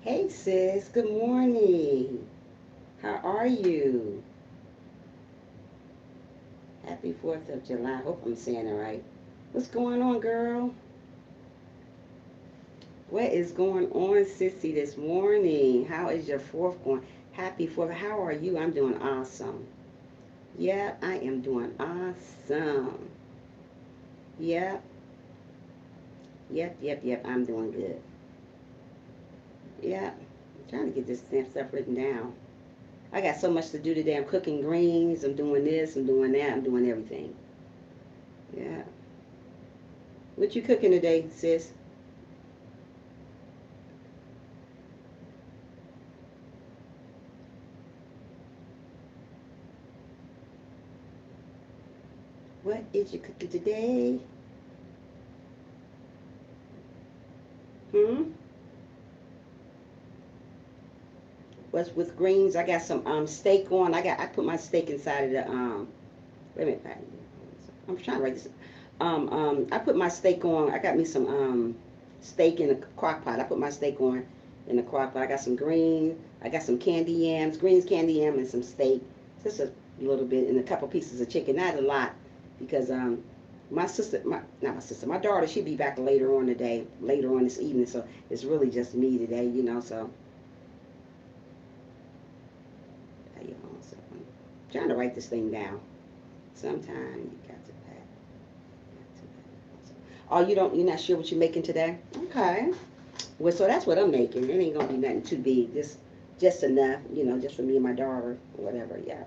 Hey sis, good morning. How are you? Happy 4th of July. Hope I'm saying it right. What's going on, girl? What is going on, sissy, this morning? How is your 4th going? Happy 4th. How are you? I'm doing awesome. Yeah, I am doing awesome. Yep, yep. I'm doing good. Yep. I'm trying to get this damn stuff written down. I got so much to do today. I'm cooking greens. I'm doing this. I'm doing that. I'm doing everything. Yeah. What you cooking today, sis? What is you cooking today? Hmm? What's with greens? I got some steak on. I put my steak inside of the wait a minute. I'm trying to write this. I put my steak on. I got me some steak in a crock pot. I put my steak on in the crock pot. I got some greens. I got some candy yams, greens, candy yam, and some steak. Just a little bit, and a couple pieces of chicken. Not a lot, because my sister, my not my sister, my daughter, she'll be back later on today, later on this evening. So it's really just me today, So, so I'm trying to write this thing down. Sometime you got to pack. Oh, you're not sure what you're making today? Okay. Well, so that's what I'm making. It ain't gonna be nothing too big. Just enough, just for me and my daughter, or whatever. Yeah.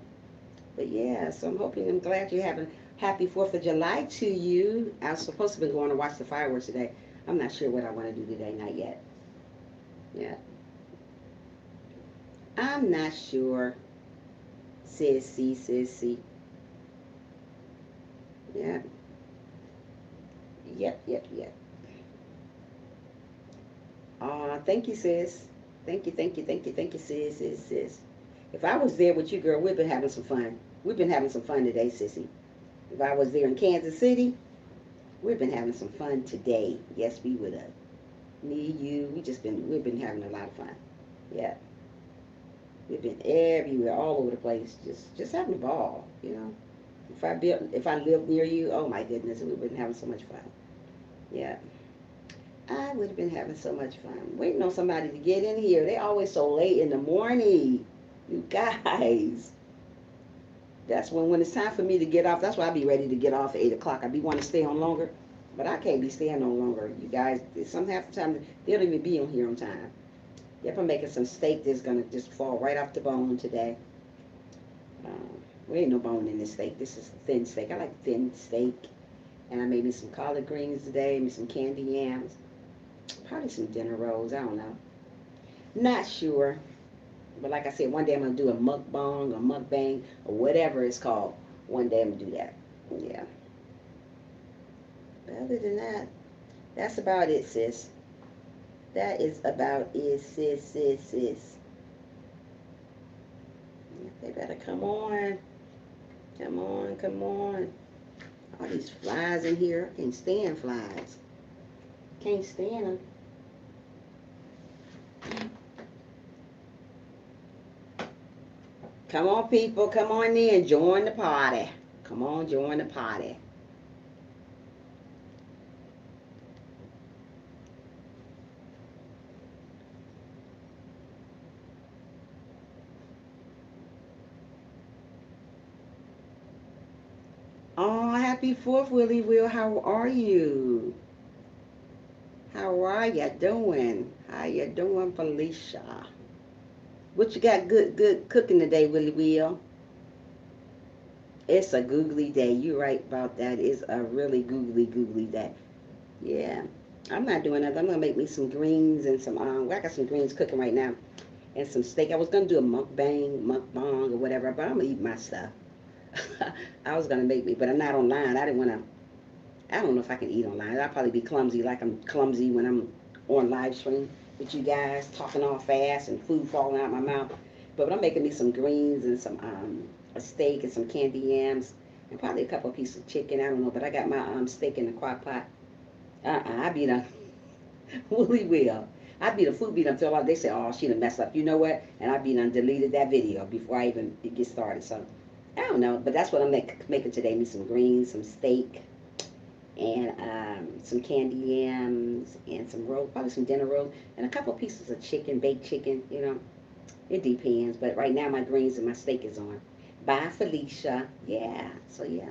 But yeah, so I'm glad you're having happy 4th of July to you. I was supposed to be going to watch the fireworks today. I'm not sure what I want to do today, not yet. Yeah. I'm not sure. Sissy. Yeah. Yep. Thank you, sis. Thank you, sis. If I was there with you, girl, we've been having some fun. We've been having some fun today, sissy. If I was there in Kansas City, we've been having some fun today. Yes, we would have. Me, you, we've been having a lot of fun. Yeah, we've been everywhere, all over the place, just having a ball. If I lived near you, oh my goodness, we've been having so much fun. Yeah, I would have been having so much fun. Waiting on somebody to get in here. They always so late in the morning. You guys. That's when it's time for me to get off. That's why I be ready to get off at 8 o'clock. I be want to stay on longer, but I can't be staying on longer. You guys, some half the time they don't even be on here on time. Yep, I'm making some steak that's gonna just fall right off the bone today. There ain't no bone in this steak. This is thin steak. I like thin steak. And I made me some collard greens today, me some candy yams, probably some dinner rolls. I don't know. Not sure. But like I said, one day I'm gonna do a mukbang or mukbang or whatever it's called. One day I'm gonna do that. Yeah. But other than that, that's about it, sis. That is about it, sis. They better come on. Come on. All these flies in here. I can't stand flies. Can't stand them. Come on, people. Come on in. Join the party. Come on, join the party. Oh, happy 4th, Willie Will. How are you? How are ya doing? How you doing, Felicia? What you got good cooking today, Willie Will? It's a googly day. You're right about that. It's a really googly day. Yeah. I'm not doing that. I'm gonna make me some greens and some I got some greens cooking right now and some steak. I was gonna do a mukbang or whatever, but I'm gonna eat my stuff. I was gonna make me, but I'm not online. I didn't wanna I don't know if I can eat online. I'll probably be clumsy like I'm clumsy when I'm on live stream with you guys talking all fast and food falling out my mouth. But I'm making me some greens and some a steak and some candy yams and probably a couple of pieces of chicken. I don't know, but I got my steak in the crock pot. I be the Willie will. I'd be the food be done fell out. They say, oh, she done messed up. You know what? And I'd be done deleted that video before I even get started. So I don't know, but that's what I'm making today. Me some greens, some steak, and some candy yams, and some roll, probably some dinner rolls, and a couple pieces of chicken, baked chicken. You know, it depends. But right now, my greens and my steak is on. Bye, Felicia. Yeah. So yeah,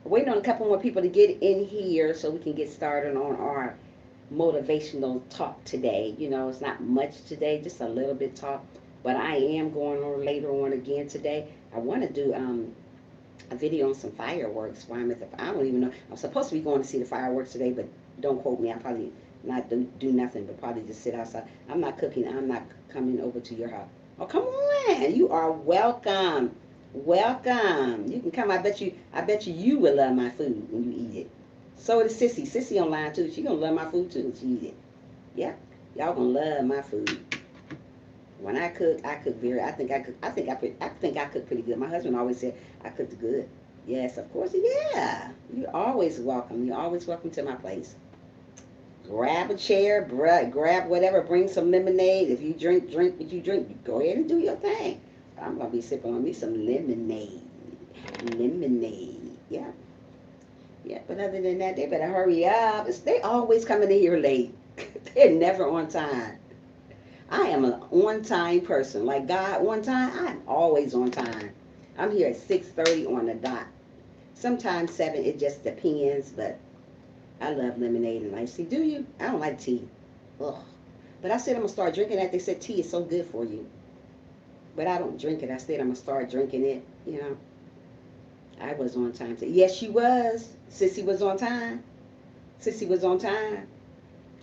we're waiting on a couple more people to get in here so we can get started on our motivational talk today. You know, it's not much today, just a little bit talk. But I am going on later on again today. I want to do a video on some fireworks while I'm at the. I don't even know. I'm supposed to be going to see the fireworks today, but don't quote me. I probably not do nothing, but probably just sit outside. I'm not cooking. I'm not coming over to your house. Oh, come on! You are welcome. Welcome. You can come. I bet you. I bet you will love my food when you eat it. So is Sissy. Sissy online too. She gonna love my food too when she eat it. Yeah, y'all gonna love my food. When I cook very. I think I cook. I think I cook pretty good. My husband always said I cooked good. Yes, of course. Yeah, you're always welcome. You're always welcome to my place. Grab a chair, grab whatever. Bring some lemonade. If you drink what you drink. You go ahead and do your thing. I'm gonna be sipping on me some lemonade. Lemonade. Yeah. Yeah, but other than that, they better hurry up. They always coming in here late. They're never on time. I am an on-time person. Like God, on time, I'm always on time. I'm here at 6:30 on the dot. Sometimes 7, it just depends, but I love lemonade and iced tea. Do you? I don't like tea. Ugh. But I said I'm going to start drinking that. They said tea is so good for you. But I don't drink it. I said I'm going to start drinking it, you know. I was on time. Yes, she was. Sissy was on time. Sissy was on time.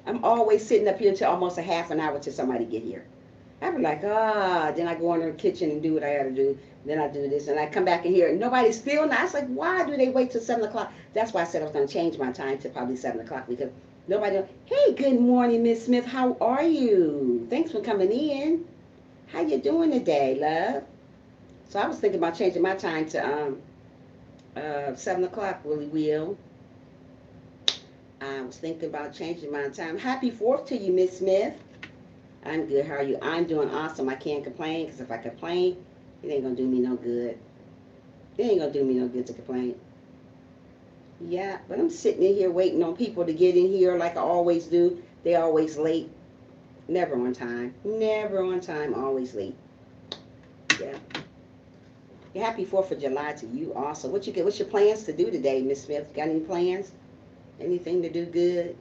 I'm always sitting up here until almost a half an hour till somebody get here. I be like, then I go in the kitchen and do what I gotta do. Then I do this, and I come back in here, and nobody's still not. It's like, why do they wait till 7 o'clock? That's why I said I was gonna change my time to probably 7 o'clock because nobody. Hey, good morning, Miss Smith. How are you? Thanks for coming in. How you doing today, love? So I was thinking about changing my time to 7 o'clock. Willie Will. I was thinking about changing my time. Happy 4th to you, Miss Smith. I'm good. How are you? I'm doing awesome. I can't complain because if I complain, it ain't going to do me no good. It ain't going to do me no good to complain. Yeah, but I'm sitting in here waiting on people to get in here like I always do. They always late. Never on time. Never on time. Always late. Yeah. Happy 4th of July to you also. What's your plans to do today, Miss Smith? Got any plans? Anything to do good?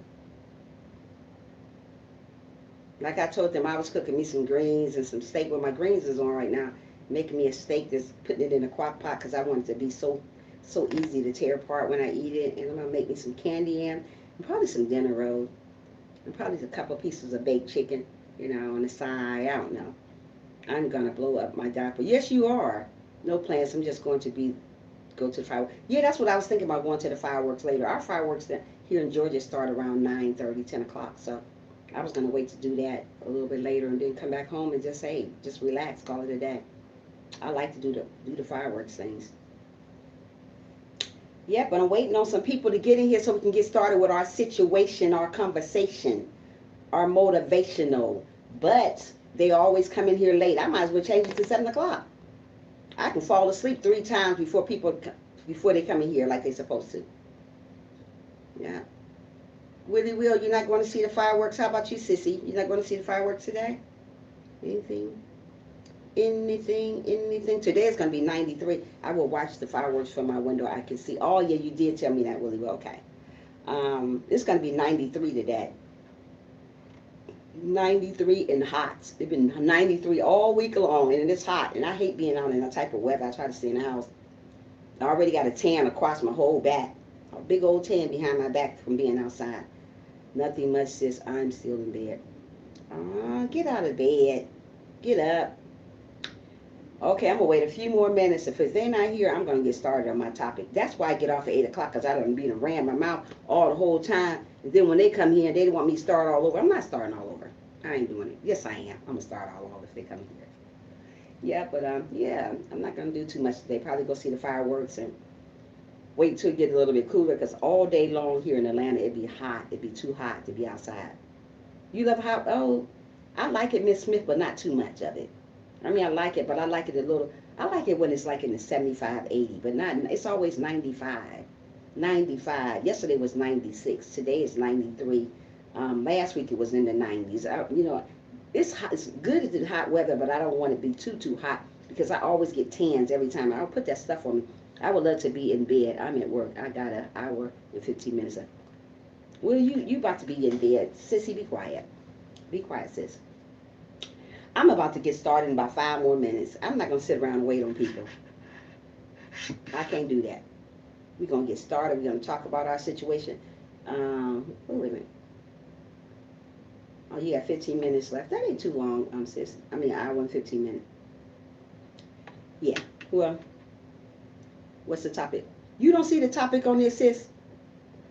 Like I told them, I was cooking me some greens and some steak. Well, my greens is on right now. Making me a steak, that's putting it in a crock pot because I want it to be so easy to tear apart when I eat it. And I'm going to make me some candy yam and probably some dinner roll. And probably a couple of pieces of baked chicken, you know, on the side. I don't know. I'm going to blow up my diaper. Yes, you are. No plans. I'm just going to go to the fireworks. Yeah, that's what I was thinking about, going to the fireworks later. Our fireworks here in Georgia start around 9:30, 10 o'clock. So I was going to wait to do that a little bit later and then come back home and just, hey, just relax, call it a day. I like to do the fireworks things. Yeah, but I'm waiting on some people to get in here so we can get started with our situation, our conversation, our motivational. But they always come in here late. I might as well change it to 7 o'clock. I can fall asleep 3 times before they come in here like they're supposed to. Yeah. Willie Will, you're not going to see the fireworks? How about you, Sissy? You're not going to see the fireworks today? Anything? Anything? Today is going to be 93. I will watch the fireworks from my window. I can see. Oh, yeah, you did tell me that, Willie Will. Okay. It's going to be 93 today. 93 and hot. It's been 93 all week long, and it's hot. And I hate being out in that type of weather. I try to stay in the house. I already got a tan across my whole back. A big old tan behind my back from being outside. Nothing much, sis. I'm still in bed. Get out of bed. Get up. Okay, I'm going to wait a few more minutes. If they're not here, I'm going to get started on my topic. That's why I get off at 8 o'clock, because I don't be ran my mouth all the whole time. And then when they come here, they want me to start all over. I'm not starting all over. I ain't doing it. Yes, I am. I'm going to start all over if they come here. Yeah, but yeah, I'm not going to do too much today. Probably go see the fireworks and wait till it gets a little bit cooler, because all day long here in Atlanta, it'd be hot. It'd be too hot to be outside. You love how, oh, I like it, Miss Smith, but not too much of it. I mean, I like it, but I like it a little. I like it when it's like in the 75, 80, but not, it's always 95. 95. Yesterday was 96. Today is 93. Last week it was in the 90s. It's hot. It's good as it's hot weather, but I don't want it to be too hot because I always get tans every time. I don't put that stuff on me. I would love to be in bed. I'm at work. I got an hour and 15 minutes. Well, you about to be in bed. Sissy, be quiet. Be quiet, sis. I'm about to get started in about 5 more minutes. I'm not going to sit around and wait on people. I can't do that. We're going to get started. We're going to talk about our situation. Wait a minute. Oh, you got 15 minutes left. That ain't too long, sis. I mean, an hour and 15 minutes. Yeah. Well, what's the topic? You don't see the topic on this, sis?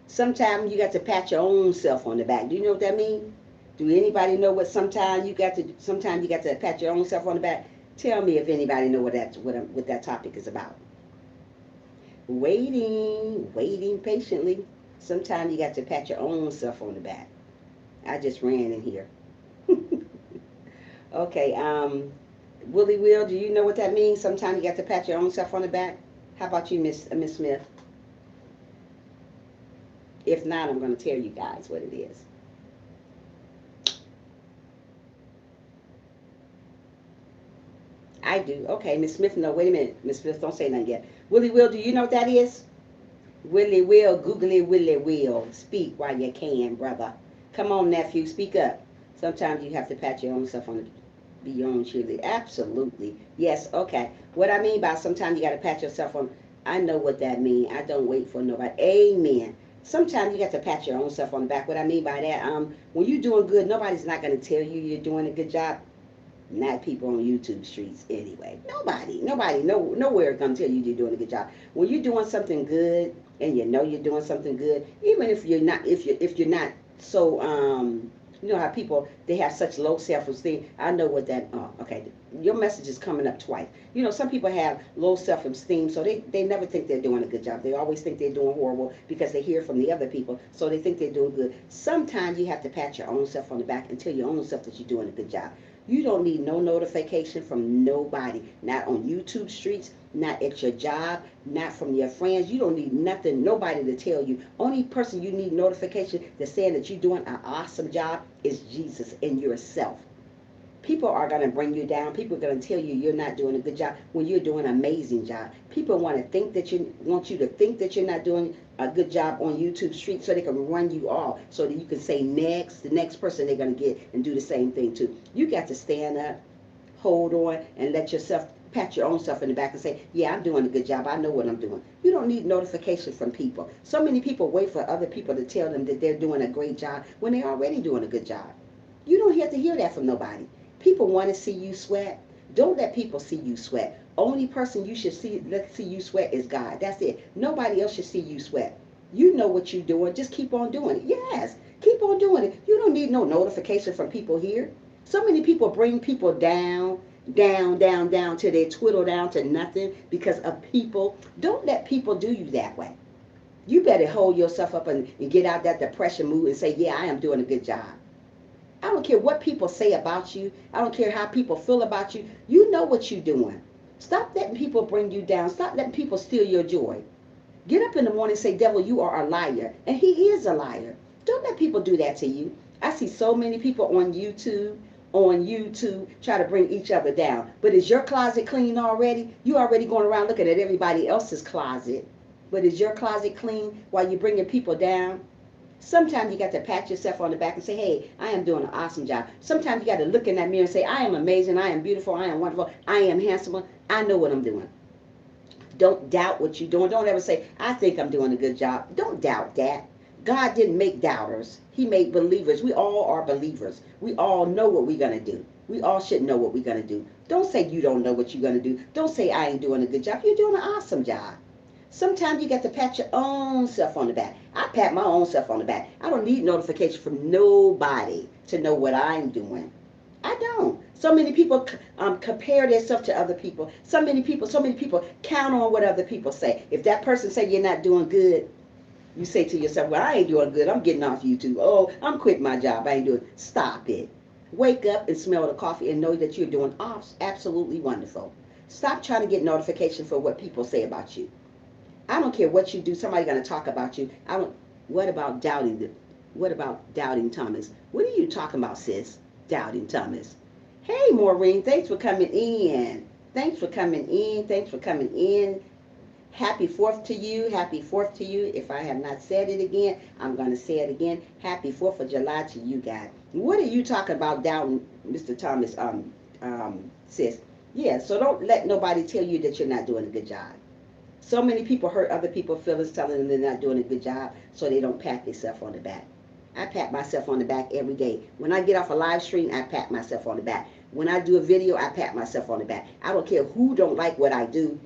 Sometimes you got to pat your own self on the back. Do you know what that means? Do anybody know what sometimes you got to pat your own self on the back? Tell me if anybody know what that topic is about. Waiting patiently. Sometimes you got to pat your own self on the back. I just ran in here. Okay, Willie Will, do you know what that means? Sometimes you got to pat your own self on the back. How about you, Miss Smith? If not, I'm going to tell you guys what it is. I do. Okay, Miss Smith, no, wait a minute. Miss Smith, don't say nothing yet. Willie Will, do you know what that is? Willie Will, Googly Willie Will. Speak while you can, brother. Come on, nephew, speak up. Sometimes you have to pat your own self on the be your own cheerleader. Absolutely. Yes, okay. What I mean by sometimes you got to pat yourself on, I know what that means. I don't wait for nobody. Amen. Sometimes you got to pat your own self on the back. What I mean by that, when you're doing good, nobody's not going to tell you you're doing a good job. Not people on YouTube streets anyway. Nobody, nowhere is gonna tell you you're doing a good job. When you're doing something good and you know you're doing something good, even if you're not, if you're not so, you know how people they have such low self-esteem. I know what that. Oh, okay. Your message is coming up twice. You know, some people have low self-esteem, so they never think they're doing a good job. They always think they're doing horrible because they hear from the other people, so they think they're doing good. Sometimes you have to pat your own self on the back and tell your own self that you're doing a good job. You don't need no notification from nobody, not on YouTube streets, not at your job, not from your friends. You don't need nothing, nobody to tell you. Only person you need notification that's saying that you're doing an awesome job is Jesus and yourself. People are going to bring you down. People are going to tell you you're not doing a good job when you're doing an amazing job. People want you to think that you're not doing a good job on YouTube Street so they can run you off so that you can say next, the next person they're going to get and do the same thing too. You got to stand up, hold on, and let yourself pat your own self in the back and say, yeah, I'm doing a good job. I know what I'm doing. You don't need notification from people. So many people wait for other people to tell them that they're doing a great job when they're already doing a good job. You don't have to hear that from nobody. People want to see you sweat. Don't let people see you sweat. Only person you should see you sweat is God. That's it. Nobody else should see you sweat. You know what you're doing. Just keep on doing it. Yes, keep on doing it. You don't need no notification from people here. So many people bring people down, down till they twiddle down to nothing because of people. Don't let people do you that way. You better hold yourself up and get out that depression mood and say, yeah, I am doing a good job. I don't care what people say about you. I don't care how people feel about you. You know what you're doing. Stop letting people bring you down. Stop letting people steal your joy. Get up in the morning and say, devil, you are a liar. And he is a liar. Don't let people do that to you. I see so many people on YouTube try to bring each other down. But is your closet clean already? You already going around looking at everybody else's closet. But is your closet clean while you're bringing people down? Sometimes you got to pat yourself on the back and say, hey, I am doing an awesome job. Sometimes you got to look in that mirror and say, I am amazing, I am beautiful, I am wonderful, I am handsome, I know what I'm doing. Don't doubt what you're doing. Don't ever say, I think I'm doing a good job. Don't doubt that. God didn't make doubters. He made believers. We all are believers. We all know what we're going to do. We all should know what we're going to do. Don't say you don't know what you're going to do. Don't say I ain't doing a good job. You're doing an awesome job. Sometimes you got to pat your own self on the back. I pat my own self on the back. I don't need notification from nobody to know what I'm doing. I don't. So many people compare themselves to other people. So many people count on what other people say. If that person say you're not doing good, You say to yourself, well, I ain't doing good. I'm getting off YouTube. Oh, I'm quitting my job. I ain't doing it. Stop it. Wake up and smell the coffee and know that you're doing absolutely wonderful. Stop trying to get notification for what people say about you. I don't care what you do. Somebody's going to talk about you. I don't. What about doubting? What about doubting Thomas? What are you talking about, sis? Doubting Thomas. Hey, Maureen. Thanks for coming in. Thanks for coming in. Thanks for coming in. Happy 4th to you. Happy 4th to you. If I have not said it again, I'm going to say it again. Happy 4th of July to you guys. What are you talking about down, Mr. Thomas, sis? Yeah, so don't let nobody tell you that you're not doing a good job. So many people hurt other people's feelings telling them they're not doing a good job, so they don't pat themselves on the back. I pat myself on the back every day. When I get off a live stream, I pat myself on the back. When I do a video, I pat myself on the back. I don't care who don't like what I do.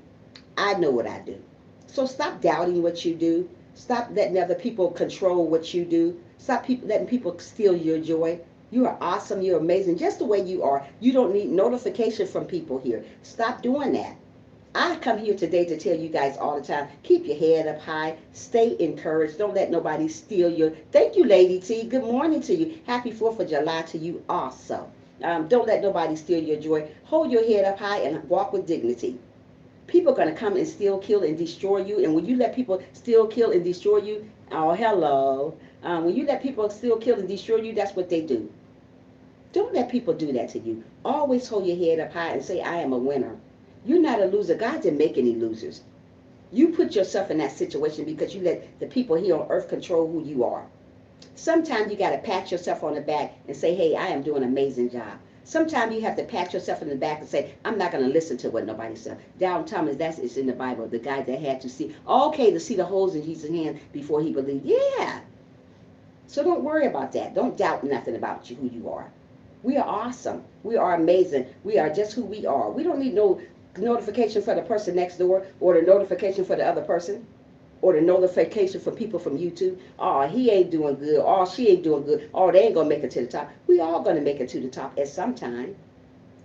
I know what I do. So stop doubting what you do. Stop letting other people control what you do. Stop letting people steal your joy. You are awesome. You're amazing just the way you are. You don't need notification from people here. Stop doing that. I come here today to tell you guys all the time, keep your head up high, stay encouraged, don't let nobody steal your, thank you, Lady T, good morning to you, happy 4th of July to you also. Don't let nobody steal your joy, hold your head up high and walk with dignity. People are going to come and steal, kill, and destroy you, and when you let people steal, kill, and destroy you, oh, hello, when you let people steal, kill, and destroy you, that's what they do. Don't let people do that to you. Always hold your head up high and say, I am a winner. You're not a loser. God didn't make any losers. You put yourself in that situation because you let the people here on earth control who you are. Sometimes you got to pat yourself on the back and say, hey, I am doing an amazing job. Sometimes you have to pat yourself in the back and say, I'm not going to listen to what nobody says. Down Thomas, that's it's in the Bible. The guy that had to see, okay, to see the holes in Jesus' hand before he believed. Yeah. So don't worry about that. Don't doubt nothing about you, who you are. We are awesome. We are amazing. We are just who we are. We don't need no notification for the person next door or the notification for the other person or the notification for people from YouTube. Oh, he ain't doing good. Oh, she ain't doing good. Oh, they ain't going to make it to the top. We all going to make it to the top at some time,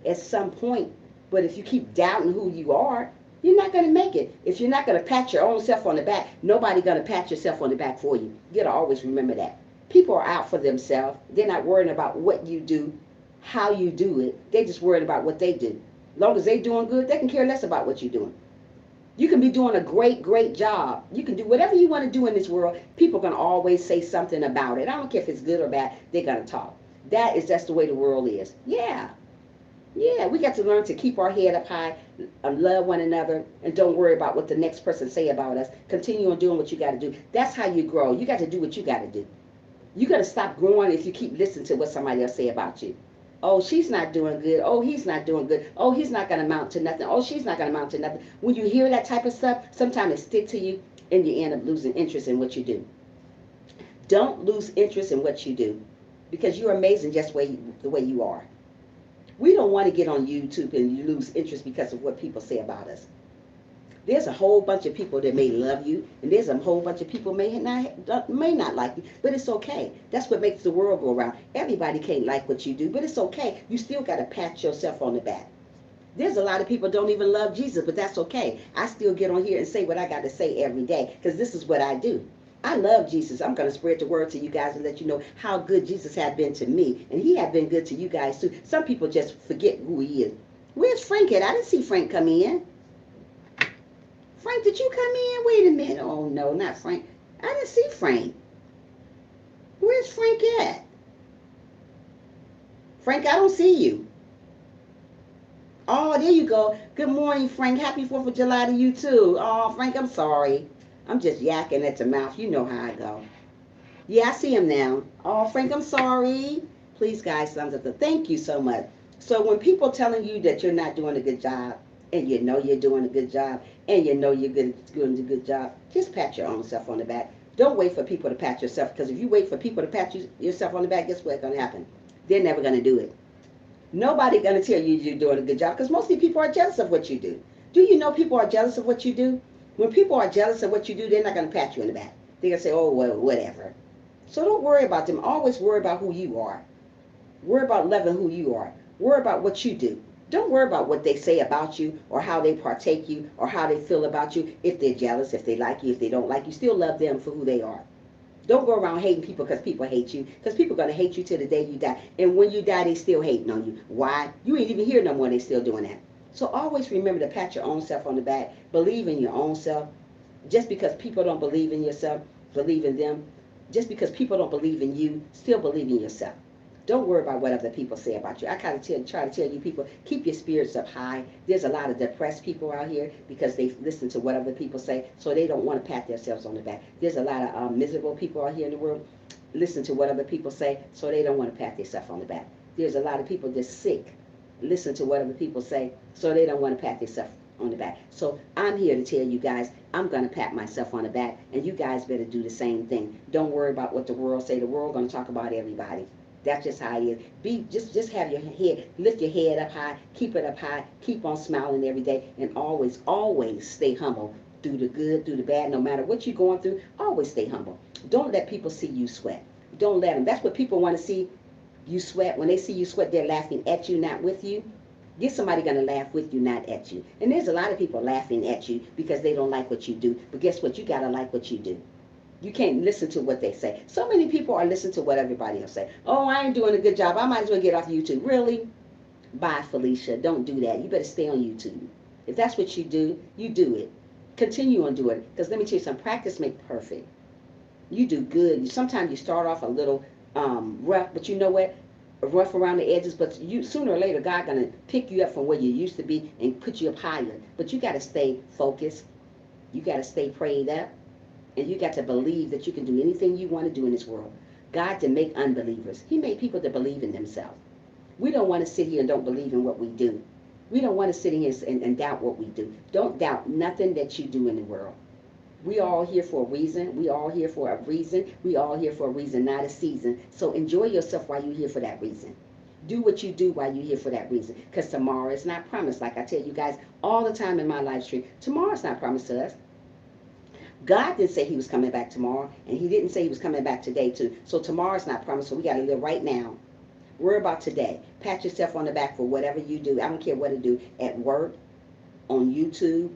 at some point. But if you keep doubting who you are, you're not going to make it. If you're not going to pat your own self on the back, nobody going to pat yourself on the back for you. You got to always remember that. People are out for themselves. They're not worrying about what you do, how you do it. They're just worried about what they do. As long as they're doing good, they can care less about what you're doing. You can be doing a great, great job. You can do whatever you want to do in this world. People are going to always say something about it. I don't care if it's good or bad. They're going to talk. That is just the way the world is. Yeah. Yeah, we got to learn to keep our head up high, love one another, and don't worry about what the next person say about us. Continue on doing what you got to do. That's how you grow. You got to do what you got to do. You got to stop growing if you keep listening to what somebody else say about you. Oh, she's not doing good. Oh, he's not doing good. Oh, he's not going to amount to nothing. Oh, she's not going to amount to nothing. When you hear that type of stuff, sometimes it sticks to you and you end up losing interest in what you do. Don't lose interest in what you do because you're amazing just the way you are. We don't want to get on YouTube and you lose interest because of what people say about us. There's a whole bunch of people that may love you, and there's a whole bunch of people may not like you, but it's okay. That's what makes the world go around. Everybody can't like what you do, but it's okay. You still got to pat yourself on the back. There's a lot of people don't even love Jesus, but that's okay. I still get on here and say what I got to say every day, because this is what I do. I love Jesus. I'm going to spread the word to you guys and let you know how good Jesus has been to me, and he has been good to you guys too. Some people just forget who he is. Where's Frank at? I didn't see Frank come in. Frank, did you come in? Wait a minute. Oh, no, not Frank. I didn't see Frank. Where's Frank at? Frank, I don't see you. Oh, there you go. Good morning, Frank. Happy 4th of July to you, too. Oh, Frank, I'm sorry. I'm just yakking at the mouth. You know how I go. Yeah, I see him now. Oh, Frank, I'm sorry. Please, guys, thumbs up. Thank you so much. So when people telling you that you're not doing a good job, and you know you're doing a good job, and you know you're doing a good job, just pat your own self on the back. Don't wait for people to pat yourself, because if you wait for people to pat yourself on the back, guess what's going to happen? They're never going to do it. Nobody going to tell you you're doing a good job, because mostly people are jealous of what you do. Do you know people are jealous of what you do? When people are jealous of what you do, they're not going to pat you in the back. They're going to say, oh, well, whatever. So don't worry about them. Always worry about who you are. Worry about loving who you are. Worry about what you do. Don't worry about what they say about you or how they partake you or how they feel about you. If they're jealous, if they like you, if they don't like you, still love them for who they are. Don't go around hating people because people hate you. Because people are going to hate you till the day you die. And when you die, they still hating on you. Why? You ain't even here no more. They still doing that. So always remember to pat your own self on the back. Believe in your own self. Just because people don't believe in yourself, believe in them. Just because people don't believe in you, still believe in yourself. Don't worry about what other people say about you. I kind of try to tell you people, keep your spirits up high. There's a lot of depressed people out here because they listen to what other people say, so they don't want to pat themselves on the back. There's a lot of miserable people out here in the world, listen to what other people say, so they don't want to pat themselves on the back. There's a lot of people that's sick, listen to what other people say, so they don't want to pat themselves on the back. So I'm here to tell you guys, I'm going to pat myself on the back, and you guys better do the same thing. Don't worry about what the world say. The world going to talk about everybody. That's just how it is. Just have your head, lift your head up high, keep it up high, keep on smiling every day, and always stay humble through the good, through the bad, no matter what you're going through, always stay humble. Don't let people see you sweat. Don't let them. That's what people want to see, you sweat. When they see you sweat, they're laughing at you, not with you. Get somebody going to laugh with you, not at you. And there's a lot of people laughing at you because they don't like what you do. But guess what? You got to like what you do. You can't listen to what they say. So many people are listening to what everybody else say. Oh, I ain't doing a good job. I might as well get off YouTube. Really? Bye, Felicia. Don't do that. You better stay on YouTube. If that's what you do it. Continue on doing it. Because let me tell you something. Practice makes perfect. You do good. Sometimes you start off a little rough, but you know what? Rough around the edges, but you sooner or later, God gonna pick you up from where you used to be and put you up higher. But you got to stay focused. You got to stay prayed up. And you got to believe that you can do anything you want to do in this world. God didn't make unbelievers. He made people that believe in themselves. We don't want to sit here and don't believe in what we do. We don't want to sit here and doubt what we do. Don't doubt nothing that you do in the world. We all here for a reason. We all here for a reason. We all here for a reason, not a season. So enjoy yourself while you're here for that reason. Do what you do while you're here for that reason. Because tomorrow is not promised. Like I tell you guys all the time in my live stream, tomorrow's not promised to us. God didn't say he was coming back tomorrow, and he didn't say he was coming back today too. So tomorrow's not promised, so we got to live right now. Worry about today. Pat yourself on the back for whatever you do. I don't care what to do at work, on YouTube,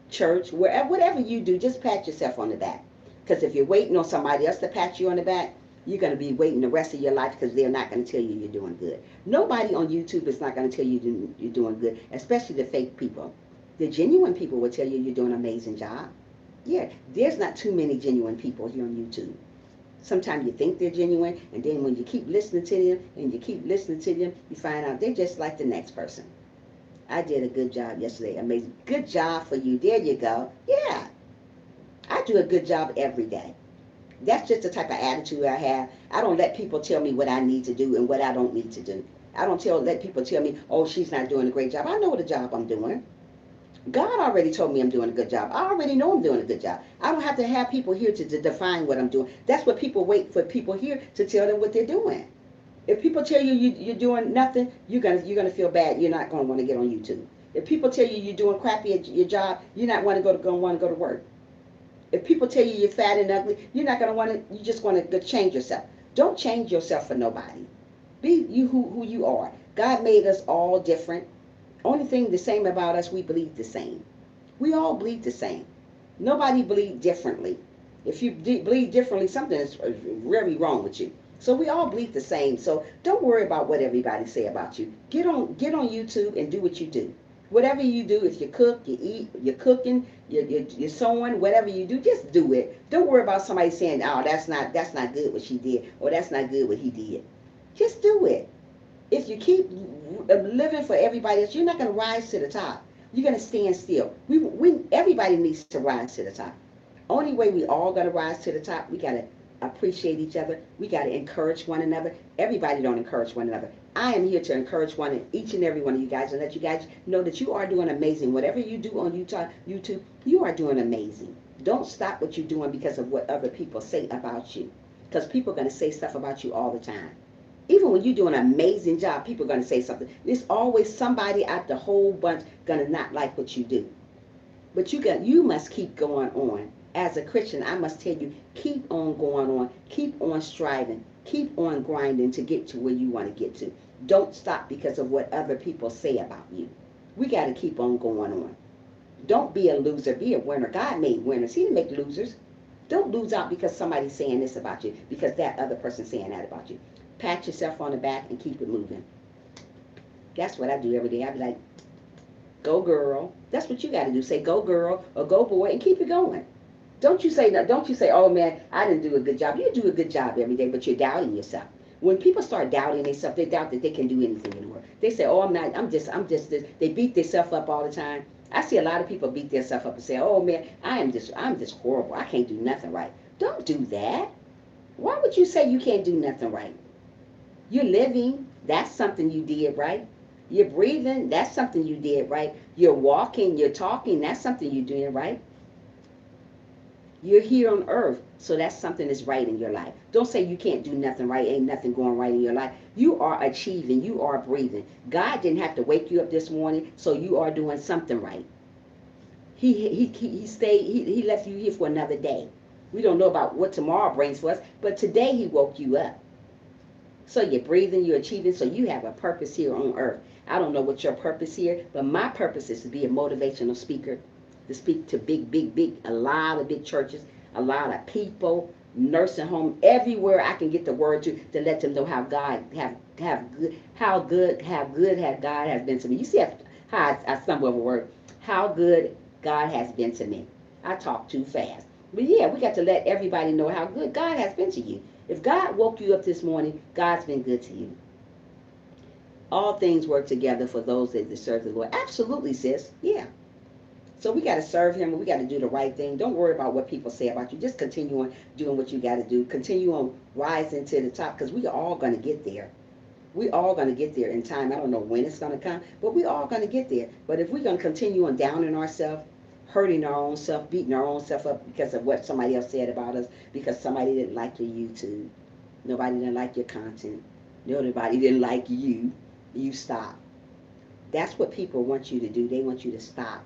church, wherever, whatever you do, just pat yourself on the back. Because if you're waiting on somebody else to pat you on the back, you're going to be waiting the rest of your life because they're not going to tell you you're doing good. Nobody on YouTube is not going to tell you you're doing good, especially the fake people. The genuine people will tell you you're doing an amazing job. Yeah, there's not too many genuine people here on YouTube. Sometimes you think they're genuine, and then when you keep listening to them, and you keep listening to them, you find out they're just like the next person. I did a good job yesterday. Amazing. Good job for you. There you go. Yeah, I do a good job every day. That's just the type of attitude I have. I don't let people tell me what I need to do and what I don't need to do. I don't let people tell me, oh, she's not doing a great job. I know the job I'm doing. God already told me I'm doing a good job. I already know I'm doing a good job. I don't have to have people here to define what I'm doing. That's what people wait for, people here to tell them what they're doing. If people tell you you're doing nothing, you're gonna feel bad. You're not gonna want to get on YouTube. If people tell you you're doing crappy at your job, you're not gonna want to go to work. If people tell you you're fat and ugly, you're not gonna want to. You just want to change yourself. Don't change yourself for nobody. Be you who you are. God made us all different. Only thing the same about us, we believe the same. We all believe the same. Nobody believes differently. If you believe differently, something is really wrong with you. So we all believe the same. So don't worry about what everybody say about you. Get on YouTube and do what you do. Whatever you do, if you cook, you eat, you're cooking, you're sewing, whatever you do, just do it. Don't worry about somebody saying, oh, that's not good what she did, or that's not good what he did. Just do it. If you keep living for everybody else, you're not going to rise to the top. You're going to stand still. Everybody needs to rise to the top. Only way we all going to rise to the top, we got to appreciate each other. We got to encourage one another. Everybody don't encourage one another. I am here to encourage each and every one of you guys, and let you guys know that you are doing amazing. Whatever you do on YouTube, you are doing amazing. Don't stop what you're doing because of what other people say about you. Because people are going to say stuff about you all the time. Even when you do an amazing job, people are going to say something. There's always somebody out the whole bunch going to not like what you do. But you must keep going on. As a Christian, I must tell you, keep on going on, keep on striving, keep on grinding to get to where you want to get to. Don't stop because of what other people say about you. We got to keep on going on. Don't be a loser, be a winner. God made winners. He didn't make losers. Don't lose out because somebody's saying this about you, because that other person's saying that about you. Pat yourself on the back and keep it moving. That's what I do every day. I be like, go girl. That's what you got to do. Say go girl or go boy and keep it going. Don't you say, oh man, I didn't do a good job. You do a good job every day, but you're doubting yourself. When people start doubting themselves, they doubt that they can do anything anymore. They say, oh, I'm just this. They beat themselves up all the time. I see a lot of people beat themselves up and say, oh man, I'm just horrible. I can't do nothing right. Don't do that. Why would you say you can't do nothing right? You're living, that's something you did right. You're breathing, that's something you did right. You're walking, you're talking, that's something you're doing right. You're here on earth, so that's something that's right in your life. Don't say you can't do nothing right, ain't nothing going right in your life. You are achieving, you are breathing. God didn't have to wake you up this morning, so you are doing something right. He left you here for another day. We don't know about what tomorrow brings for us, but today he woke you up. So you're breathing, you're achieving, so you have a purpose here on earth. I don't know what your purpose here, but my purpose is to be a motivational speaker, to speak to a lot of big churches, a lot of people, nursing home, everywhere I can get the word to let them know how God how good God has been to me. You see how I stumble over a word, how good God has been to me. I talk too fast. But yeah, we got to let everybody know how good God has been to you. If God woke you up this morning, God's been good to you. All things work together for those that serve the Lord. Absolutely, sis. Yeah. So we got to serve him and we got to do the right thing. Don't worry about what people say about you. Just continue on doing what you got to do. Continue on rising to the top because we are all going to get there. We all going to get there in time. I don't know when it's going to come, but we all going to get there. But if we're going to continue on downing ourselves, hurting our own self, beating our own self up because of what somebody else said about us, because somebody didn't like your YouTube, nobody didn't like your content, nobody didn't like you, you stop. That's what people want you to do. They want you to stop.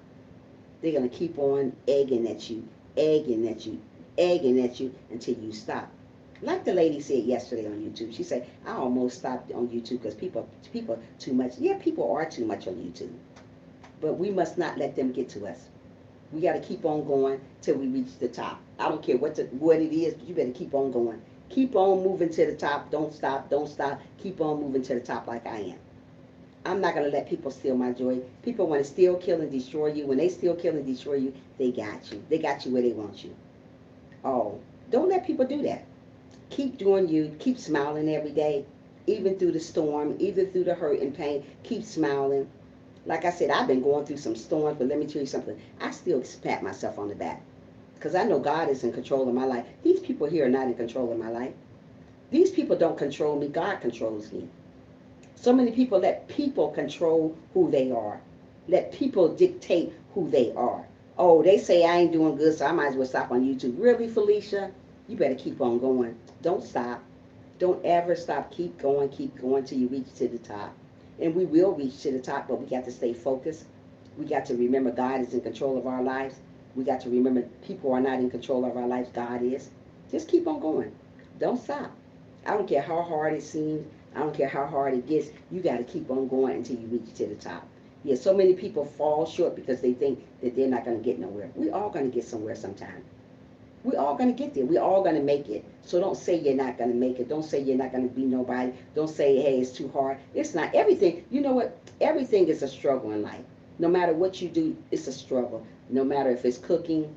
They're going to keep on egging at you, egging at you, egging at you until you stop. Like the lady said yesterday on YouTube, she said, I almost stopped on YouTube because people too much. Yeah, people are too much on YouTube. But we must not let them get to us. We got to keep on going till we reach the top. I don't care what it is, but you better keep on going. Keep on moving to the top. Don't stop. Don't stop. Keep on moving to the top like I am. I'm not going to let people steal my joy. People want to steal, kill, and destroy you. When they steal, kill, and destroy you, they got you. They got you where they want you. Oh, don't let people do that. Keep doing you. Keep smiling every day, even through the storm, even through the hurt and pain. Keep smiling. Like I said, I've been going through some storms, but let me tell you something. I still pat myself on the back because I know God is in control of my life. These people here are not in control of my life. These people don't control me. God controls me. So many people let people control who they are. Let people dictate who they are. Oh, they say I ain't doing good, so I might as well stop on YouTube. Really, Felicia? You better keep on going. Don't stop. Don't ever stop. Keep going till you reach to the top. And we will reach to the top, but we got to stay focused. We got to remember God is in control of our lives. We got to remember people are not in control of our lives. God is. Just keep on going. Don't stop. I don't care how hard it seems. I don't care how hard it gets. You got to keep on going until you reach to the top. Yeah, so many people fall short because they think that they're not going to get nowhere. We all going to get somewhere sometime. We're all going to get there. We're all going to make it. So don't say you're not going to make it. Don't say you're not going to be nobody. Don't say, hey, it's too hard. It's not. Everything, you know what? Everything is a struggle in life. No matter what you do, it's a struggle. No matter if it's cooking,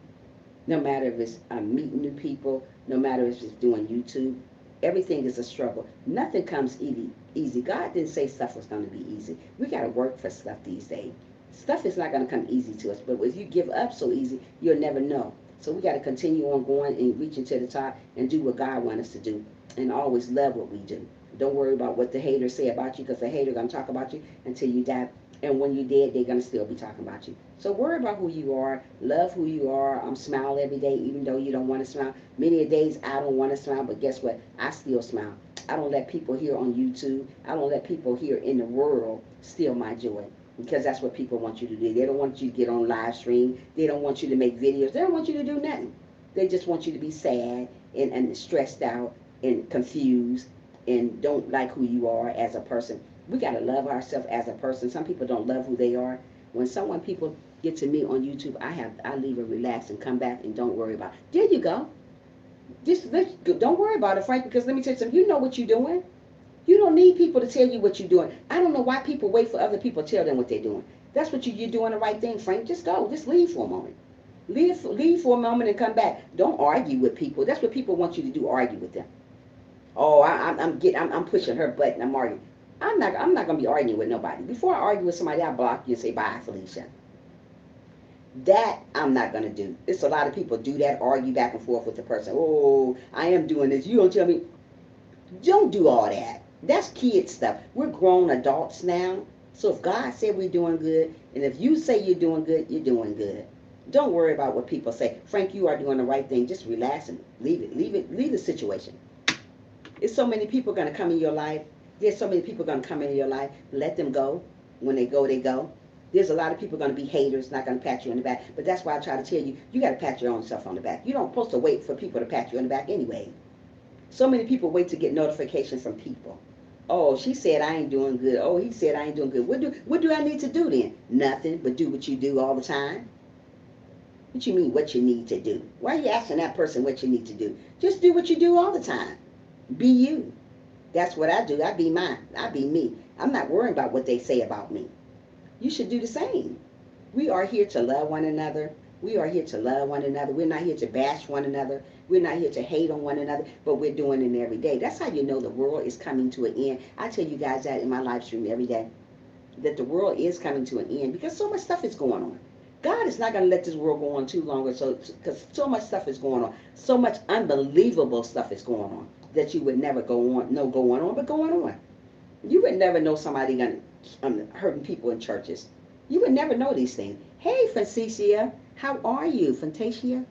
no matter if it's meeting new people, no matter if it's doing YouTube. Everything is a struggle. Nothing comes easy. God didn't say stuff was going to be easy. We got to work for stuff these days. Stuff is not going to come easy to us. But if you give up so easy, you'll never know. So we got to continue on going and reaching to the top and do what God wants us to do. And always love what we do. Don't worry about what the haters say about you because the haters going to talk about you until you die. And when you're dead, they're going to still be talking about you. So worry about who you are. Love who you are. Smile every day, even though you don't want to smile. Many days I don't want to smile, but guess what? I still smile. I don't let people here on YouTube, I don't let people here in the world steal my joy. Because that's what people want you to do. They don't want you to get on live stream. They don't want you to make videos. They don't want you to do nothing. They just want you to be sad and stressed out and confused and don't like who you are as a person. We got to love ourselves as a person. Some people don't love who they are. When someone people get to me on YouTube, I leave it relaxed and come back and don't worry about it. There you go. Don't worry about it, Frank, because let me tell you something. You know what you're doing. You don't need people to tell you what you're doing. I don't know why people wait for other people to tell them what they're doing. That's what you're doing the right thing, Frank. Just go. Just leave for a moment. Leave for a moment and come back. Don't argue with people. That's what people want you to do. Argue with them. Oh, I'm pushing her button. I'm arguing. I'm not gonna be arguing with nobody. Before I argue with somebody, I block you and say bye, Felicia. That I'm not gonna do. It's a lot of people do that. Argue back and forth with the person. Oh, I am doing this. You don't tell me. Don't do all that. That's kid stuff. We're grown adults now. So if God said we're doing good, and if you say you're doing good, you're doing good. Don't worry about what people say. Frank, you are doing the right thing. Just relax and leave it. Leave the situation. It's so many people going to come in your life. There's so many people going to come into your life. Let them go. When they go, they go. There's a lot of people going to be haters, not going to pat you on the back. But that's why I try to tell you, you got to pat your own self on the back. You don't supposed to wait for people to pat you on the back anyway. So many people wait to get notification from people. Oh, she said I ain't doing good. Oh, he said I ain't doing good. What do I need to do then? Nothing but do what you do all the time. What you mean what you need to do? Why are you asking that person what you need to do? Just do what you do all the time. Be you. That's what I do. I be mine. I be me. I'm not worrying about what they say about me. You should do the same. We are here to love one another. We are here to love one another. We're not here to bash one another. We're not here to hate on one another, but we're doing it every day. That's how you know the world is coming to an end. I tell you guys that in my live stream every day, that the world is coming to an end because so much stuff is going on. God is not going to let this world go on too long, because so much stuff is going on. So much unbelievable stuff is going on that you would never go on, but going on. You would never know somebody hurting people in churches. You would never know these things. Hey, Fantasia, how are you, Fantasia?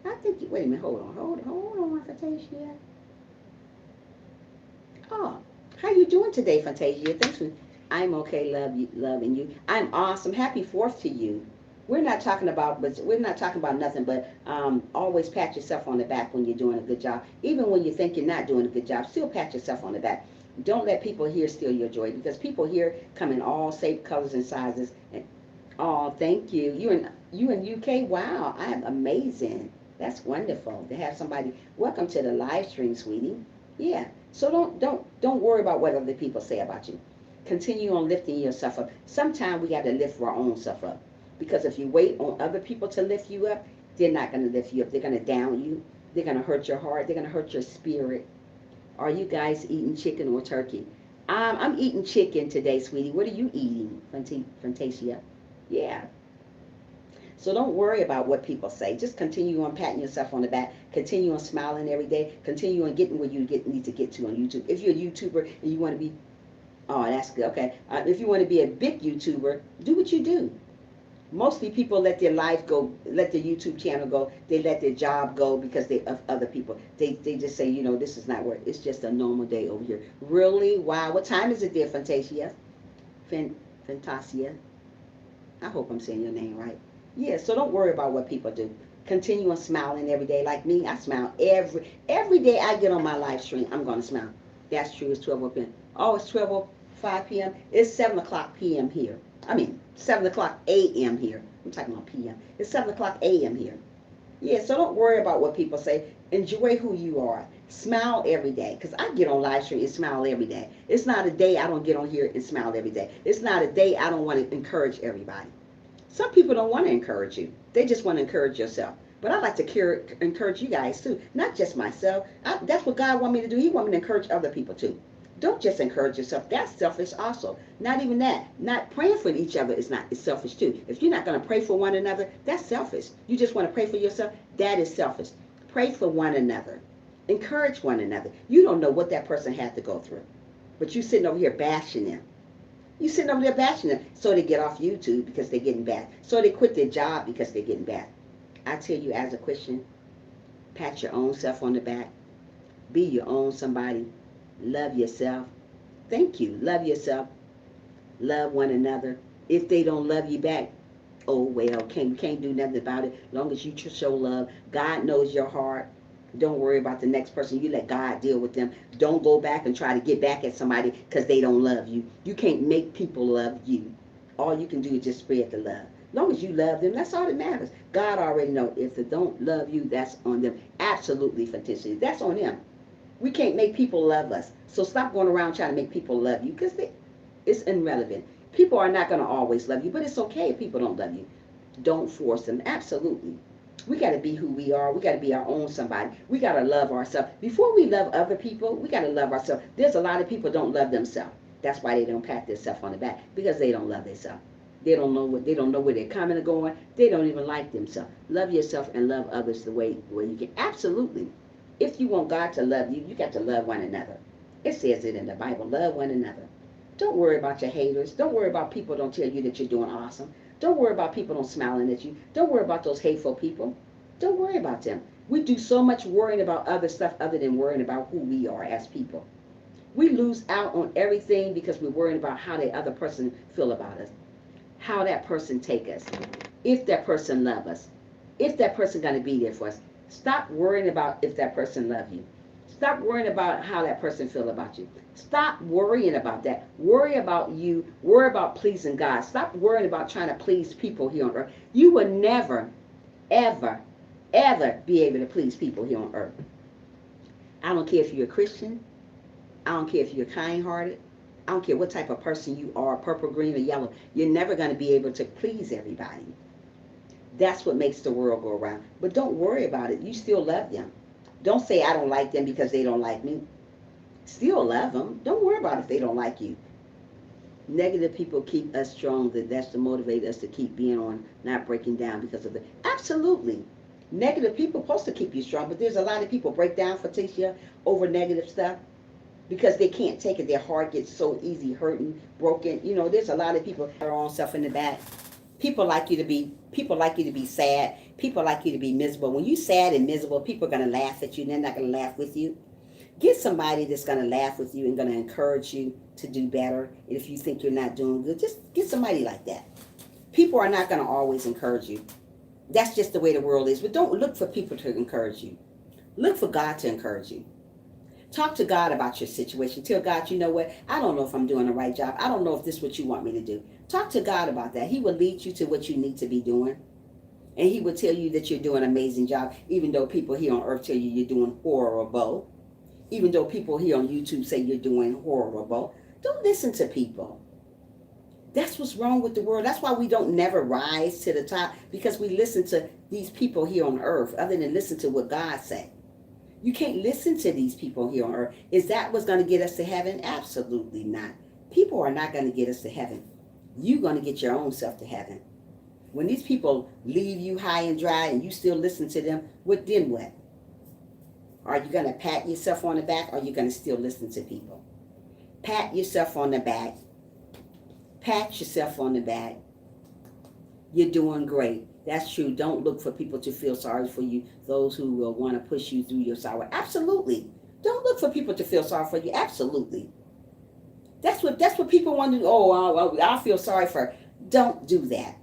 I think wait a minute, hold on, Fantasia. Oh, how you doing today, Fantasia? Thanks for. I'm okay, loving you. I'm awesome. Happy 4th to you. We're not talking about nothing, but always pat yourself on the back when you're doing a good job. Even when you think you're not doing a good job, still pat yourself on the back. Don't let people here steal your joy, because people here come in all shape, colors, and sizes. And oh, thank you. You in UK? Wow, I'm amazing. That's wonderful to have somebody. Welcome to the live stream, sweetie. Yeah. So don't worry about what other people say about you. Continue on lifting yourself up. Sometimes we got to lift our own self up, because if you wait on other people to lift you up, they're not going to lift you up. They're going to down you. They're going to hurt your heart. They're going to hurt your spirit. Are you guys eating chicken or turkey? I'm eating chicken today, sweetie. What are you eating, Fantasia? Yeah. So don't worry about what people say. Just continue on patting yourself on the back. Continue on smiling every day. Continue on getting where you need to get to on YouTube. If you're a YouTuber and you want to be, oh, that's good. Okay. If you want to be a big YouTuber, do what you do. Mostly people let their life go, let their YouTube channel go. They let their job go because of other people. They just say, this is not work. It's just a normal day over here. Really? Wow. What time is it there, Fantasia? Fantasia. I hope I'm saying your name right. Yeah, so don't worry about what people do. Continue on smiling every day. Like me, I smile every day I get on my live stream. I'm going to smile. That's true. It's 12 p.m. Oh, it's 12:05 p.m. It's 7 o'clock p.m. here. 7 o'clock a.m. here. I'm talking about p.m. It's 7 o'clock a.m. here. Yeah, so don't worry about what people say. Enjoy who you are. Smile every day. Because I get on live stream and smile every day. It's not a day I don't get on here and smile every day. It's not a day I don't want to encourage everybody. Some people don't want to encourage you. They just want to encourage yourself. But I like to encourage you guys too. Not just myself. That's what God wants me to do. He wants me to encourage other people too. Don't just encourage yourself. That's selfish also. Not even that. Not praying for each other is selfish too. If you're not going to pray for one another, that's selfish. You just want to pray for yourself, that is selfish. Pray for one another. Encourage one another. You don't know what that person had to go through. But you sitting over here bashing them. You sitting over there bashing them. So they get off YouTube because they're getting bad. So they quit their job because they're getting bad. I tell you, as a Christian, pat your own self on the back. Be your own somebody. Love yourself. Thank you. Love yourself. Love one another. If they don't love you back, oh well, can't do nothing about it. As long as you show love, God knows your heart. Don't worry about the next person. You let God deal with them. Don't go back and try to get back at somebody because they don't love you. You can't make people love you. All you can do is just spread the love. As long as you love them, that's all that matters. God already knows if they don't love you, that's on them. Absolutely, fantastically, that's on them. We can't make people love us. So stop going around trying to make people love you because it's irrelevant. People are not going to always love you, but it's okay if people don't love you. Don't force them. Absolutely. We got to be who we are. We got to be our own somebody. We got to love ourselves. Before we love other people, we got to love ourselves. There's a lot of people don't love themselves. That's why they don't pat themselves on the back, because they don't love themselves. They don't know where they're coming or going. They don't even like themselves. Love yourself and love others the way you can. Absolutely. If you want God to love you, you got to love one another. It says it in the Bible. Love one another. Don't worry about your haters. Don't worry about people don't tell you that you're doing awesome. Don't worry about people don't smiling at you. Don't worry about those hateful people. Don't worry about them. We do so much worrying about other stuff other than worrying about who we are as people. We lose out on everything because we're worrying about how the other person feel about us, how that person take us, if that person love us, if that person going to be there for us. Stop worrying about if that person love you. Stop worrying about how that person feel about you. Stop worrying about that. Worry about you. Worry about pleasing God. Stop worrying about trying to please people here on earth. You will never, ever, ever be able to please people here on earth. I don't care if you're a Christian. I don't care if you're kind-hearted. I don't care what type of person you are, purple, green, or yellow. You're never going to be able to please everybody. That's what makes the world go around. But don't worry about it. You still love them. Don't say, I don't like them because they don't like me. Still love them. Don't worry about if they don't like you. Negative people keep us strong. That's to motivate us to keep being on, not breaking down because of it. Absolutely. Negative people are supposed to keep you strong, but there's a lot of people break down, Felicia, over negative stuff because they can't take it. Their heart gets so easy hurting, broken. You know, there's a lot of people that are on stuff in the back. People like you to be sad. People like you to be miserable. When you're sad and miserable, people are going to laugh at you and they're not going to laugh with you. Get somebody that's going to laugh with you and going to encourage you to do better. And if you think you're not doing good, just get somebody like that. People are not going to always encourage you. That's just the way the world is. But don't look for people to encourage you. Look for God to encourage you. Talk to God about your situation. Tell God, you know what? I don't know if I'm doing the right job. I don't know if this is what you want me to do. Talk to God about that. He will lead you to what you need to be doing. And he will tell you that you're doing an amazing job, even though people here on earth tell you you're doing horrible. Even though people here on YouTube say you're doing horrible. Don't listen to people. That's what's wrong with the world. That's why we don't never rise to the top, because we listen to these people here on earth other than listen to what God said. You can't listen to these people here on earth. Is that what's going to get us to heaven? Absolutely not. People are not going to get us to heaven. You're going to get your own self to heaven. When these people leave you high and dry and you still listen to them, then what? Are you going to pat yourself on the back, or are you going to still listen to people? Pat yourself on the back. Pat yourself on the back. You're doing great. That's true. Don't look for people to feel sorry for you, those who will want to push you through your sorrow. Absolutely. Don't look for people to feel sorry for you. Absolutely. That's what people want to do. Oh, I feel sorry for her. Don't do that.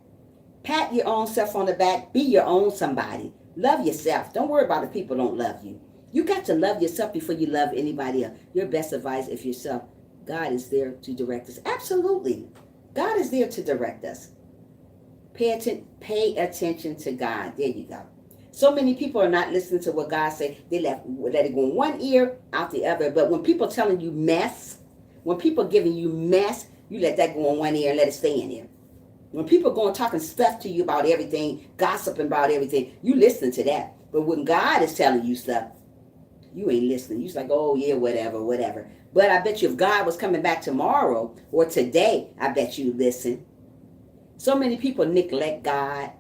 Pat your own self on the back. Be your own somebody. Love yourself. Don't worry about if people don't love you. You got to love yourself before you love anybody else. Your best advice is yourself. God is there to direct us. Absolutely. God is there to direct us. Pay attention to God. There you go. So many people are not listening to what God says. They let it go in one ear, out the other. But when people telling you mess, when people giving you mess, you let that go in one ear and let it stay in there. When people going talking stuff to you about everything, gossiping about everything, you listen to that. But when God is telling you stuff, you ain't listening. You're like, oh yeah, whatever. But I bet you if God was coming back tomorrow or today, I bet you listen. So many people neglect God.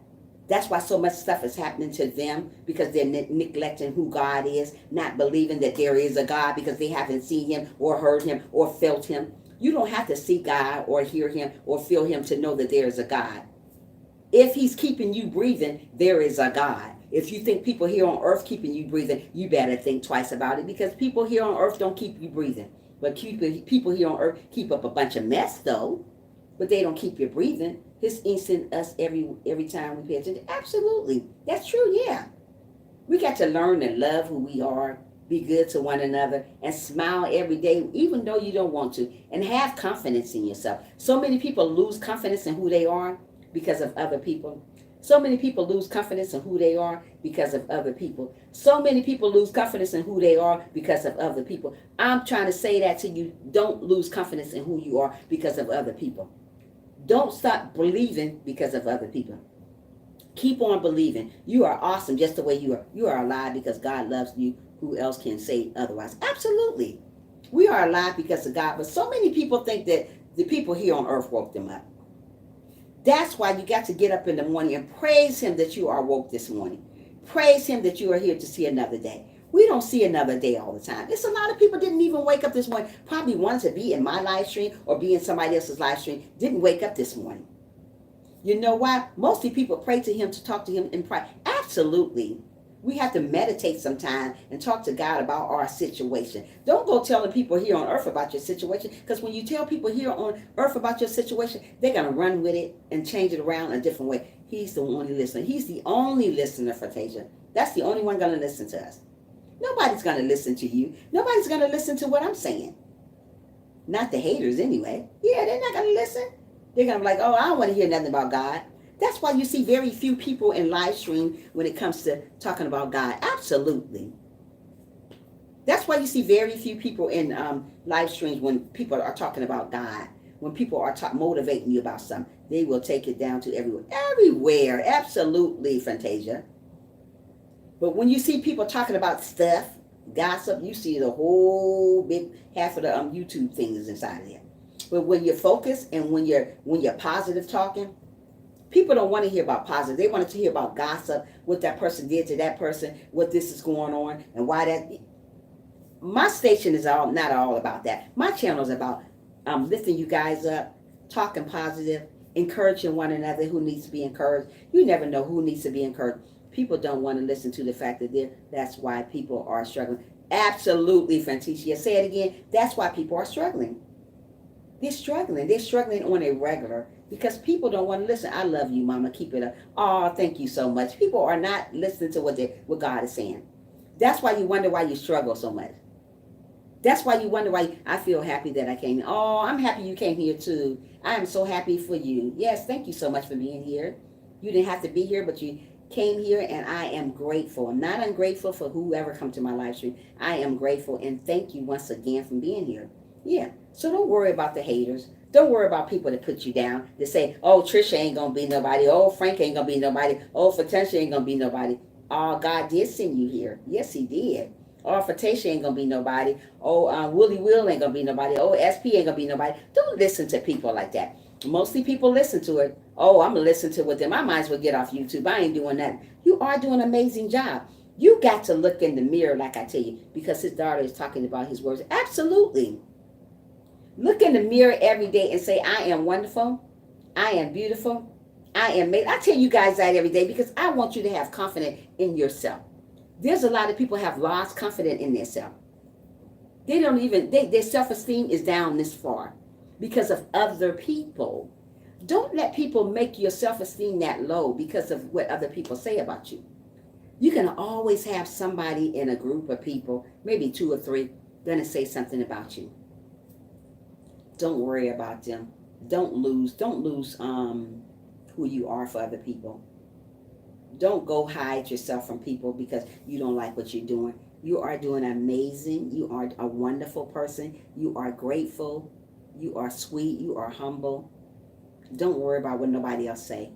That's why so much stuff is happening to them, because they're neglecting who God is, not believing that there is a God because they haven't seen him or heard him or felt him. You don't have to see God or hear him or feel him to know that there is a God. If he's keeping you breathing, there is a God. If you think people here on earth keeping you breathing, you better think twice about it, because people here on earth don't keep you breathing. But people here on earth keep up a bunch of mess, though. but they don't keep you breathing. His instant us every time we pay attention. Absolutely. That's true, yeah. We got to learn to love who we are, be good to one another, and smile every day, even though you don't want to, and have confidence in yourself. So many people lose confidence in who they are because of other people. So many people lose confidence in who they are because of other people. So many people lose confidence in who they are because of other people. I'm trying to say that to you. Don't lose confidence in who you are because of other people. Don't stop believing because of other people. Keep on believing. You are awesome just the way you are. You are alive because God loves you. Who else can say otherwise? Absolutely. We are alive because of God. But so many people think that the people here on earth woke them up. That's why you got to get up in the morning and praise Him that you are woke this morning. Praise Him that you are here to see another day. We don't see another day all the time. There's a lot of people didn't even wake up this morning. Probably wanted to be in my live stream or be in somebody else's live stream. Didn't wake up this morning. You know why? Mostly people pray to Him, to talk to Him in prayer. Absolutely. We have to meditate sometime and talk to God about our situation. Don't go telling people here on earth about your situation, because when you tell people here on earth about your situation, they're going to run with it and change it around a different way. He's the only listener. He's the only listener for Tasia. That's the only one going to listen to us. Nobody's going to listen to you. Nobody's going to listen to what I'm saying. Not the haters anyway. Yeah, they're not going to listen. They're going to be like, oh, I don't want to hear nothing about God. That's why you see very few people in live stream when it comes to talking about God. Absolutely. That's why you see very few people in live streams when people are talking about God. When people are motivating you about something, they will take it down to everywhere. Everywhere. Absolutely, Fantasia. But when you see people talking about stuff, gossip, you see the whole big half of the YouTube things inside of there. But when you're focused and when you're positive talking, people don't want to hear about positive. They want to hear about gossip, what that person did to that person, what this is going on, and why that. My station is not all about that. My channel is about lifting you guys up, talking positive, encouraging one another who needs to be encouraged. You never know who needs to be encouraged. People don't want to listen to the fact that that's why people are struggling. Absolutely, Fantasia. Say it again. That's why people are struggling. They're struggling. They're struggling on a regular because people don't want to listen. I love you, Mama. Keep it up. Oh, thank you so much. People are not listening to what God is saying. That's why you wonder why you struggle so much. That's why you wonder why I feel happy that I came. Oh, I'm happy you came here too. I am so happy for you. Yes, thank you so much for being here. You didn't have to be here, but you came here, and I am grateful. I'm not ungrateful for whoever come to my live stream. I am grateful, and thank you once again for being here. Yeah, so don't worry about the haters. Don't worry about people that put you down, that say, oh, Trisha ain't going to be nobody. Oh, Frank ain't going to be nobody. Oh, Fatasha ain't going to be nobody. Oh, God did send you here. Yes, He did. Oh, Fatasha ain't going to be nobody. Oh, Willie Will ain't going to be nobody. Oh, SP ain't going to be nobody. Don't listen to people like that. Mostly people listen to it. Oh, I'm going to listen to what them. I might as well get off YouTube. I ain't doing that. You are doing an amazing job. You got to look in the mirror, like I tell you, because his daughter is talking about his words. Absolutely. Look in the mirror every day and say, I am wonderful. I am beautiful. I am made. I tell you guys that every day because I want you to have confidence in yourself. There's a lot of people have lost confidence in themselves. They don't even, their self-esteem is down this far because of other people. Don't let people make your self-esteem that low because of what other people say about you. You can always have somebody in a group of people, maybe 2 or 3, going to say something about you. Don't worry about them. Don't lose who you are for other people. Don't go hide yourself from people because you don't like what you're doing. You are doing amazing. You are a wonderful person. You are grateful. You are sweet. You are humble. Don't worry about what nobody else say.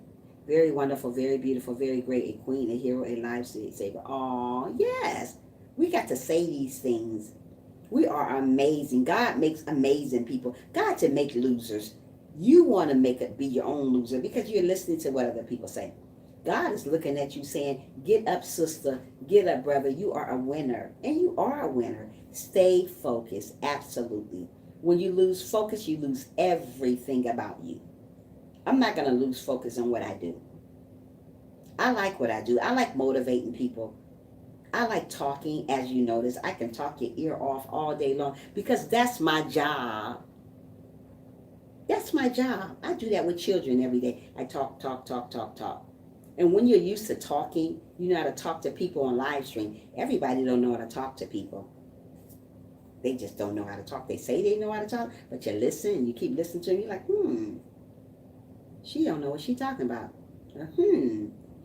Very wonderful, very beautiful, very great, a queen, a hero, a lifesaver. Oh, yes. We got to say these things. We are amazing. God makes amazing people. God to make losers. You want to be your own loser because you're listening to what other people say. God is looking at you saying, get up, sister. Get up, brother. You are a winner. And you are a winner. Stay focused. Absolutely. When you lose focus, you lose everything about you. I'm not going to lose focus on what I do. I like what I do. I like motivating people. I like talking, as you notice. I can talk your ear off all day long because that's my job. That's my job. I do that with children every day. I talk, talk, talk, talk, talk. And when you're used to talking, you know how to talk to people on live stream. Everybody don't know how to talk to people. They just don't know how to talk. They say they know how to talk, but you listen and you keep listening to them. You're like, she don't know what she's talking about.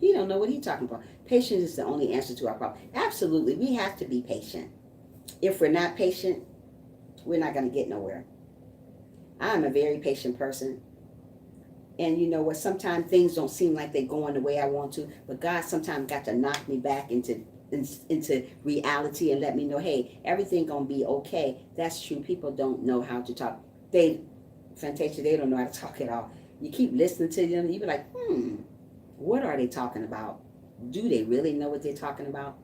He don't know what he's talking about. Patience is the only answer to our problem. Absolutely, we have to be patient. If we're not patient, we're not going to get nowhere. I'm a very patient person. And you know what? Sometimes things don't seem like they're going the way I want to, but God sometimes got to knock me back into reality and let me know, hey, everything gonna be okay. That's true. People don't know how to talk. Fantasia, they don't know how to talk at all. You keep listening to them, you be like, what are they talking about? Do they really know what they're talking about?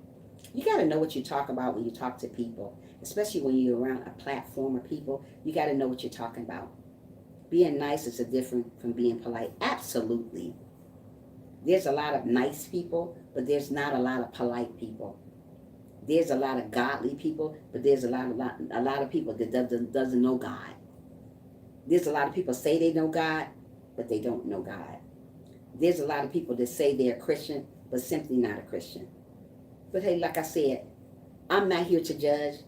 You got to know what you talk about when you talk to people, especially when you're around a platform of people. You got to know what you're talking about. Being nice is different from being polite. Absolutely. There's a lot of nice people, but there's not a lot of polite people. There's a lot of godly people, but there's a lot of people that doesn't know God. There's a lot of people say they know God, but they don't know God. There's a lot of people that say they're a Christian, but simply not a Christian. But hey, like I said, I'm not here to judge.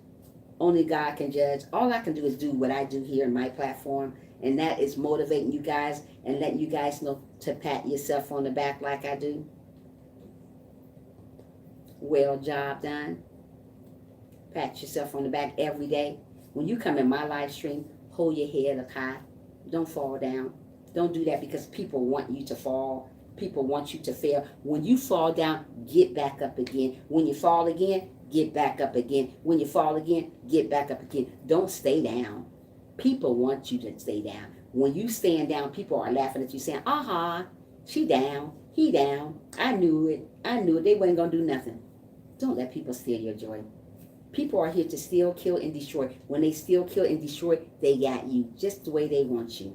Only God can judge. All I can do is do what I do here in my platform, and that is motivating you guys and letting you guys know to pat yourself on the back like I do. Well, job done. Pat yourself on the back every day. When you come in my live stream, hold your head up high. Don't fall down. Don't do that because people want you to fall. People want you to fail. When you fall down, get back up again. When you fall again, get back up again. When you fall again, get back up again. Don't stay down. People want you to stay down. When you stand down, people are laughing at you saying, she down, he down. I knew it. They wasn't going to do nothing. Don't let people steal your joy. People are here to steal, kill, and destroy. When they steal, kill, and destroy, they got you just the way they want you.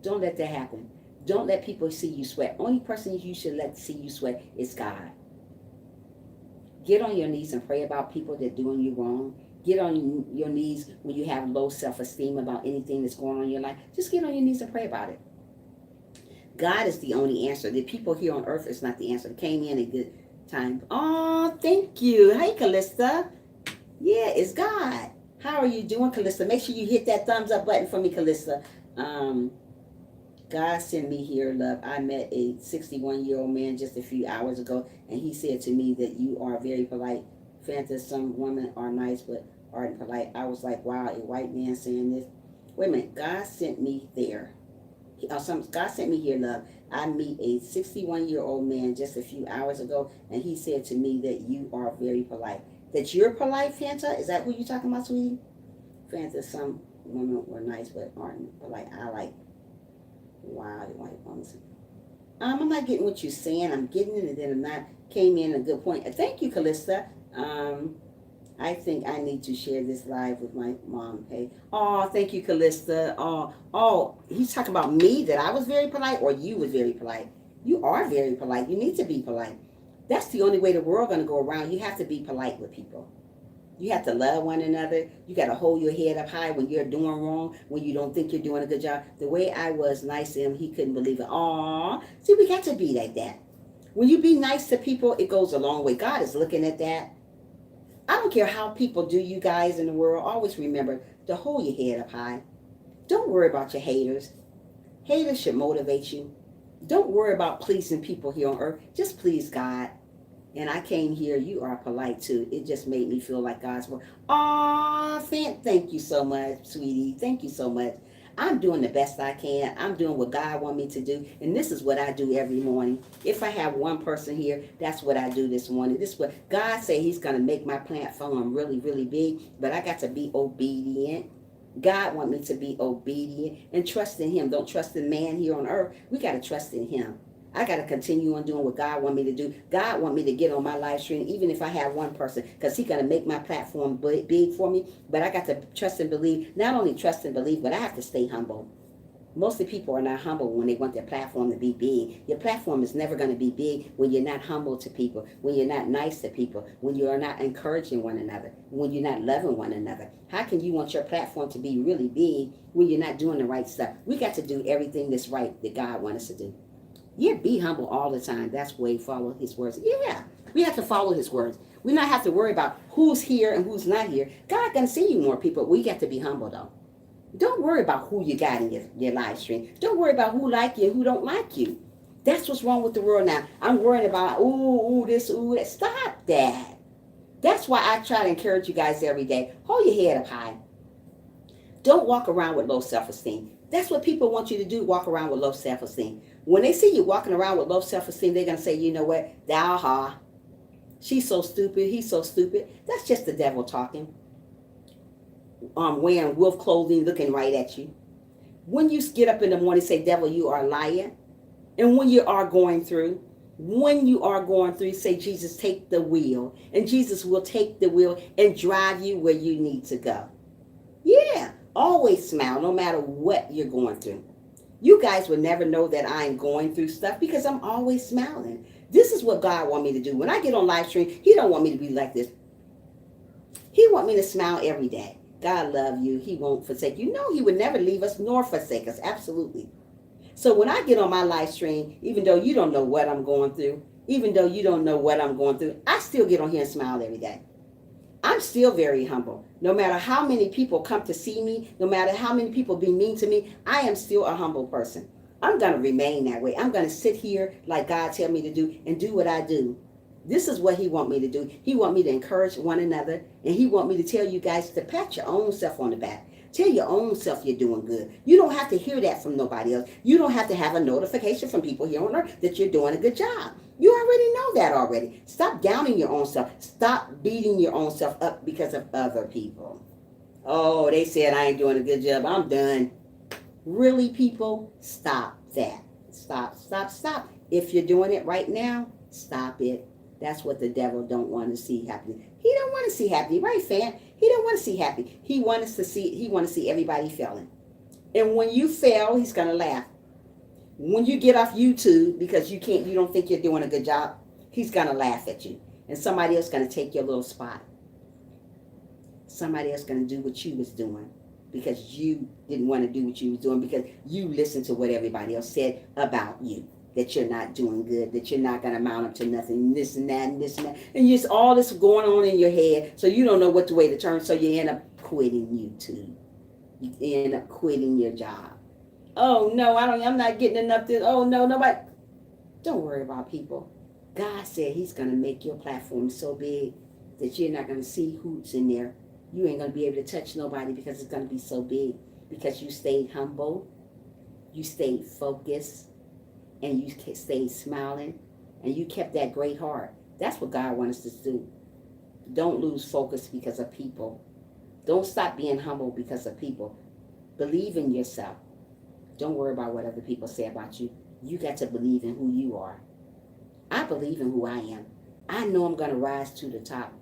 Don't let that happen. Don't let people see you sweat. Only person you should let see you sweat is God. Get on your knees and pray about people that are doing you wrong. Get on your knees when you have low self-esteem about anything that's going on in your life. Just get on your knees and pray about it. God is the only answer. The people here on earth is not the answer. They came in a good time. Oh, thank you. Hey, Callista. Yeah, it's God. How are you doing, Callista? Make sure you hit that thumbs up button for me, Callista. God sent me here, love. I met a 61-year-old man just a few hours ago, and he said to me that you are very polite. Fanta, some women are nice but aren't polite. I was like, wow, a white man saying this. Wait a minute. God sent me there. God sent me here, love. I meet a 61-year-old man just a few hours ago, and he said to me that you are very polite. That you're polite, Fanta? Is that what you're talking about, sweetie? Fanta, some women were nice but aren't polite. I like, wow, the white woman. I'm not getting what you're saying. I'm getting it, and then I'm not. Came in a good point. Thank you, Callista. I think I need to share this live with my mom. Hey, oh, thank you, Callista. Oh, he's talking about me, that I was very polite, or you was very polite. You are very polite. You need to be polite. That's the only way the world going to go around. You have to be polite with people. You have to love one another. You got to hold your head up high when you're doing wrong, when you don't think you're doing a good job. The way I was nice to him, he couldn't believe it. Aw, see, we got to be like that. When you be nice to people, it goes a long way. God is looking at that. I don't care how people do you guys in the world. Always remember to hold your head up high. Don't worry about your haters. Haters should motivate you. Don't worry about pleasing people here on earth. Just please God. And I came here. You are polite too. It just made me feel like God's word. Aw, thank you so much, sweetie. Thank you so much. I'm doing the best I can. I'm doing what God wants me to do. And this is what I do every morning. If I have one person here, that's what I do this morning. This is what God said he's going to make my platform really, really big. But I got to be obedient. God wants me to be obedient and trust in him. Don't trust in man here on earth. We got to trust in him. I got to continue on doing what God wants me to do. God wants me to get on my live stream, even if I have one person, because he's going to make my platform big for me. But I got to trust and believe, not only trust and believe, but I have to stay humble. Most of the people are not humble when they want their platform to be big. Your platform is never going to be big when you're not humble to people, when you're not nice to people, when you are not encouraging one another, when you're not loving one another. How can you want your platform to be really big when you're not doing the right stuff? We got to do everything that's right that God wants us to do. Yeah, be humble all the time. That's where you follow his words. Yeah, we have to follow his words. We not have to worry about who's here and who's not here. God can see you more people. We got to be humble though. Don't worry about who you got in your live stream. Don't worry about who like you and who don't like you. That's what's wrong with the world now. I'm worrying about, this, that. Stop that. That's why I try to encourage you guys every day. Hold your head up high. Don't walk around with low self-esteem. That's what people want you to do, walk around with low self-esteem. When they see you walking around with low self-esteem, they're going to say, you know what? Thou, she's so stupid. He's so stupid. That's just the devil talking. Wearing wolf clothing, looking right at you. When you get up in the morning, say, devil, you are a liar. And when you are going through, say, Jesus, take the wheel. And Jesus will take the wheel and drive you where you need to go. Yeah, always smile no matter what you're going through. You guys will never know that I'm going through stuff because I'm always smiling. This is what God wants me to do. When I get on live stream, he don't want me to be like this. He wants me to smile every day. God love you. He won't forsake you. No, he would never leave us nor forsake us. Absolutely. So when I get on my live stream, even though you don't know what I'm going through, I still get on here and smile every day. I'm still very humble. No matter how many people come to see me, no matter how many people be mean to me, I am still a humble person. I'm going to remain that way. I'm going to sit here like God tell me to do and do what I do. This is what he want me to do. He want me to encourage one another, and he want me to tell you guys to pat your own self on the back. Tell your own self you're doing good. You don't have to hear that from nobody else. You don't have to have a notification from people here on earth that you're doing a good job. You already know that already. Stop downing your own self. Stop beating your own self up because of other people. Oh, they said I ain't doing a good job. I'm done. Really, people? Stop that. Stop. If you're doing it right now, stop it. That's what the devil don't want to see happening. He don't want to see happy, right, fan? He don't want to see happy. He wants to see everybody failing. And when you fail, he's gonna laugh. When you get off YouTube because you don't think you're doing a good job, he's gonna laugh at you. And somebody else gonna take your little spot. Somebody else gonna do what you was doing because you didn't want to do what you was doing because you listened to what everybody else said about you. That you're not doing good, that you're not going to mount up to nothing, this and that, and this and that. And just all this going on in your head, so you don't know what way to turn, so you end up quitting YouTube. You end up quitting your job. Oh, no, I'm not getting enough this. Oh, no, nobody. Don't worry about people. God said he's going to make your platform so big that you're not going to see who's in there. You ain't going to be able to touch nobody because it's going to be so big. Because you stayed humble, you stayed focused, and you stayed smiling, and you kept that great heart. That's what God wants us to do. Don't lose focus because of people. Don't stop being humble because of people. Believe in yourself. Don't worry about what other people say about you. You got to believe in who you are. I believe in who I am. I know I'm going to rise to the top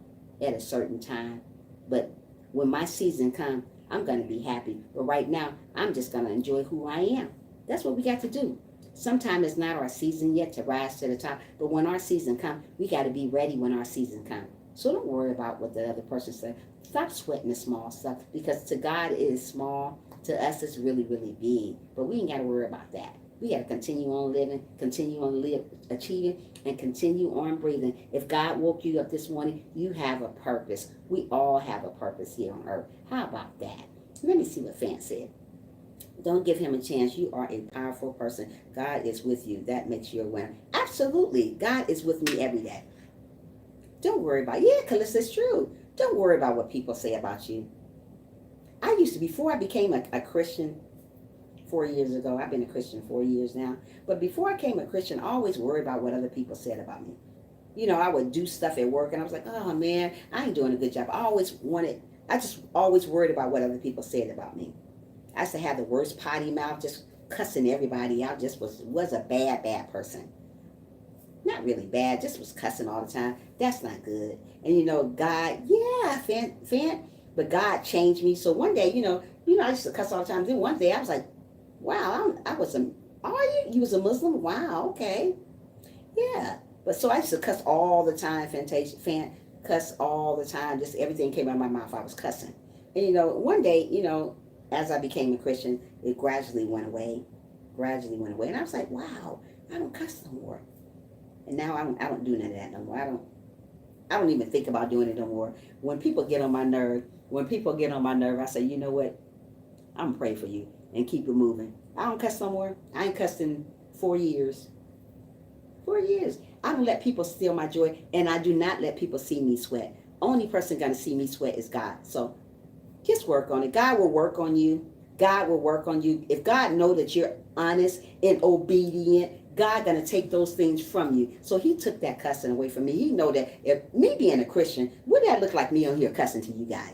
at a certain time, but when my season comes, I'm going to be happy. But right now, I'm just going to enjoy who I am. That's what we got to do. Sometimes it's not our season yet to rise to the top, but when our season comes, we got to be ready when our season comes. So don't worry about what the other person said. Stop sweating the small stuff, because to God it is small, to us it's really, really big. But we ain't got to worry about that. We got to continue on living, achieving, and continue on breathing. If God woke you up this morning, you have a purpose. We all have a purpose here on earth. How about that? Let me see what Fan said. Don't give him a chance. You are a powerful person. God is with you. That makes you a winner. Absolutely. God is with me every day. Don't worry about it. Yeah, Calista, it's true. Don't worry about what people say about you. I used to, before I became a Christian 4 years ago, I've been a Christian 4 years now, but before I became a Christian, I always worried about what other people said about me. You know, I would do stuff at work, and I was like, oh man, I ain't doing a good job. I just always worried about what other people said about me. I used to have the worst potty mouth, just cussing everybody out, just was a bad person. Not really bad, just was cussing all the time. That's not good. And you know, God, but God changed me. So one day, I used to cuss all the time. Then one day I was like, Wow, I was a, are you? You was a Muslim? Wow, okay. Yeah. But so I used to cuss all the time, cuss all the time. Just everything came out of my mouth. I was cussing. And one day, as I became a Christian, it gradually went away. Gradually went away. And I was like, wow, I don't cuss no more. And now I don't do none of that no more. I don't even think about doing it no more. When people get on my nerve, I say, you know what? I'm gonna pray for you and keep it moving. I don't cuss no more. I ain't cussed in 4 years. 4 years. I don't let people steal my joy, and I do not let people see me sweat. Only person gonna see me sweat is God. So just work on it. God will work on you. God will work on you. If God know that you're honest and obedient, God gonna take those things from you. So He took that cussing away from me. He know that if me being a Christian, would that look like me on here cussing to you guys?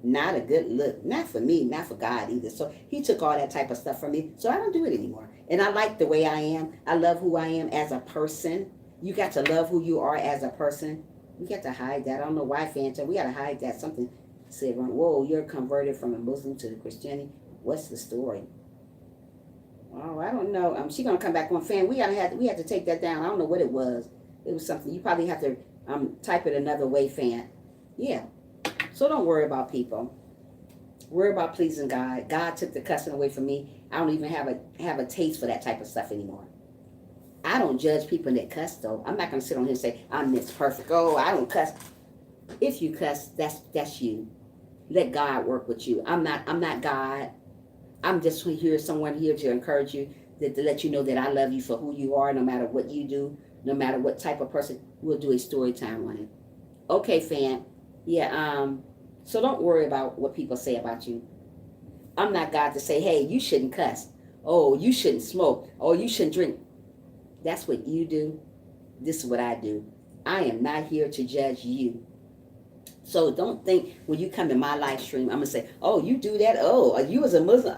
Not a good look. Not for me, not for God either. So He took all that type of stuff from me. So I don't do it anymore. And I like the way I am. I love who I am as a person. You got to love who you are as a person. We got to hide that. I don't know why, Fanta. We got to hide that. Something said, whoa, you're converted from a Muslim to Christianity. What's the story? Oh, I don't know. She gonna come back on, fan. We had to take that down. I don't know what it was. It was something. You probably have to type it another way, fan. Yeah. So don't worry about people. Worry about pleasing God. God took the cussing away from me. I don't even have a taste for that type of stuff anymore. I don't judge people that cuss though. I'm not gonna sit on here and say I'm this perfect. Oh, I don't cuss. If you cuss, that's you. Let God work with you. I'm not God. I'm just someone here to encourage you, to let you know that I love you for who you are, no matter what you do, no matter what type of person. We'll do a story time on it. Okay, fam. Yeah. So don't worry about what people say about you. I'm not God to say, hey, you shouldn't cuss. Oh, you shouldn't smoke. Oh, you shouldn't drink. That's what you do. This is what I do. I am not here to judge you. So don't think when you come to my live stream, I'm going to say, oh, you do that? Oh, are you as a Muslim?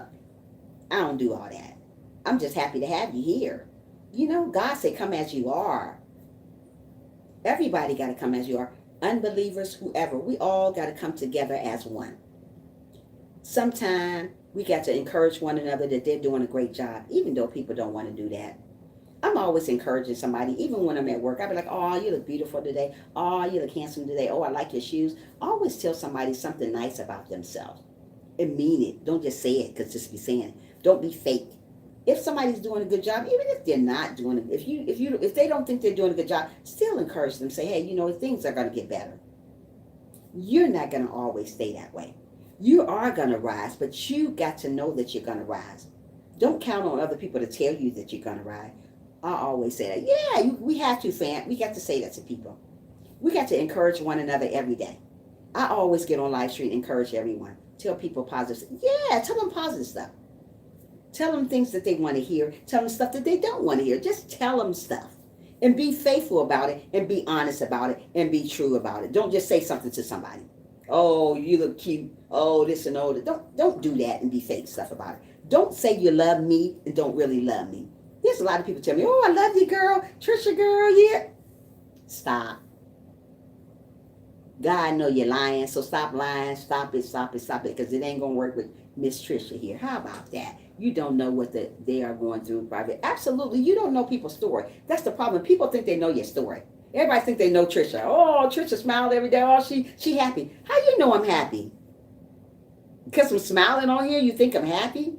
I don't do all that. I'm just happy to have you here. God said, come as you are. Everybody got to come as you are. Unbelievers, whoever, we all got to come together as one. Sometimes we got to encourage one another that they're doing a great job, even though people don't want to do that. I'm always encouraging somebody, even when I'm at work. I'll be like, oh, you look beautiful today. Oh, you look handsome today. Oh, I like your shoes. Always tell somebody something nice about themselves and mean it. Don't just say it because just be saying it. Don't be fake. If somebody's doing a good job, even if they're not doing it, if they don't think they're doing a good job, still encourage them. Say, hey, things are going to get better. You're not going to always stay that way. You are going to rise, but you got to know that you're going to rise. Don't count on other people to tell you that you're going to rise. I always say that. Yeah, we have to, fam. We got to say that to people. We got to encourage one another every day. I always get on live stream and encourage everyone. Tell people positive. Yeah, tell them positive stuff. Tell them things that they want to hear. Tell them stuff that they don't want to hear. Just tell them stuff. And be faithful about it, and be honest about it, and be true about it. Don't just say something to somebody. Oh, you look cute. Oh, this and all that. Don't do that and be fake stuff about it. Don't say you love me and don't really love me. There's a lot of people tell me, oh, I love you, girl. Trisha, girl, yeah. Stop. God know you're lying, so stop lying. Stop it, because it ain't going to work with Miss Trisha here. How about that? You don't know what they are going through in private. Absolutely, you don't know people's story. That's the problem. People think they know your story. Everybody think they know Trisha. Oh, Trisha smiled every day. Oh, she happy. How you know I'm happy? Because I'm smiling on here, you think I'm happy?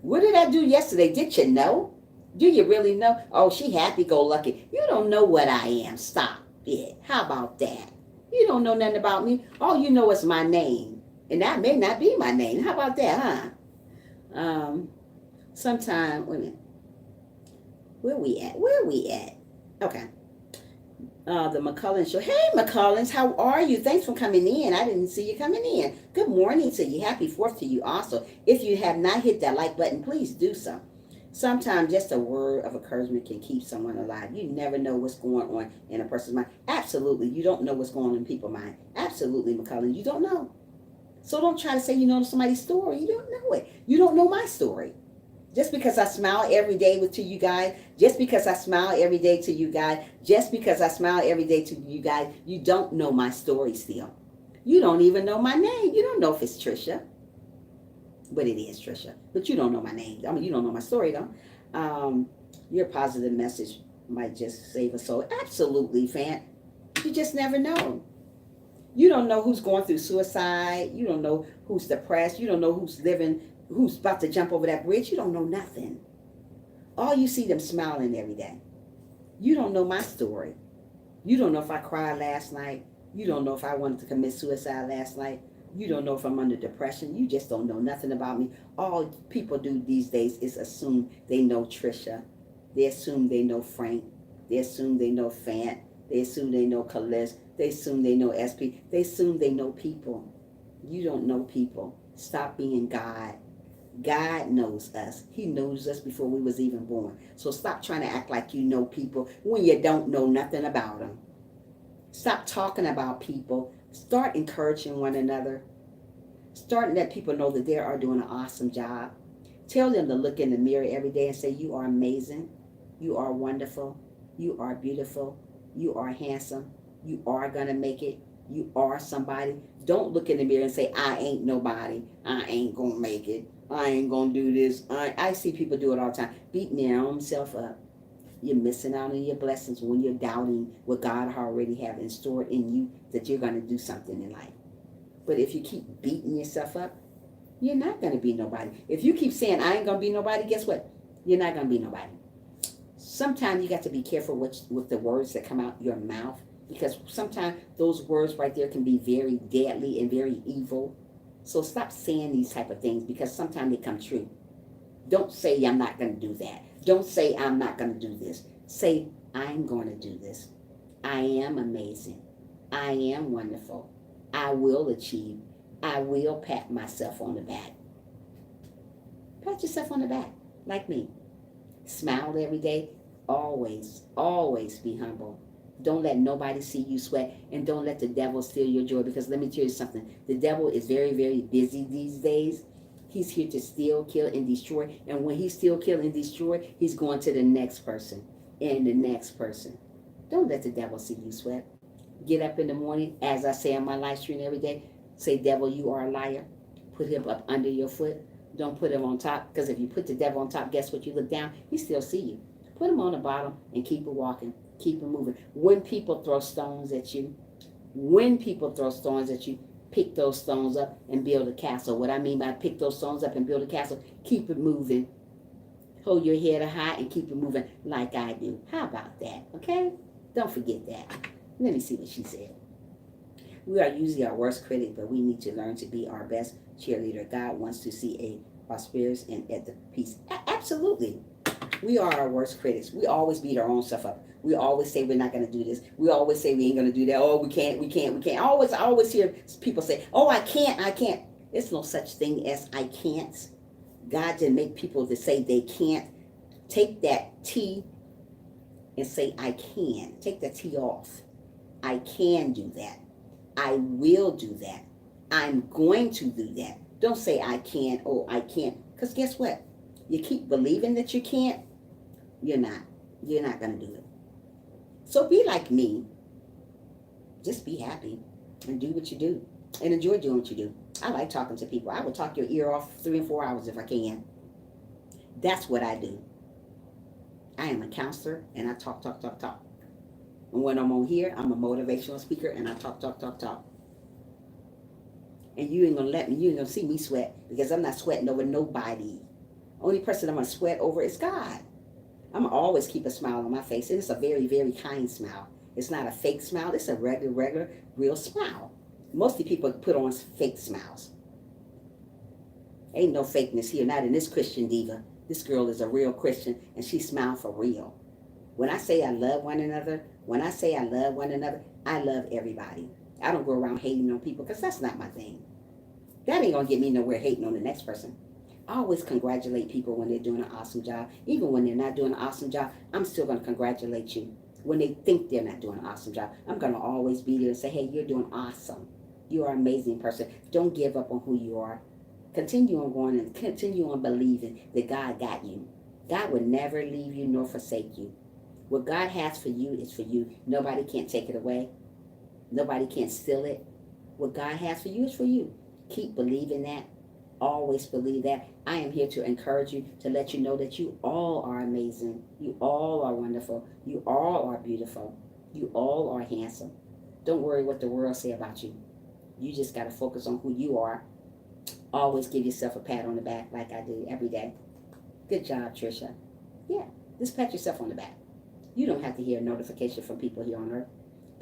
What did I do yesterday? Did you know? Do you really know? Oh, she happy-go-lucky. You don't know what I am. Stop it. How about that? You don't know nothing about me. All you know is my name. And that may not be my name. How about that, huh? Sometime, wait a minute. Where we at? Okay. The McCullins Show. Hey, McCullins, how are you? Thanks for coming in. I didn't see you coming in. Good morning to you. Happy 4th to you also. If you have not hit that like button, please do so. Sometimes just a word of encouragement can keep someone alive. You never know what's going on in a person's mind. Absolutely. You don't know what's going on in people's mind. Absolutely, McCullins. You don't know. So don't try to say you know somebody's story. You don't know it. You don't know my story. Just because I smile every day to you guys, just because I smile every day to you guys, just because I smile every day to you guys, you don't know my story still. You don't even know my name. You don't know if it's Trisha. But it is Trisha. But you don't know my name. I mean, you don't know my story though. Your positive message might just save a soul. Absolutely, fan. You just never know. You don't know who's going through suicide. You don't know who's depressed. You don't know who's living, who's about to jump over that bridge. You don't know nothing. All you see them smiling every day. You don't know my story. You don't know if I cried last night. You don't know if I wanted to commit suicide last night. You don't know if I'm under depression. You just don't know nothing about me. All people do these days is assume they know Trisha. They assume they know Frank. They assume they know Fant. They assume they know Kalis. They assume they know SP. They assume they know people. You don't know people. Stop being God. God knows us. He knows us before we was even born. So stop trying to act like you know people when you don't know nothing about them. Stop talking about people. Start encouraging one another. Start let people know that they are doing an awesome job. Tell them to look in the mirror every day and say, you are amazing. You are wonderful. You are beautiful. You are handsome. You are going to make it. You are somebody. Don't look in the mirror and say, I ain't nobody. I ain't going to make it. I ain't going to do this. I see people do it all the time. Beating their own self up. You're missing out on your blessings when you're doubting what God already have in store in you that you're going to do something in life. But if you keep beating yourself up, you're not going to be nobody. If you keep saying, I ain't going to be nobody, guess what? You're not going to be nobody. Sometimes you got to be careful with the words that come out your mouth, because sometimes those words right there can be very deadly and very evil. So stop saying these type of things, because sometimes they come true. Don't say, I'm not going to do that. Don't say, I'm not going to do this. Say, I'm going to do this. I am amazing. I am wonderful. I will achieve. I will pat myself on the back. Pat yourself on the back, like me. Smile every day. Always, always be humble. Don't let nobody see you sweat, and don't let the devil steal your joy, because let me tell you something. The devil is very, very busy these days. He's here to steal, kill, and destroy. And when he steal, kill, and destroy, he's going to the next person and the next person. Don't let the devil see you sweat. Get up in the morning, as I say on my live stream every day, say, devil, you are a liar. Put him up under your foot. Don't put him on top, because if you put the devil on top, guess what? You look down, he still see you. Put him on the bottom and keep it walking. Keep it moving. When people throw stones at you, pick those stones up and build a castle. What I mean by pick those stones up and build a castle, keep it moving. Hold your head high and keep it moving like I do. How about that? Okay? Don't forget that. Let me see what she said. We are usually our worst critic, but we need to learn to be our best cheerleader. God wants to see a prosperous and at the peace. Absolutely. We are our worst critics. We always beat our own stuff up. We always say we're not going to do this. We always say we ain't going to do that. Oh, we can't. I always hear people say, oh, I can't. There's no such thing as I can't. God didn't make people to say they can't. Take that T and say I can. Take the T off. I can do that. I will do that. I'm going to do that. Don't say I can't. Oh, I can't. Because guess what? You keep believing that you can't. You're not. You're not going to do it. So be like me. Just be happy and do what you do and enjoy doing what you do. I like talking to people. I will talk your ear off 3 and 4 hours if I can. That's what I do. I am a counselor and I talk. And when I'm on here, I'm a motivational speaker and I talk. And you ain't gonna see me sweat, because I'm not sweating over nobody. Only person I'm gonna sweat over is God. I'm gonna always keep a smile on my face, and it's a very, very kind smile. It's not a fake smile. It's a regular, real smile. Mostly people put on fake smiles. Ain't no fakeness here, not in this Christian diva. This girl is a real Christian, and she smiled for real. When I say I love one another, I love everybody. I don't go around hating on people, because that's not my thing. That ain't gonna get me nowhere hating on the next person. I always congratulate people when they're doing an awesome job. Even when they're not doing an awesome job, I'm still going to congratulate you. When they think they're not doing an awesome job, I'm going to always be there and say, hey, you're doing awesome. You are an amazing person. Don't give up on who you are. Continue on going and continue on believing that God got you. God will never leave you nor forsake you. What God has for you is for you. Nobody can't take it away. Nobody can't steal it. What God has for you is for you. Keep believing that. Always believe that. I am here to encourage you, to let you know that you all are amazing. You all are wonderful. You all are beautiful. You all are handsome. Don't worry what the world say about you. You just got to focus on who you are. Always give yourself a pat on the back like I do every day. Good job, Trisha. Yeah, just pat yourself on the back. You don't have to hear a notification from people here on earth.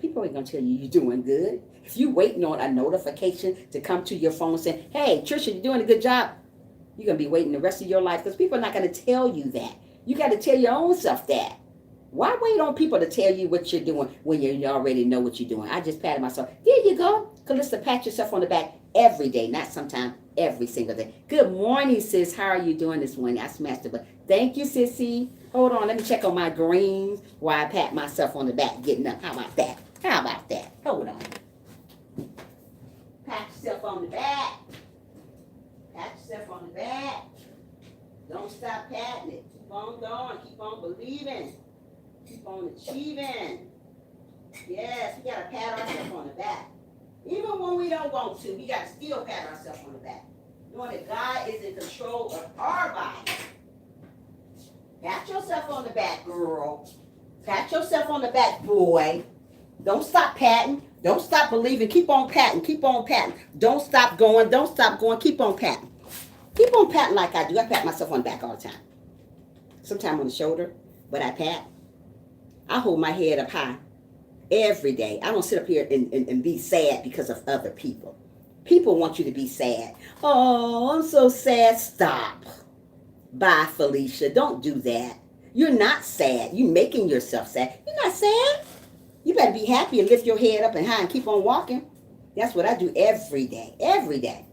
People ain't going to tell you you're doing good. If you're waiting on a notification to come to your phone saying, hey, Trisha, you're doing a good job, you're going to be waiting the rest of your life because people are not going to tell you that. You got to tell your own self that. Why wait on people to tell you what you're doing when you already know what you're doing? I just patted myself. There you go. Calista, pat yourself on the back every day, not sometime, every single day. Good morning, sis. How are you doing this morning? I smashed it, but thank you, sissy. Hold on. Let me check on my greens while I pat myself on the back getting up. How about that? How about that? Hold on. Pat yourself on the back. Pat yourself on the back. Don't stop patting it. Keep on going. Keep on believing. Keep on achieving. Yes, we got to pat ourselves on the back. Even when we don't want to, we got to still pat ourselves on the back. Knowing that God is in control of our body. Pat yourself on the back, girl. Pat yourself on the back, boy. Don't stop patting. Don't stop believing. Keep on patting. Keep on patting. Don't stop going. Don't stop going. Keep on patting. Keep on patting like I do. I pat myself on the back all the time. Sometimes on the shoulder, but I pat. I hold my head up high every day. I don't sit up here and be sad because of other people. People want you to be sad. Oh, I'm so sad. Stop. Bye, Felicia. Don't do that. You're not sad. You're making yourself sad. You're not sad. You better be happy and lift your head up and high and keep on walking. That's what I do every day. Every day.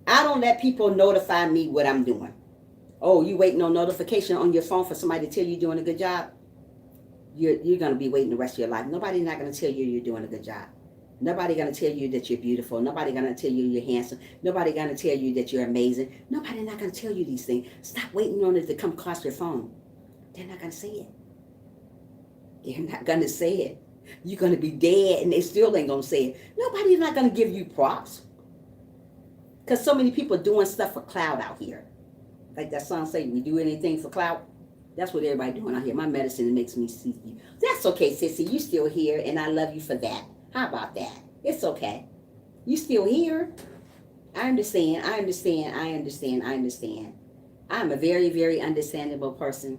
I don't let people notify me what I'm doing. Oh, you waiting on notification on your phone for somebody to tell you you're doing a good job? You're going to be waiting the rest of your life. Nobody's not going to tell you you're doing a good job. Nobody going to tell you that you're beautiful. Nobody going to tell you you're handsome. Nobody going to tell you that you're amazing. Nobody not going to tell you these things. Stop waiting on it to come across your phone. They're not going to say it. They're not going to say it. You're going to be dead and they still ain't going to say it. Nobody's not going to give you props. Because so many people doing stuff for clout out here. Like that song say, we do anything for clout. That's what everybody doing out here. My medicine makes me see you. That's okay, sissy. You still here, and I love you for that. How about that? It's okay. You still here. I understand. I understand. I understand. I understand. I'm a very, very understandable person.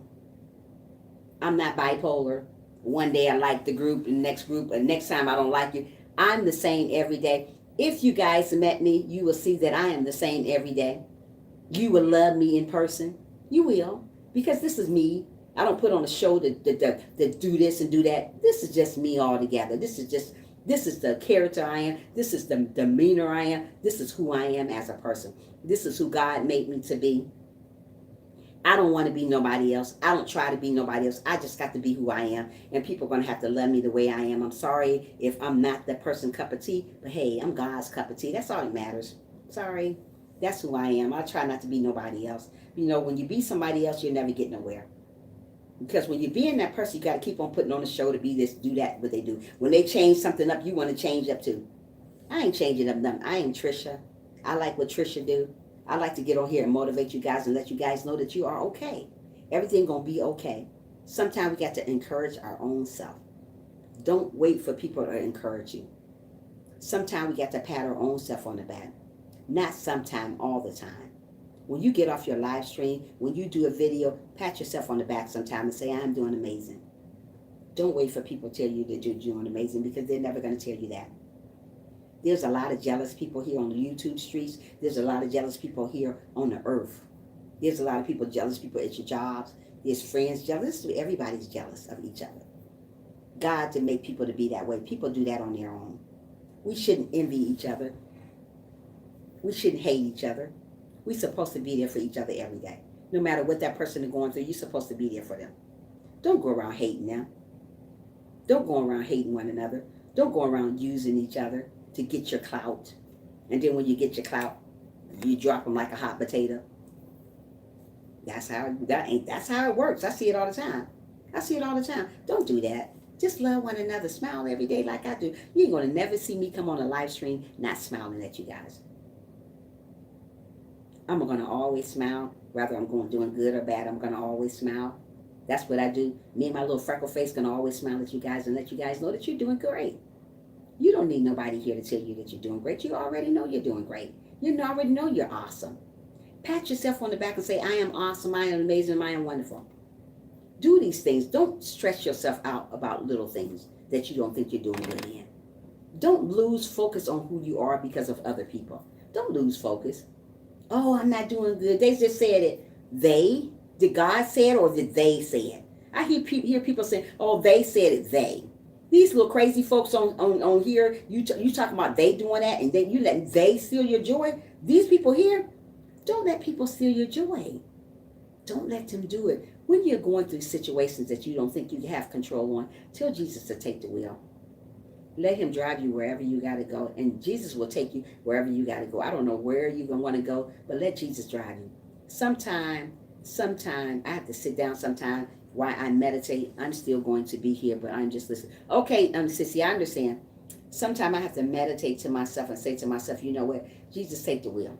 I'm not bipolar. One day I like the group, and next time I don't like you. I'm the same every day. If you guys met me, you will see that I am the same every day. You will love me in person. You will. Because this is me. I don't put on a show to do this and do that. This is just me altogether. This is the character I am. This is the demeanor I am. This is who I am as a person. This is who God made me to be. I don't want to be nobody else. I don't try to be nobody else. I just got to be who I am. And people are going to have to love me the way I am. I'm sorry if I'm not that person's cup of tea. But hey, I'm God's cup of tea. That's all that matters. Sorry. That's who I am. I try not to be nobody else. You know, when you be somebody else, you'll never get nowhere. Because when you're being that person, you got to keep on putting on a show to be this, do that, what they do. When they change something up, you want to change up too. I ain't changing up nothing. I ain't Trisha. I like what Trisha do. I like to get on here and motivate you guys and let you guys know that you are okay. Everything going to be okay. Sometimes we got to encourage our own self. Don't wait for people to encourage you. Sometimes we got to pat our own self on the back. Not sometime, all the time. When you get off your live stream, when you do a video, pat yourself on the back sometime and say, I'm doing amazing. Don't wait for people to tell you that you're doing amazing because they're never going to tell you that. There's a lot of jealous people here on the YouTube streets. There's a lot of jealous people here on the earth. There's a lot of people, jealous people at your jobs. There's friends jealous. Everybody's jealous of each other. God didn't make people to be that way. People do that on their own. We shouldn't envy each other. We shouldn't hate each other. We're supposed to be there for each other every day. No matter what that person is going through, you're supposed to be there for them. Don't go around hating them. Don't go around hating one another. Don't go around using each other to get your clout. And then when you get your clout, you drop them like a hot potato. That's how it works. I see it all the time. I see it all the time. Don't do that. Just love one another. Smile every day like I do. You ain't going to never see me come on a live stream not smiling at you guys. I'm going to always smile. Whether I'm doing good or bad, I'm going to always smile. That's what I do. Me and my little freckle face going to always smile at you guys and let you guys know that you're doing great. You don't need nobody here to tell you that you're doing great. You already know you're doing great. You already know you're awesome. Pat yourself on the back and say, I am awesome, I am amazing, I am wonderful. Do these things. Don't stress yourself out about little things that you don't think you're doing good in. Don't lose focus on who you are because of other people. Don't lose focus. Oh, I'm not doing good. They just said it. They? Did God say it or did they say it? I hear people say, oh, they said it, they. These little crazy folks on here, you talking about they doing that and then you let they steal your joy? These people here, don't let people steal your joy. Don't let them do it. When you're going through situations that you don't think you have control on, tell Jesus to take the wheel. Let him drive you wherever you got to go. And Jesus will take you wherever you got to go. I don't know where you're going to want to go, but let Jesus drive you. Sometime, I have to sit down sometime while I meditate. I'm still going to be here, but I'm just listening. Okay, Sissy, I understand. Sometime I have to meditate to myself and say to myself, you know what? Jesus, take the wheel.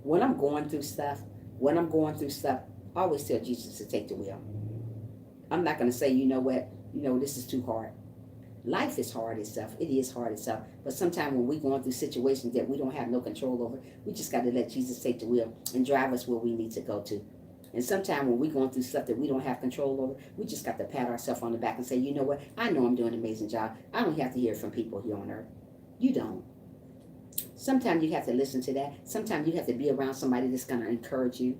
When I'm going through stuff, I always tell Jesus to take the wheel. I'm not going to say, you know what? This is too hard. Life is hard itself. It is hard itself. But sometimes when we're going through situations that we don't have no control over, we just got to let Jesus take the wheel and drive us where we need to go to. And sometimes when we're going through stuff that we don't have control over, we just got to pat ourselves on the back and say, you know what? I know I'm doing an amazing job. I don't have to hear it from people here on earth. You don't. Sometimes you have to listen to that. Sometimes you have to be around somebody that's going to encourage you.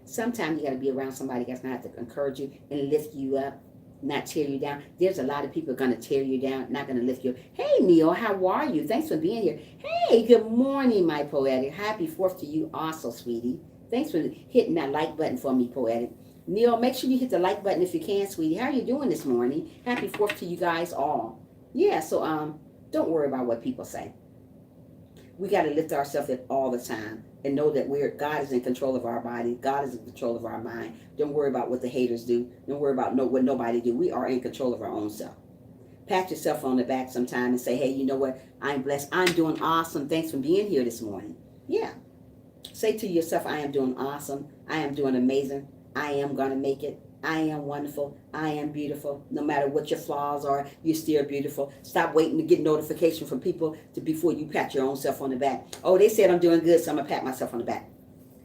Sometimes you got to be around somebody that's going to have to encourage you and lift you up, not tear you down. There's a lot of people going to tear you down, not going to lift you up. Hey, Neil, how are you? Thanks for being here. Hey, good morning, my poetic. Happy 4th to you also, sweetie. Thanks for hitting that like button for me, poetic. Neil, make sure you hit the like button if you can, sweetie. How are you doing this morning? Happy 4th to you guys all. Yeah, so don't worry about what people say. We got to lift ourselves up all the time and know that God is in control of our body. God is in control of our mind. Don't worry about what the haters do. Don't worry about what nobody do. We are in control of our own self. Pat yourself on the back sometime and say, hey, you know what? I'm blessed. I'm doing awesome. Thanks for being here this morning. Yeah. Say to yourself, I am doing awesome. I am doing amazing. I am going to make it. I am wonderful. I am beautiful. No matter what your flaws are, you're still beautiful. Stop waiting to get notification from people before you pat your own self on the back. Oh, they said I'm doing good, so I'm going to pat myself on the back.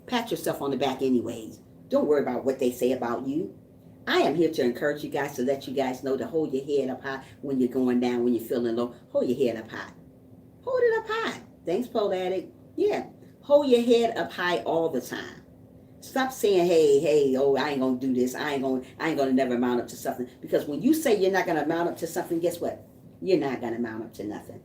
Pat yourself on the back anyways. Don't worry about what they say about you. I am here to encourage you guys, to let you guys know to hold your head up high when you're going down, when you're feeling low. Hold your head up high. Hold it up high. Thanks, Pole Addict. Yeah. Hold your head up high all the time. Stop saying, hey, oh, I ain't going to do this. I ain't going to never mount up to something. Because when you say you're not going to mount up to something, guess what? You're not going to mount up to nothing.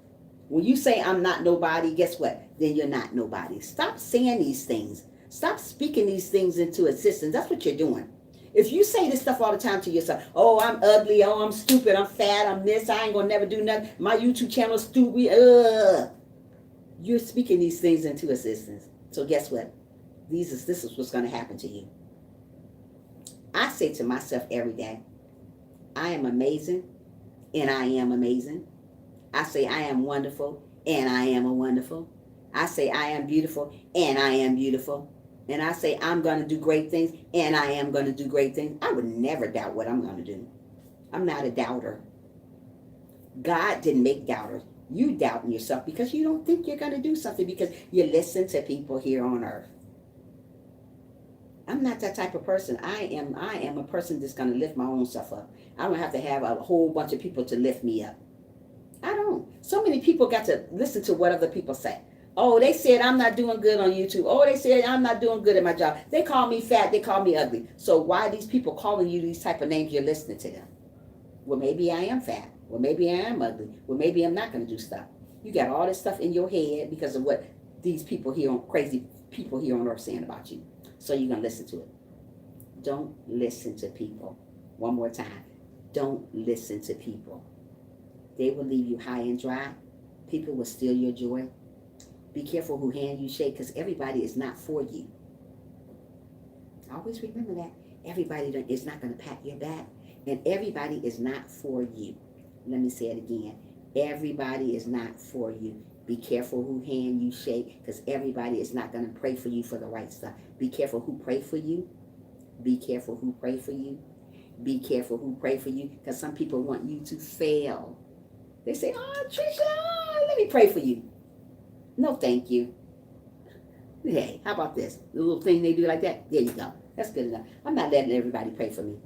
When you say I'm not nobody, guess what? Then you're not nobody. Stop saying these things. Stop speaking these things into existence. That's what you're doing. If you say this stuff all the time to yourself, oh, I'm ugly, oh, I'm stupid, I'm fat, I'm this, I ain't going to never do nothing, my YouTube channel is stupid, you're speaking these things into existence. So guess what? This is what's going to happen to you. I say to myself every day, I am amazing, and I am amazing. I say I am wonderful, and I am a wonderful. I say I am beautiful, and I am beautiful. And I say I'm going to do great things, and I am going to do great things. I would never doubt what I'm going to do. I'm not a doubter. God didn't make doubters. You doubting yourself because you don't think you're going to do something because you listen to people here on earth. I'm not that type of person. I am a person that's going to lift my own self up. I don't have to have a whole bunch of people to lift me up. I don't. So many people got to listen to what other people say. Oh, they said I'm not doing good on YouTube. Oh, they said I'm not doing good at my job. They call me fat. They call me ugly. So why are these people calling you these type of names? You're listening to them. Well, maybe I am fat. Well, maybe I am ugly. Well, maybe I'm not going to do stuff. You got all this stuff in your head because of what these people here, crazy people here on earth saying about you. So you're going to listen to it. Don't listen to people. One more time. Don't listen to people. They will leave you high and dry. People will steal your joy. Be careful who hand you shake because everybody is not for you. Always remember that. Everybody is not going to pat your back. And everybody is not for you. Let me say it again. Everybody is not for you. Be careful who hand you shake, because everybody is not going to pray for you for the right stuff. Be careful who pray for you. Be careful who pray for you. Be careful who pray for you, because some people want you to fail. They say, oh, Trisha, let me pray for you. No, thank you. Hey, how about this? The little thing they do like that? There you go. That's good enough. I'm not letting everybody pray for me.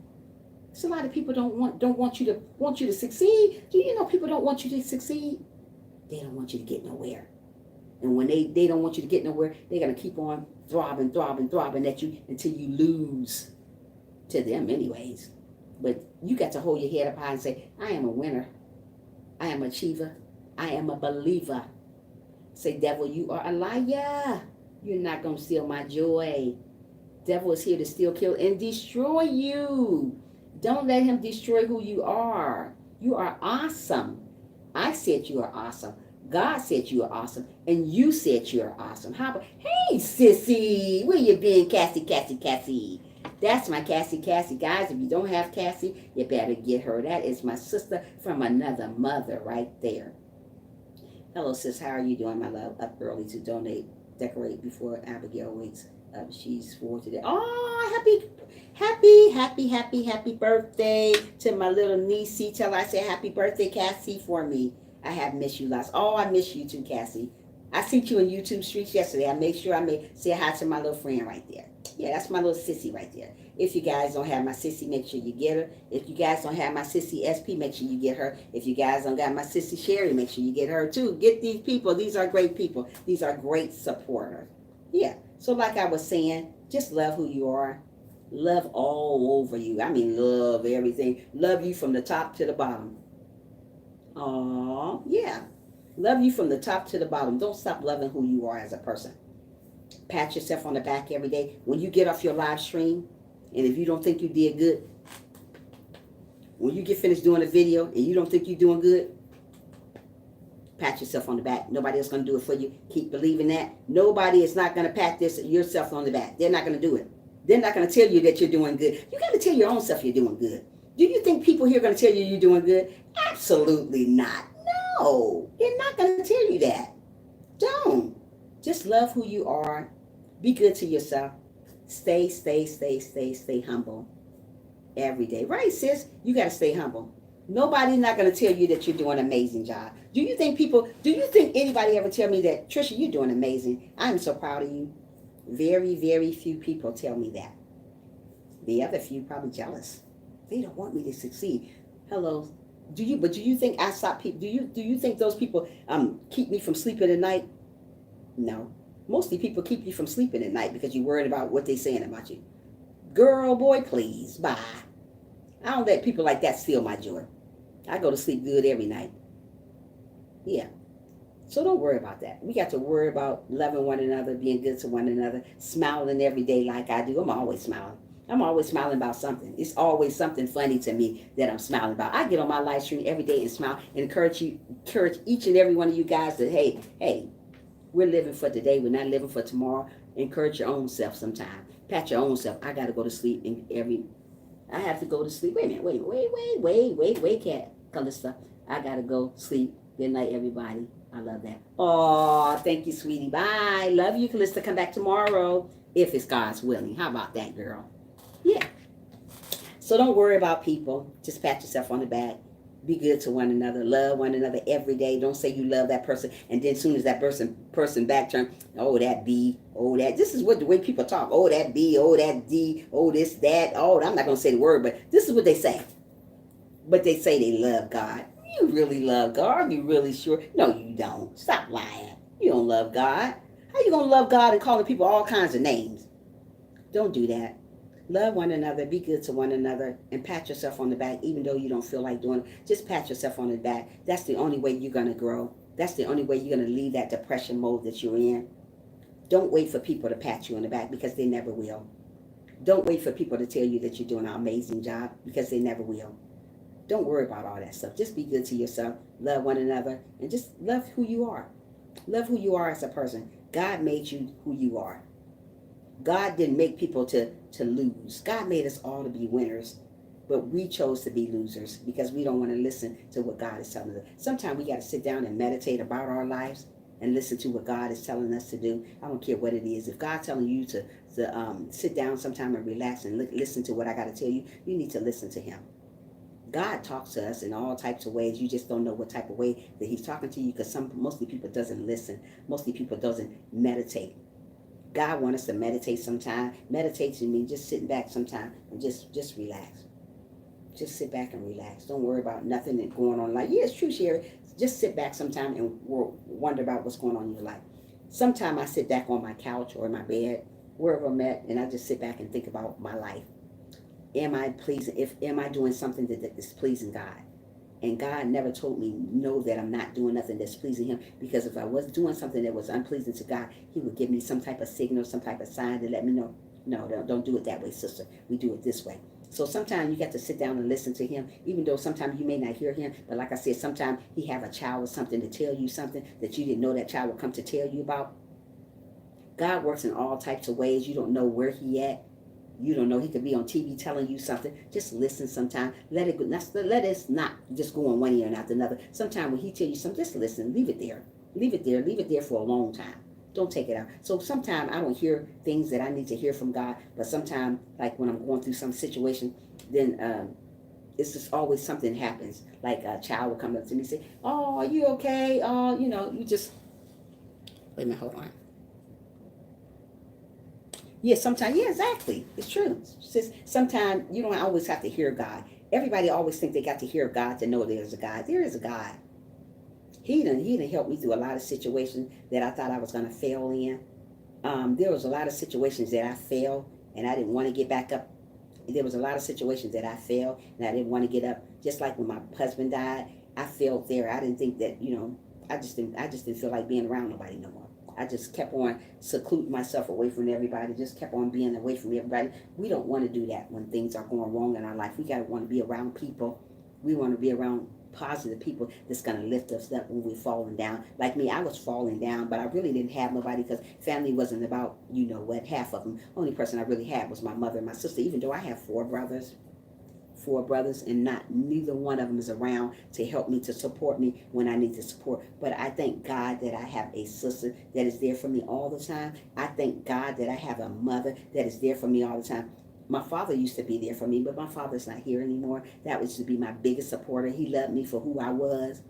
So a lot of people don't want you to succeed. Do you know people don't want you to succeed? They don't want you to get nowhere. And when they don't want you to get nowhere, they're gonna keep on throbbing at you until you lose to them anyways. But you got to hold your head up high and say, I am a winner. I am an achiever. I am a believer. Say, devil, you are a liar. You're not gonna steal my joy. Devil is here to steal, kill, and destroy you. Don't let him destroy who you are. You are awesome. I said you are awesome. God said you are awesome. And you said you are awesome. How about, hey, sissy, where you been, Cassie? That's my Cassie. Guys, if you don't have Cassie, you better get her. That is my sister from another mother right there. Hello, sis. How are you doing, my love? Up early to decorate before Abigail wakes up. She's 4 today. Oh, happy birthday to my little niecey. Tell her I say happy birthday, Cassie, for me. I have missed you lots. Oh, I miss you too, Cassie. I seen you in YouTube streets yesterday. I made sure I say hi to my little friend right there. Yeah, that's my little sissy right there. If you guys don't have my sissy, make sure you get her. If you guys don't have my sissy SP, make sure you get her. If you guys don't got my sissy Sherry, make sure you get her too. Get these people. These are great people. These are great supporters. Yeah. So like I was saying, just love who you are. Love all over you. I mean, love everything. Love you from the top to the bottom. Aww, yeah. Love you from the top to the bottom. Don't stop loving who you are as a person. Pat yourself on the back every day. When you get off your live stream, and if you don't think you did good, when you get finished doing a video and you don't think you're doing good, pat yourself on the back. Nobody else going to do it for you. Keep believing that. Nobody is not going to pat yourself on the back. They're not going to do it. They're not going to tell you that you're doing good. You got to tell your own self you're doing good. Do you think people here are going to tell you you're doing good? Absolutely not. No, they're not going to tell you that. Don't. Just love who you are. Be good to yourself. Stay humble every day. Right, sis? You got to stay humble. Nobody's not going to tell you that you're doing an amazing job. Do you think anybody ever tell me that, Trisha, you're doing amazing? I'm so proud of you. Very, very few people tell me that. The other few probably jealous. They don't want me to succeed. Hello. Do you think I stop people? Do you think those people keep me from sleeping at night? No. Mostly people keep you from sleeping at night because you're worried about what they're saying about you. Girl, boy, please, bye. I don't let people like that steal my joy. I go to sleep good every night. Yeah. So don't worry about that. We got to worry about loving one another, being good to one another, smiling every day like I do. I'm always smiling. I'm always smiling about something. It's always something funny to me that I'm smiling about. I get on my live stream every day and smile and encourage each and every one of you guys that, hey, we're living for today. We're not living for tomorrow. Encourage your own self sometime. Pat your own self. I got to go to sleep I have to go to sleep. Wait a minute. Wait, Cat. Calista. I got to go sleep. Good night, everybody. I love that. Oh, thank you, sweetie. Bye. Love you, Calista. Come back tomorrow if it's God's willing. How about that, girl? Yeah. So don't worry about people. Just pat yourself on the back. Be good to one another. Love one another every day. Don't say you love that person and then as soon as that person back turn, oh, that B, oh, that. This is the way people talk. Oh, that B, oh, that D, oh, this, that. Oh, I'm not going to say the word, but this is what they say. But they say they love God. You really love God? Are you really sure? No, you don't. Stop lying. You don't love God. How you going to love God and calling people all kinds of names? Don't do that. Love one another, be good to one another, and pat yourself on the back, even though you don't feel like doing it. Just pat yourself on the back. That's the only way you're going to grow. That's the only way you're going to leave that depression mode that you're in. Don't wait for people to pat you on the back because they never will. Don't wait for people to tell you that you're doing an amazing job because they never will. Don't worry about all that stuff. Just be good to yourself, love one another, and just love who you are. Love who you are as a person. God made you who you are. God didn't make people to lose. God made us all to be winners, but we chose to be losers because we don't want to listen to what God is telling us. Sometimes we got to sit down and meditate about our lives and listen to what God is telling us to do. I don't care what it is. If God's telling you to sit down sometime and relax and listen to what I got to tell you, you need to listen to him. God talks to us in all types of ways. You just don't know what type of way that he's talking to you, because mostly people doesn't listen. Mostly people doesn't meditate. God wants us to meditate sometime. Meditation means just sitting back sometime and just relax. Just sit back and relax. Don't worry about nothing that's going on. Like, yeah, it's true, Sherry. Just sit back sometime and wonder about what's going on in your life. Sometimes I sit back on my couch or in my bed, wherever I'm at, and I just sit back and think about my life. Am I pleasing? Am I doing something that is pleasing God? And God never told me no, that I'm not doing nothing that's pleasing him, because if I was doing something that was unpleasing to God, he would give me some type of signal, some type of sign to let me know, no, don't do it that way, sister. We do it this way. So sometimes you got to sit down and listen to him, even though sometimes you may not hear him. But like I said, sometimes he have a child or something to tell you something that you didn't know that child would come to tell you about. God works in all types of ways. You don't know where he at. You don't know. He could be on TV telling you something. Just listen sometime. Let us not just go on one ear and out the another. Sometimes when he tell you something, just listen. Leave it there. Leave it there. Leave it there for a long time. Don't take it out. So sometimes I don't hear things that I need to hear from God. But sometimes, like when I'm going through some situation, then it's just always something happens. Like a child will come up to me and say, "Oh, are you okay? Oh, you just..." Wait a minute. Hold on. Yeah, sometimes, yeah, exactly. It's true. Sometimes you don't always have to hear God. Everybody always think they got to hear God to know there's a God. There is a God. He done helped me through a lot of situations that I thought I was going to fail in. There was a lot of situations that I failed and I didn't want to get back up. There was a lot of situations that I failed and I didn't want to get up. Just like when my husband died, I failed there. I didn't think that, I just didn't feel like being around nobody no more. I just kept on secluding myself away from everybody, just kept on being away from everybody. We don't want to do that when things are going wrong in our life. We got to want to be around people. We want to be around positive people that's going to lift us up when we're falling down. Like me, I was falling down, but I really didn't have nobody, because family wasn't about, half of them. Only person I really had was my mother and my sister, even though I have four brothers, and neither one of them is around to help me, to support me when I need to support. But I thank God that I have a sister that is there for me all the time. I thank God that I have a mother that is there for me all the time. My father used to be there for me, but my father's not here anymore. That was to be my biggest supporter. He loved me for who I was.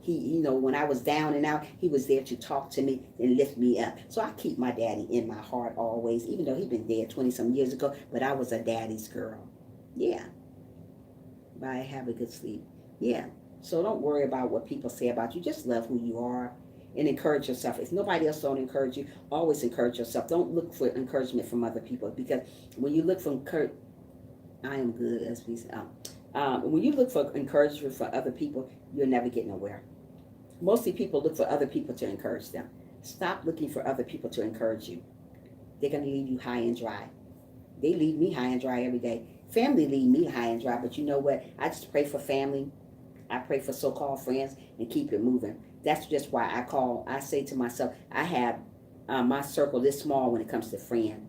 He, when I was down and out, he was there to talk to me and lift me up. So I keep my daddy in my heart always, even though he'd been dead 20 some years ago, but I was a daddy's girl. Yeah. Bye. Have a good sleep. Yeah. So don't worry about what people say about you. Just love who you are and encourage yourself. If nobody else don't encourage you, always encourage yourself. Don't look for encouragement from other people, because when you look for I am good, as we say. When you look for encouragement from other people, you'll never get nowhere. Mostly people look for other people to encourage them. Stop looking for other people to encourage you. They're going to leave you high and dry. They leave me high and dry every day. Family leave me high and dry, but you know what? I just pray for family. I pray for so-called friends and keep it moving. That's just why I say to myself, I have my circle this small when it comes to friend.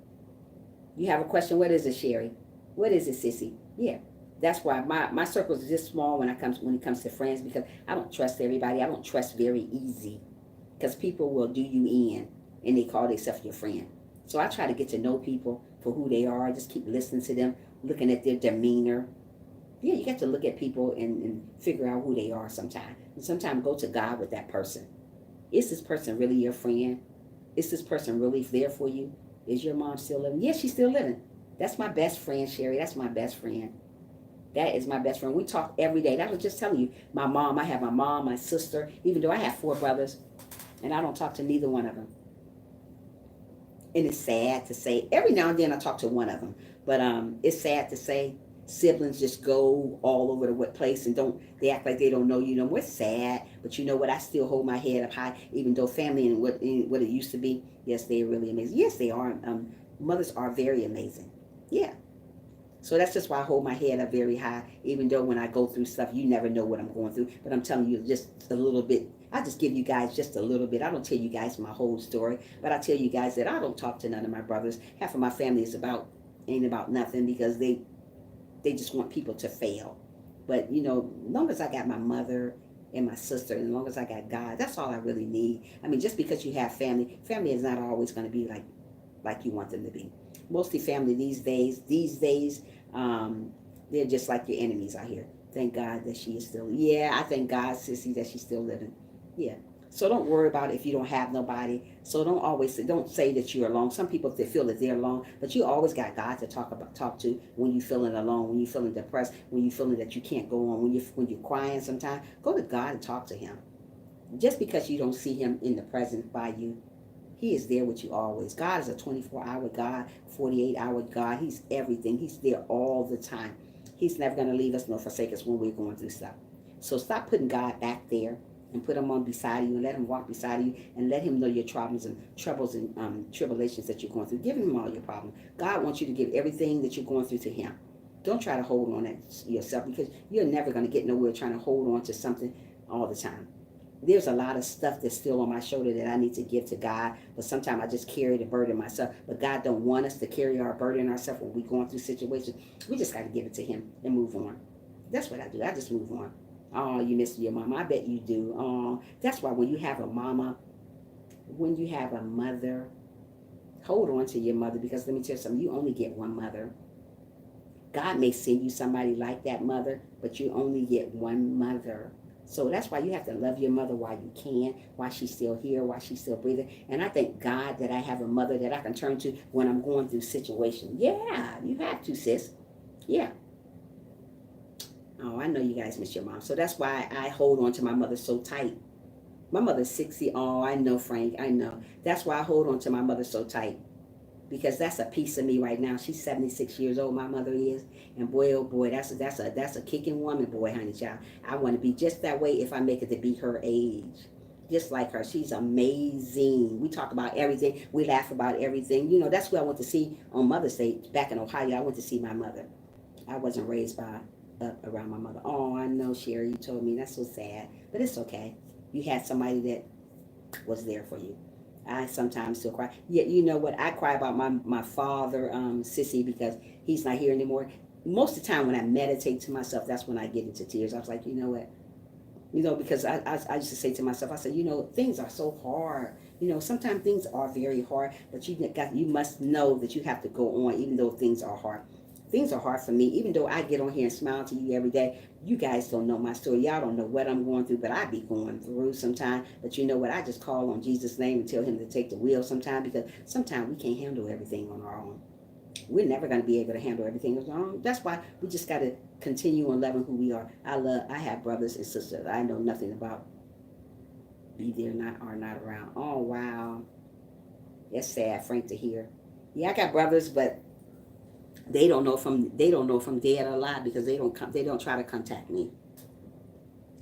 You have a question? What is it, Sherry? What is it, Sissy? Yeah. That's why my circle is this small when it comes to friends, because I don't trust everybody. I don't trust very easy, because people will do you in and they call themselves your friend. So I try to get to know people for who they are. Just keep listening to them, looking at their demeanor. Yeah, you got to look at people and figure out who they are sometimes. And sometimes go to God with that person. Is this person really your friend? Is this person really there for you? Is your mom still living? Yes, she's still living. That's my best friend, Sherry. That's my best friend. That is my best friend. We talk every day. That was just telling you. My mom, I have my mom, my sister, even though I have 4 brothers, and I don't talk to neither one of them. And it's sad to say, every now and then I talk to one of them, but it's sad to say siblings just go all over the place and they act like they don't know you no more. It's sad, but you know what? I still hold my head up high, even though family and what it used to be. Yes, they're really amazing. Yes, they are. Mothers are very amazing. Yeah. So that's just why I hold my head up very high, even though when I go through stuff, you never know what I'm going through. But I'm telling you just a little bit. I just give you guys just a little bit. I don't tell you guys my whole story, but I tell you guys that I don't talk to none of my brothers. Half of my family ain't about nothing, because they just want people to fail. But, as long as I got my mother and my sister. And as long as I got God, that's all I really need. I mean, just because you have family, family is not always going to be like you want them to be. Mostly family these days, um, they're just like your enemies out here. Thank God that she is still. Yeah, I thank God, sissy, that she's still living. Yeah. So don't worry about it if you don't have nobody. So don't say that you're alone. Some people they feel that they're alone, but you always got God to talk to when you're feeling alone, when you're feeling depressed, when you're feeling that you can't go on, when you're crying. Sometimes go to God and talk to Him. Just because you don't see Him in the present by you, He is there with you always. God is a 24-hour God, 48-hour God. He's everything. He's there all the time. He's never going to leave us nor forsake us when we're going through stuff. So stop putting God back there and put Him on beside you and let Him walk beside you and let Him know your troubles and tribulations that you're going through. Give Him all your problems. God wants you to give everything that you're going through to Him. Don't try to hold on to yourself because you're never going to get nowhere trying to hold on to something all the time. There's a lot of stuff that's still on my shoulder that I need to give to God, but sometimes I just carry the burden myself. But God don't want us to carry our burden ourselves when we're going through situations. We just got to give it to Him and move on. That's what I do. I just move on. Oh, you miss your mama. I bet you do. Oh, that's why when you have a mama, when you have a mother, hold on to your mother because let me tell you something. You only get one mother. God may send you somebody like that mother, but you only get one mother. So that's why you have to love your mother while you can, while she's still here, while she's still breathing. And I thank God that I have a mother that I can turn to when I'm going through situations. Yeah, you have to, sis. Yeah. Oh, I know you guys miss your mom. So that's why I hold on to my mother so tight. My mother's 60. Oh, I know, Frank. I know. That's why I hold on to my mother so tight. Because that's a piece of me right now. She's 76 years old, my mother is. And boy, oh boy, that's a kicking woman, boy, honey child. I want to be just that way if I make it to be her age. Just like her. She's amazing. We talk about everything. We laugh about everything. You know, that's where I went to see on Mother's Day back in Ohio. I went to see my mother. I wasn't raised up around my mother. Oh, I know, Sherry, you told me. That's so sad. But it's okay. You had somebody that was there for you. I sometimes still cry. Yeah, you know what? I cry about my father, Sissy, because he's not here anymore. Most of the time when I meditate to myself, that's when I get into tears. I was like, you know what? You know, because I used to say to myself, I said, you know, things are so hard. You know, sometimes things are very hard, but you must know that you have to go on, even though things are hard. Things are hard for me, even though I get on here and smile to you every day. You guys don't know my story. Y'all don't know what I'm going through, but I be going through sometimes. But you know what? I just call on Jesus' name and tell Him to take the wheel sometimes because sometimes we can't handle everything on our own. We're never going to be able to handle everything on our own. That's why we just got to continue on loving who we are. I have brothers and sisters I know nothing about. Be there not or not around. Oh wow, that's sad, Frank, to hear. Yeah, I got brothers, but they don't know if I'm dead or alive because they don't try to contact me.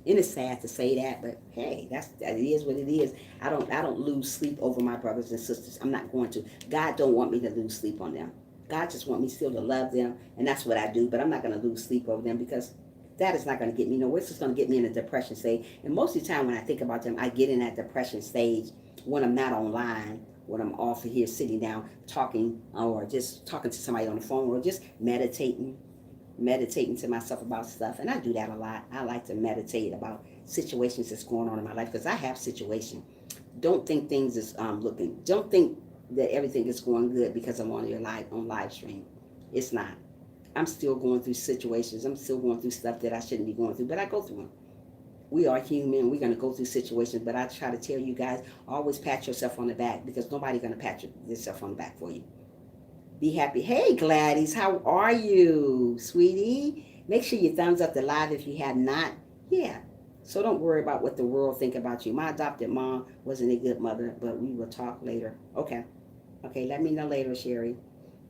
And it's sad to say that, but hey, that is what it is. I don't lose sleep over my brothers and sisters. I'm not going to. God don't want me to lose sleep on them. God just want me still to love them, and that's what I do. But I'm not going to lose sleep over them because that is not going to get me nowhere. It's just going to get me in a depression stage. And most of the time when I think about them, I get in that depression stage when I'm not online, when I'm off of here sitting down talking or just talking to somebody on the phone or just meditating to myself about stuff. And I do that a lot. I like to meditate about situations that's going on in my life because I have situations. Don't think things is looking. Don't think that everything is going good because I'm on your live stream. It's not. I'm still going through situations. I'm still going through stuff that I shouldn't be going through, but I go through them. We are human. We're going to go through situations, but I try to tell you guys, always pat yourself on the back because nobody's going to pat yourself on the back for you. Be happy. Hey, Gladys, how are you, sweetie? Make sure you thumbs up the live if you have not. Yeah. So don't worry about what the world think about you. My adopted mom wasn't a good mother, but we will talk later. Okay. Okay, let me know later, Sherry.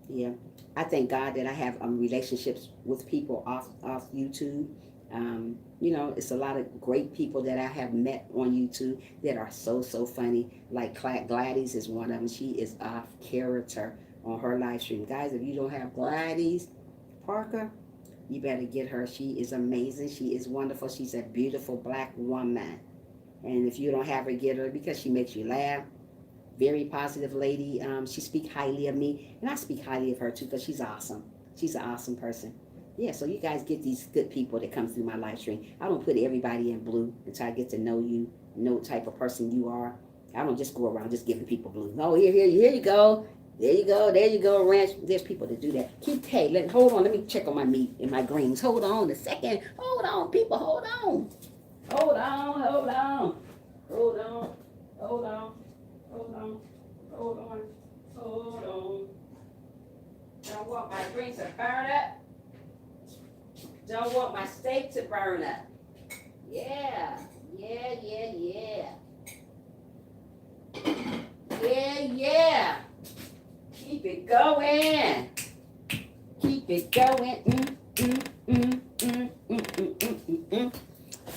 Yeah. I thank God that I have relationships with people off YouTube. You know, it's a lot of great people that I have met on YouTube that are so funny. Like Gladys is one of them. She is off character on her live stream. Guys, if you don't have Gladys Parker, you better get her. She is amazing. She is wonderful. She's a beautiful black woman. And if you don't have her, get her because she makes you laugh. Very positive lady. She speaks highly of me, and I speak highly of her too because she's awesome. She's an awesome person. Yeah, so you guys get these good people that come through my live stream. I don't put everybody in blue until I get to know you, know what type of person you are. I don't just go around just giving people blue. Oh, here you go. There you go, ranch. There's people that do that. Hold on, let me check on my meat and my greens. Hold on a second. Hold on, people, hold on. Hold on, hold on. Hold on, hold on, hold on, hold on, hold on. Don't want my greens to burn up. Don't want my steak to burn up. Yeah, yeah, yeah, yeah. Yeah, yeah. Keep it going. Keep it going.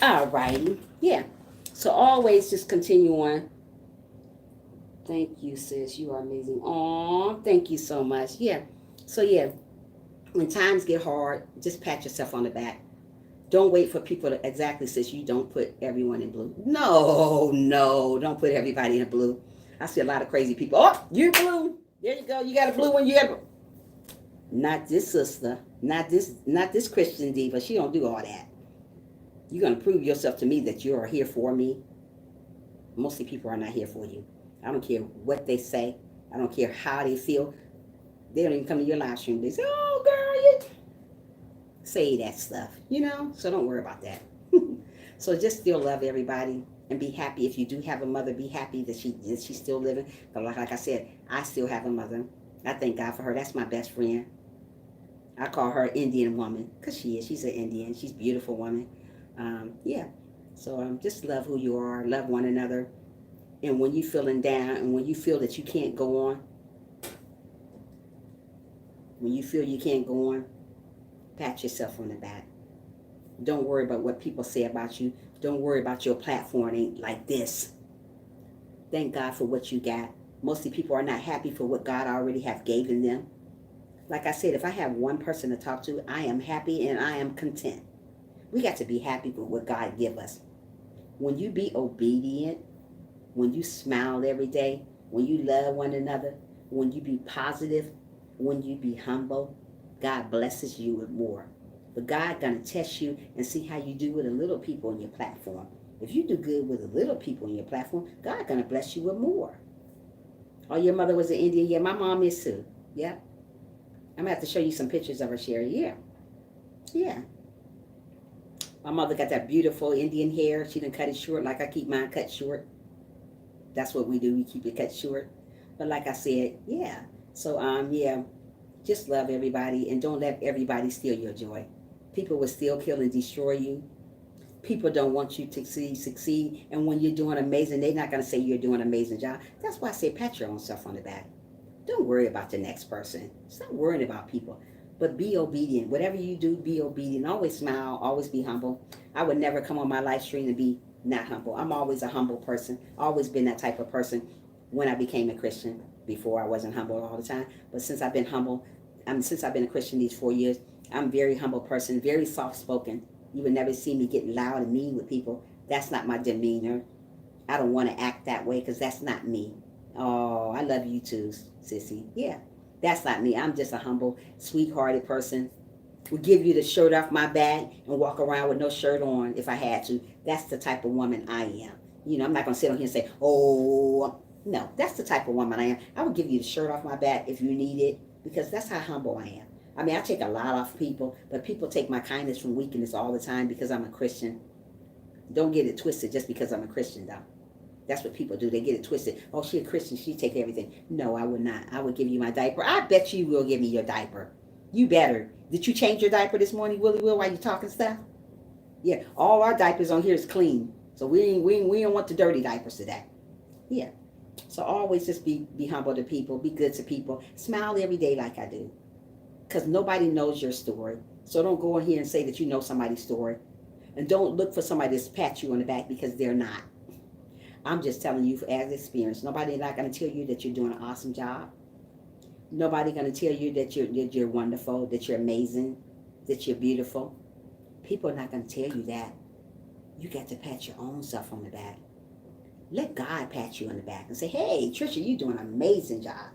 All righty. Yeah. So always just continue on. Thank you, sis. You are amazing. Aw, thank you so much. Yeah. So yeah, when times get hard, just pat yourself on the back. Don't wait for people to exactly, sis, you don't put everyone in blue. No, don't put everybody in blue. I see a lot of crazy people. Oh, you're blue. There you go. You got a blue one. You got a... Not this sister. Not this Christian diva. She don't do all that. You're gonna prove yourself to me that you are here for me. Mostly people are not here for you. I don't care what they say. I don't care how they feel. They don't even come to your live stream. They say, "Oh, girl, you say that stuff," So don't worry about that. So just still love everybody and be happy. If you do have a mother, be happy that she's still living. But like I said, I still have a mother. I thank God for her. That's my best friend. I call her Indian woman because she is. She's an Indian. She's a beautiful woman. Yeah. So just love who you are. Love one another. And when you're feeling down and when you feel that you can't go on, when you feel you can't go on, pat yourself on the back. Don't worry about what people say about you. Don't worry about your platform ain't like this. Thank God for what you got. Mostly people are not happy for what God already have given them. Like I said, if I have one person to talk to, I am happy and I am content. We got to be happy with what God give us. When you be obedient, when you smile every day, when you love one another, when you be positive, when you be humble, God blesses you with more. But God gonna test you and see how you do with the little people on your platform. If you do good with the little people on your platform, God gonna bless you with more. Oh, your mother was an Indian? Yeah, my mom is too. Yeah. I'm gonna have to show you some pictures of her, Sherry. Yeah. Yeah. My mother got that beautiful Indian hair. She didn't cut it short like I keep mine cut short. That's what we do. We keep it cut short. But like I said, yeah. So yeah, just love everybody and don't let everybody steal your joy. People will still kill and destroy you. People don't want you to succeed. And when you're doing amazing, they're not going to say you're doing an amazing job. That's why I say pat your own self on the back. Don't worry about the next person. Stop worrying about people. But be obedient. Whatever you do, be obedient. Always smile. Always be humble. I would never come on my live stream and be not humble. I'm always a humble person. Always been that type of person when I became a Christian. Before I wasn't humble all the time. But since I've been humble, since I've been a Christian these 4 years, I'm a very humble person, very soft-spoken. You would never see me getting loud and mean with people. That's not my demeanor. I don't want to act that way because that's not me. Oh, I love you too, sissy. Yeah, that's not me. I'm just a humble, sweethearted person. Would give you the shirt off my back and walk around with no shirt on if I had to. That's the type of woman I am. I'm not going to sit on here and say, oh, no. That's the type of woman I am. I would give you the shirt off my back if you need it because that's how humble I am. I mean, I take a lot off people, but people take my kindness from weakness all the time because I'm a Christian. Don't get it twisted just because I'm a Christian, though. That's what people do. They get it twisted. Oh, she's a Christian. She take everything. No, I would not. I would give you my diaper. I bet you will give me your diaper. You better. Did you change your diaper this morning, Willie Will, while you talking stuff? Yeah, all our diapers on here is clean. So we don't want the dirty diapers today. Yeah. So always just be humble to people. Be good to people. Smile every day like I do. Because nobody knows your story. So don't go in here and say that you know somebody's story. And don't look for somebody to pat you on the back because they're not. I'm just telling you as experience. Nobody's not going to tell you that you're doing an awesome job. Nobody going to tell you that you're wonderful, that you're amazing, that you're beautiful. People are not going to tell you that. You got to pat your own self on the back. Let God pat you on the back and say, hey, Trisha, you're doing an amazing job.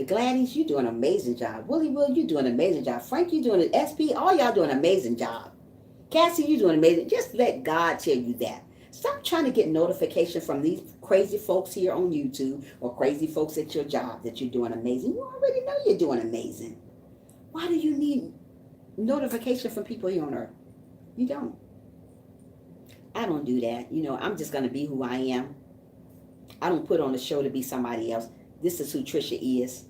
Gladys, you doing an amazing job. Willie Will, you doing an amazing job. Frank, you doing an SP. All y'all doing an amazing job. Cassie, you doing amazing. Just let God tell you that. Stop trying to get notification from these crazy folks here on YouTube or crazy folks at your job that you're doing amazing. You already know you're doing amazing. Why do you need notification from people here on earth? You don't. I don't do that. You know, I'm just going to be who I am. I don't put on a show to be somebody else. This is who Trisha is.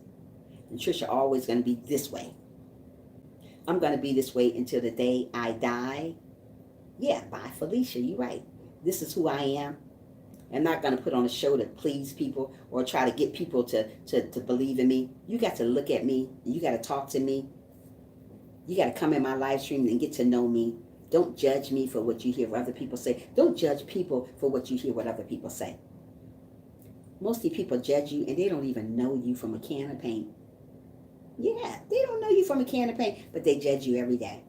And Trisha always going to be this way. I'm going to be this way until the day I die. Yeah, bye, Felicia. You're right. This is who I am. I'm not going to put on a show to please people or try to get people to believe in me. You got to look at me. You got to talk to me. You got to come in my live stream and get to know me. Don't judge me for what you hear other people say. Don't judge people for what you hear what other people say. Most of the people judge you and they don't even know you from a can of paint. Yeah, they don't know you from a can of paint, but they judge you every day.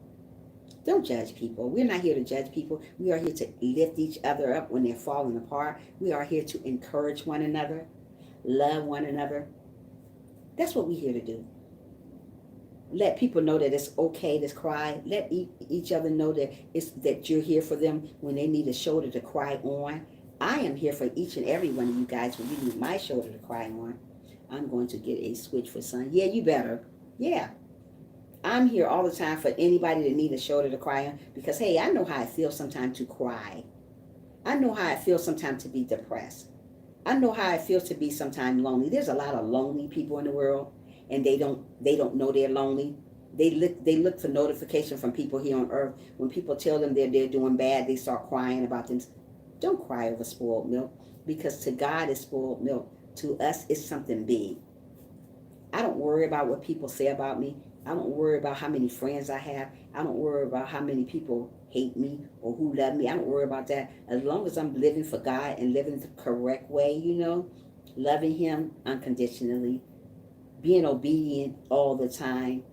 Don't judge people. We're not here to judge people. We are here to lift each other up when they're falling apart. We are here to encourage one another, love one another. That's what we're here to do. Let people know that it's okay to cry. Let each other know that you're here for them when they need a shoulder to cry on. I am here for each and every one of you guys when you need my shoulder to cry on. I'm going to get a switch for son. Yeah, you better. Yeah. I'm here all the time for anybody that needs a shoulder to cry on because, hey, I know how it feels sometimes to cry. I know how it feels sometimes to be depressed. I know how it feels to be sometimes lonely. There's a lot of lonely people in the world, and they don't know they're lonely. They look for notification from people here on earth. When people tell them they're doing bad, they start crying about things. Don't cry over spoiled milk, because to God it's spoiled milk. To us, it's something big. I don't worry about what people say about me. I don't worry about how many friends I have. I don't worry about how many people hate me or who love me. I don't worry about that. As long as I'm living for God and living the correct way, you know, loving Him unconditionally, being obedient all the time,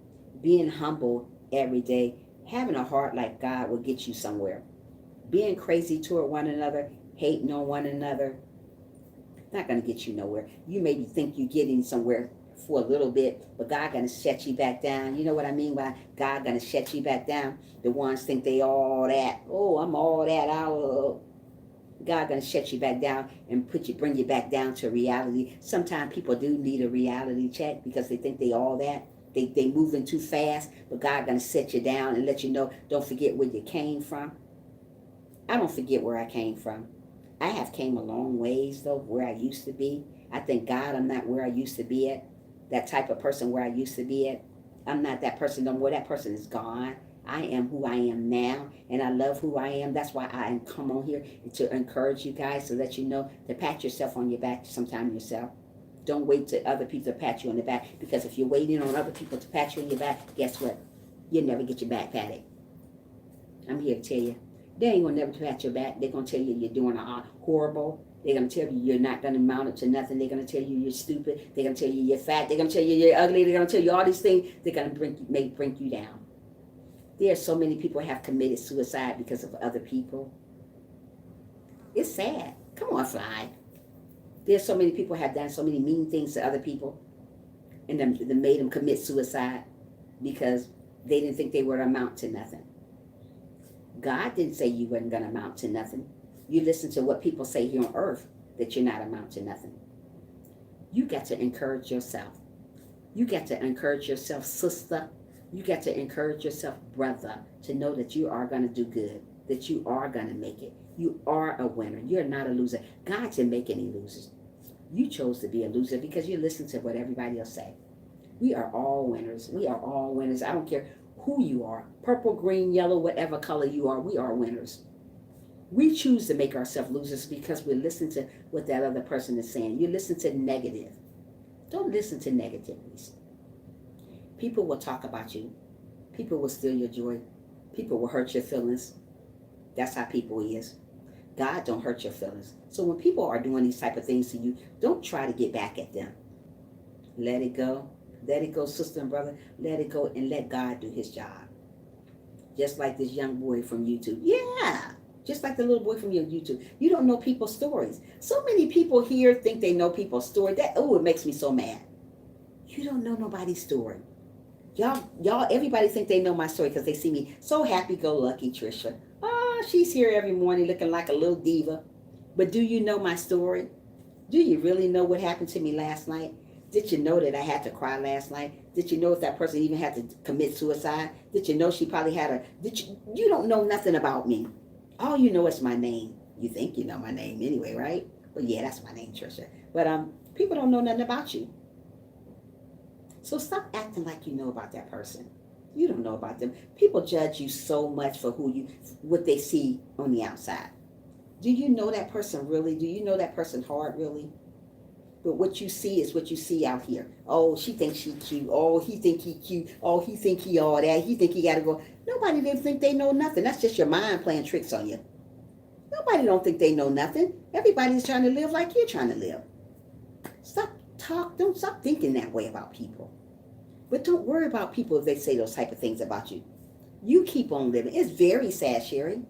being humble every day, having a heart like God will get you somewhere. Being crazy toward one another, hating on one another, not going to get you nowhere. You maybe think you're getting somewhere for a little bit, but God going to shut you back down. You know what I mean by God going to shut you back down? The ones think they all that. Oh, I'm all that. God going to shut you back down and bring you back down to reality. Sometimes people do need a reality check because they think they all that. They moving too fast, but God going to set you down and let you know, don't forget where you came from. I don't forget where I came from. I have came a long ways, though, where I used to be. I thank God I'm not where I used to be at. That type of person where I used to be at. I'm not that person no more. That person is gone. I am who I am now, and I love who I am. That's why I come on here to encourage you guys, to let you know, to pat yourself on your back sometime yourself. Don't wait till other people to pat you on the back, because if you're waiting on other people to pat you on your back, guess what? You'll never get your back patted. I'm here to tell you. They ain't going to never pat your back. They're going to tell you you're doing horrible. They're going to tell you you're not going to amount it to nothing. They're going to tell you you're stupid. They're going to tell you you're fat. They're going to tell you you're ugly. They're going to tell you all these things. They're going to bring you down. There are so many people who have committed suicide because of other people. It's sad. Come on, Fly. There's so many people who have done so many mean things to other people, and then made them commit suicide because they didn't think they would amount to nothing. God didn't say you weren't going to amount to nothing. You listen to what people say here on earth, that you're not amount to nothing. You got to encourage yourself. You got to encourage yourself, sister. You got to encourage yourself, brother, to know that you are going to do good, that you are going to make it. You are a winner. You're not a loser. God didn't make any losers. You chose to be a loser because you listen to what everybody else say. We are all winners. We are all winners. I don't care who you are, purple, green, yellow, whatever color you are, we are winners. We choose to make ourselves losers because we listen to what that other person is saying. You listen to negative. Don't listen to negativities. People will talk about you. People will steal your joy. People will hurt your feelings. That's how people is. God don't hurt your feelings. So when people are doing these type of things to you, don't try to get back at them. Let it go. Let it go, sister and brother. Let it go and let God do His job. Just like this young boy from YouTube. Yeah. Just like the little boy from your YouTube. You don't know people's stories. So many people here think they know people's story. It makes me so mad. You don't know nobody's story. Y'all, everybody think they know my story because they see me so happy-go-lucky, Trisha. Oh, she's here every morning looking like a little diva. But do you know my story? Do you really know what happened to me last night? Did you know that I had to cry last night? Did you know if that person even had to commit suicide? Did you know she probably had a... You don't know nothing about me. All you know is my name. You think you know my name anyway, right? Well, yeah, that's my name, Trisha. But people don't know nothing about you. So stop acting like you know about that person. You don't know about them. People judge you so much for what they see on the outside. Do you know that person really? Do you know that person heart really? But what you see is what you see out here. Oh, she thinks she cute. Oh, he think he cute. Oh, he think he all that. He think he got to go. Nobody didn't think they know nothing. That's just your mind playing tricks on you. Nobody don't think they know nothing. Everybody's trying to live like you're trying to live. Don't stop thinking that way about people. But don't worry about people if they say those type of things about you. You keep on living. It's very sad, Sherry.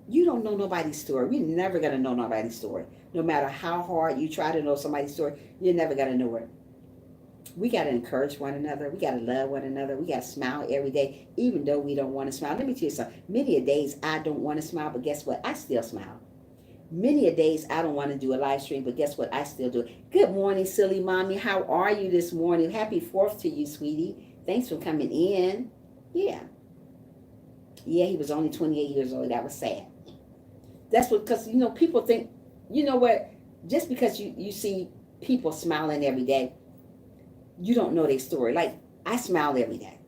You don't know nobody's story. We're never going to know nobody's story. No matter how hard you try to know somebody's story, you're never going to know it. We got to encourage one another. We got to love one another. We got to smile every day, even though we don't want to smile. Let me tell you something. Many a days I don't want to smile, but guess what? I still smile. Many a days I don't want to do a live stream, but guess what? I still do it. Good morning, silly mommy. How are you this morning? Happy 4th to you, sweetie. Thanks for coming in. Yeah. Yeah, he was only 28 years old. That was sad. That's what, because, people think, you know what? Just because you see people smiling every day, you don't know their story. Like, I smile every day.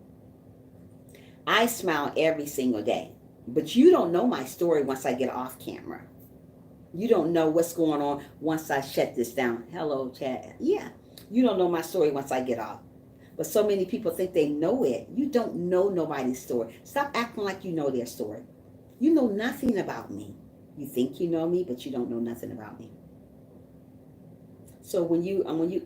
I smile every single day. But you don't know my story once I get off camera. You don't know what's going on once I shut this down. Hello, chat. Yeah. You don't know my story once I get off. But so many people think they know it. You don't know nobody's story. Stop acting like you know their story. You know nothing about me. You think you know me, but you don't know nothing about me. So when you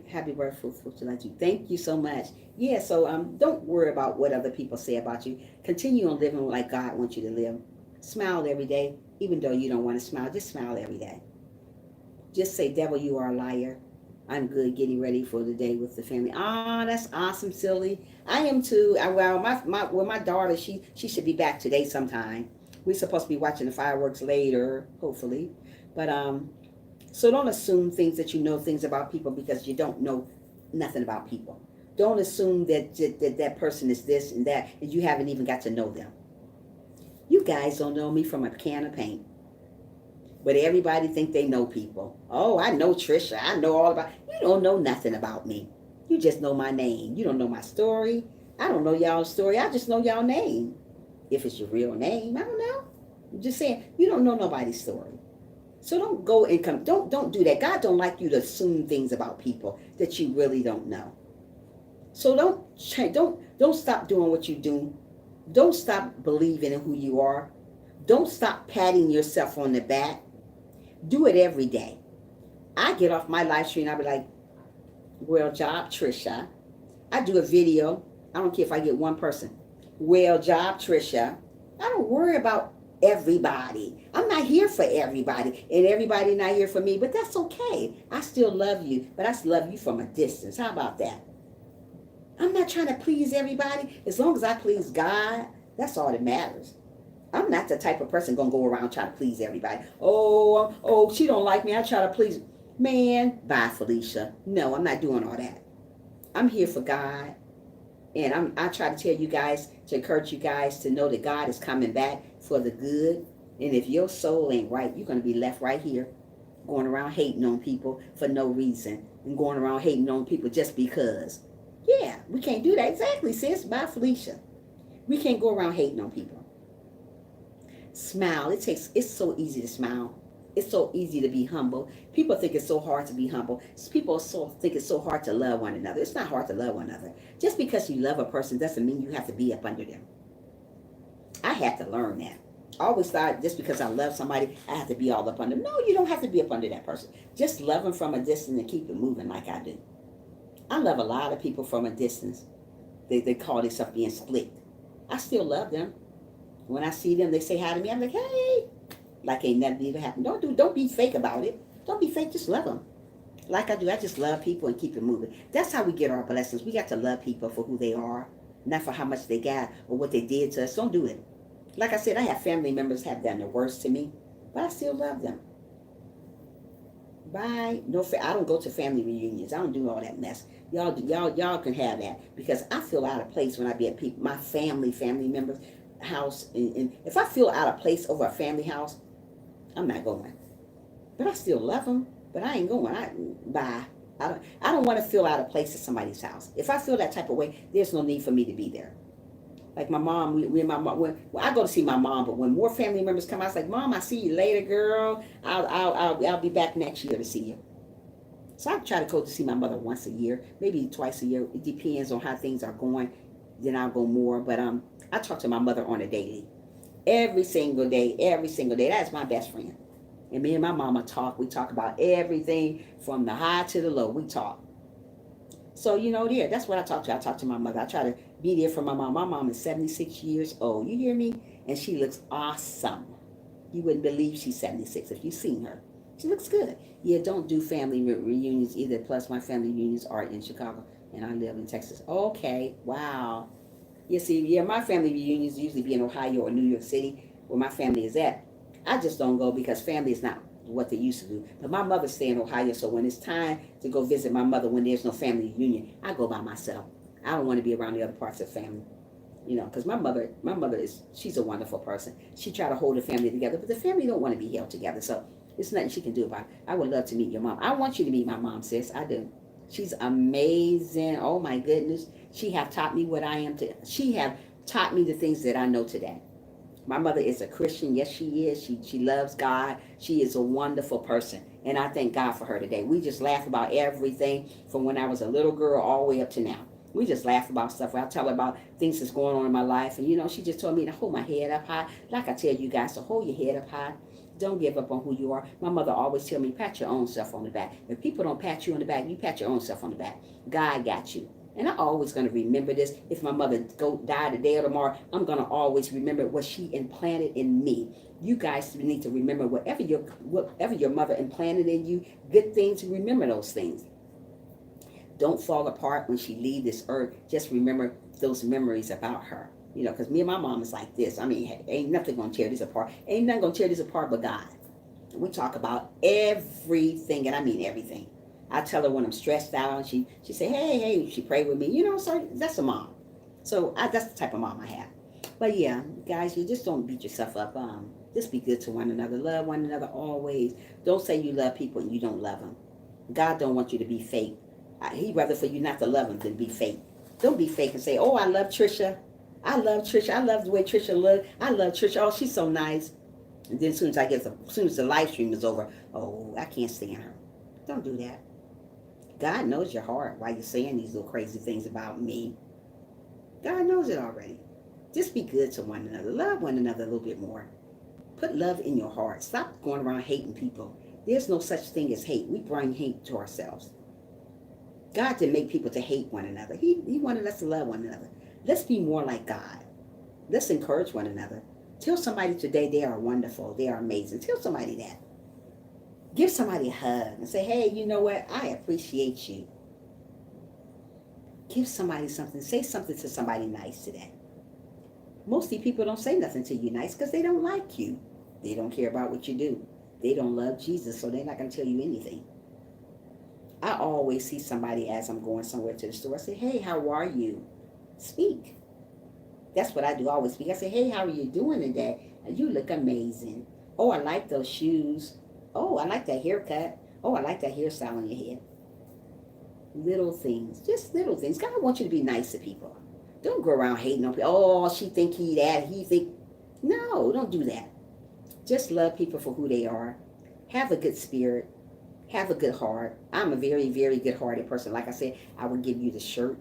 happy birthday, thank you so much. Yeah, so don't worry about what other people say about you. Continue on living like God wants you to live. Smile every day, even though you don't want to smile. Just smile every day. Just say, devil, you are a liar. I'm good, getting ready for the day with the family. Ah, that's awesome, silly. I am too. Well, my daughter, she should be back today sometime. We're supposed to be watching the fireworks later, hopefully. But so don't assume things that you know things about people because you don't know nothing about people. Don't assume that person is this and that and you haven't even got to know them. You guys don't know me from a can of paint. But everybody think they know people. Oh, I know Trisha. I know all about. You don't know nothing about me. You just know my name. You don't know my story. I don't know y'all's story. I just know y'all name. If it's your real name, I don't know. I'm just saying, you don't know nobody's story. So don't go and come. Don't do that. God don't like you to assume things about people that you really don't know. So don't stop doing what you do. Don't stop believing in who you are. Don't stop patting yourself on the back. Do it every day. I get off my live stream, I'll be like, well job, Trisha. I do a video. I don't care if I get one person. Well job, Trisha. I don't worry about everybody. I'm not here for everybody. And everybody not here for me. But that's okay. I still love you. But I still love you from a distance. How about that? I'm not trying to please everybody. As long as I please God, that's all that matters. I'm not the type of person going to go around trying to please everybody. Oh, she don't like me. I try to please. Man, bye, Felicia. No, I'm not doing all that. I'm here for God. And I try to tell you guys, to encourage you guys to know that God is coming back for the good. And if your soul ain't right, you're going to be left right here going around hating on people for no reason. And going around hating on people just because. Yeah, we can't do that. Exactly, sis. Bye, Felicia. We can't go around hating on people. Smile. It's so easy to smile. It's so easy to be humble. People think it's so hard to be humble. People think it's so hard to love one another. It's not hard to love one another. Just because you love a person doesn't mean you have to be up under them. I had to learn that. I always thought just because I love somebody, I have to be all up under them. No, you don't have to be up under that person. Just love them from a distance and keep it moving like I do. I love a lot of people from a distance. They call themselves being split. I still love them. When I see them, they say hi to me. I'm like, hey, like ain't nothing even happened. Don't be fake about it. Don't be fake. Just love them. Like I do, I just love people and keep it moving. That's how we get our blessings. We got to love people for who they are, not for how much they got or what they did to us. Don't do it. Like I said, I have family members have done the worst to me, but I still love them. Bye. No, I don't go to family reunions. I don't do all that mess. Y'all can have that because I feel out of place when I be at people, my family members' house, and if I feel out of place over a family house, I'm not going. But I still love them. But I ain't going. Bye. I don't want to feel out of place at somebody's house. If I feel that type of way, there's no need for me to be there. Like my mom, we and my mom. When I go to see my mom, but when more family members come, I was like, Mom, I see you later, girl. I'll be back next year to see you. So I try to go to see my mother once a year, maybe twice a year. It depends on how things are going. Then I'll go more. But I talk to my mother on a daily, every single day, every single day. That's my best friend. And me and my mama talk. We talk about everything from the high to the low. We talk. So, there, that's what I talk to. I talk to my mother. I try to be there for my mom. My mom is 76 years old. You hear me? And she looks awesome. You wouldn't believe she's 76 if you've seen her. She looks good. Yeah, don't do family reunions either. Plus, my family reunions are in Chicago, and I live in Texas. Okay, wow. My family reunions usually be in Ohio or New York City, where my family is at. I just don't go because family is not what they used to do. But my mother stay in Ohio, so when it's time to go visit my mother when there's no family reunion, I go by myself. I don't want to be around the other parts of the family. Because my mother she's a wonderful person. She try to hold the family together, but the family don't want to be held together. So it's nothing she can do about it. I would love to meet your mom. I want you to meet my mom, sis. I do. She's amazing. Oh my goodness. She have taught me what I am to. She have taught me the things that I know today. My mother is a Christian. Yes, she is. She loves God. She is a wonderful person. And I thank God for her today. We just laugh about everything from when I was a little girl all the way up to now. We just laugh about stuff. I tell her about things that's going on in my life. And, she just told me to hold my head up high. Like I tell you guys, to hold your head up high. Don't give up on who you are. My mother always tell me, pat your own self on the back. If people don't pat you on the back, you pat your own self on the back. God got you. And I'm always going to remember this. If my mother die today or tomorrow, I'm going to always remember what she implanted in me. You guys need to remember whatever your mother implanted in you, good things, remember those things. Don't fall apart when she leave this earth. Just remember those memories about her. Because me and my mom is like this. I mean, ain't nothing going to tear this apart. Ain't nothing going to tear this apart but God. We talk about everything, and I mean everything. I tell her when I'm stressed out, and she say, hey, she pray with me. So that's a mom. So that's the type of mom I have. But yeah, guys, you just don't beat yourself up. Just be good to one another. Love one another always. Don't say you love people and you don't love them. God don't want you to be fake. He'd rather for you not to love him than be fake. Don't be fake and say, oh, I love Trisha. I love Trisha. I love the way Trisha looks. I love Trisha. Oh, she's so nice. And then as soon as the live stream is over, oh, I can't stand her. Don't do that. God knows your heart while you're saying these little crazy things about me. God knows it already. Just be good to one another. Love one another a little bit more. Put love in your heart. Stop going around hating people. There's no such thing as hate. We bring hate to ourselves. God didn't make people to hate one another. He wanted us to love one another. Let's be more like God. Let's encourage one another. Tell somebody today they are wonderful. They are amazing. Tell somebody that. Give somebody a hug and say, hey, you know what? I appreciate you. Give somebody something. Say something to somebody nice today. Most of these people don't say nothing to you nice because they don't like you. They don't care about what you do. They don't love Jesus, so they're not going to tell you anything. I always see somebody as I'm going somewhere to the store. I say, hey, how are you? Speak. That's what I do. I always speak. I say, hey, how are you doing today? You look amazing. Oh, I like those shoes. Oh, I like that haircut. Oh, I like that hairstyle on your head. Little things. Just little things. God wants you to be nice to people. Don't go around hating on people. Oh, she think he that. He think. No, don't do that. Just love people for who they are. Have a good spirit. Have a good heart. I'm a very, very good-hearted person. Like I said, I would give you the shirt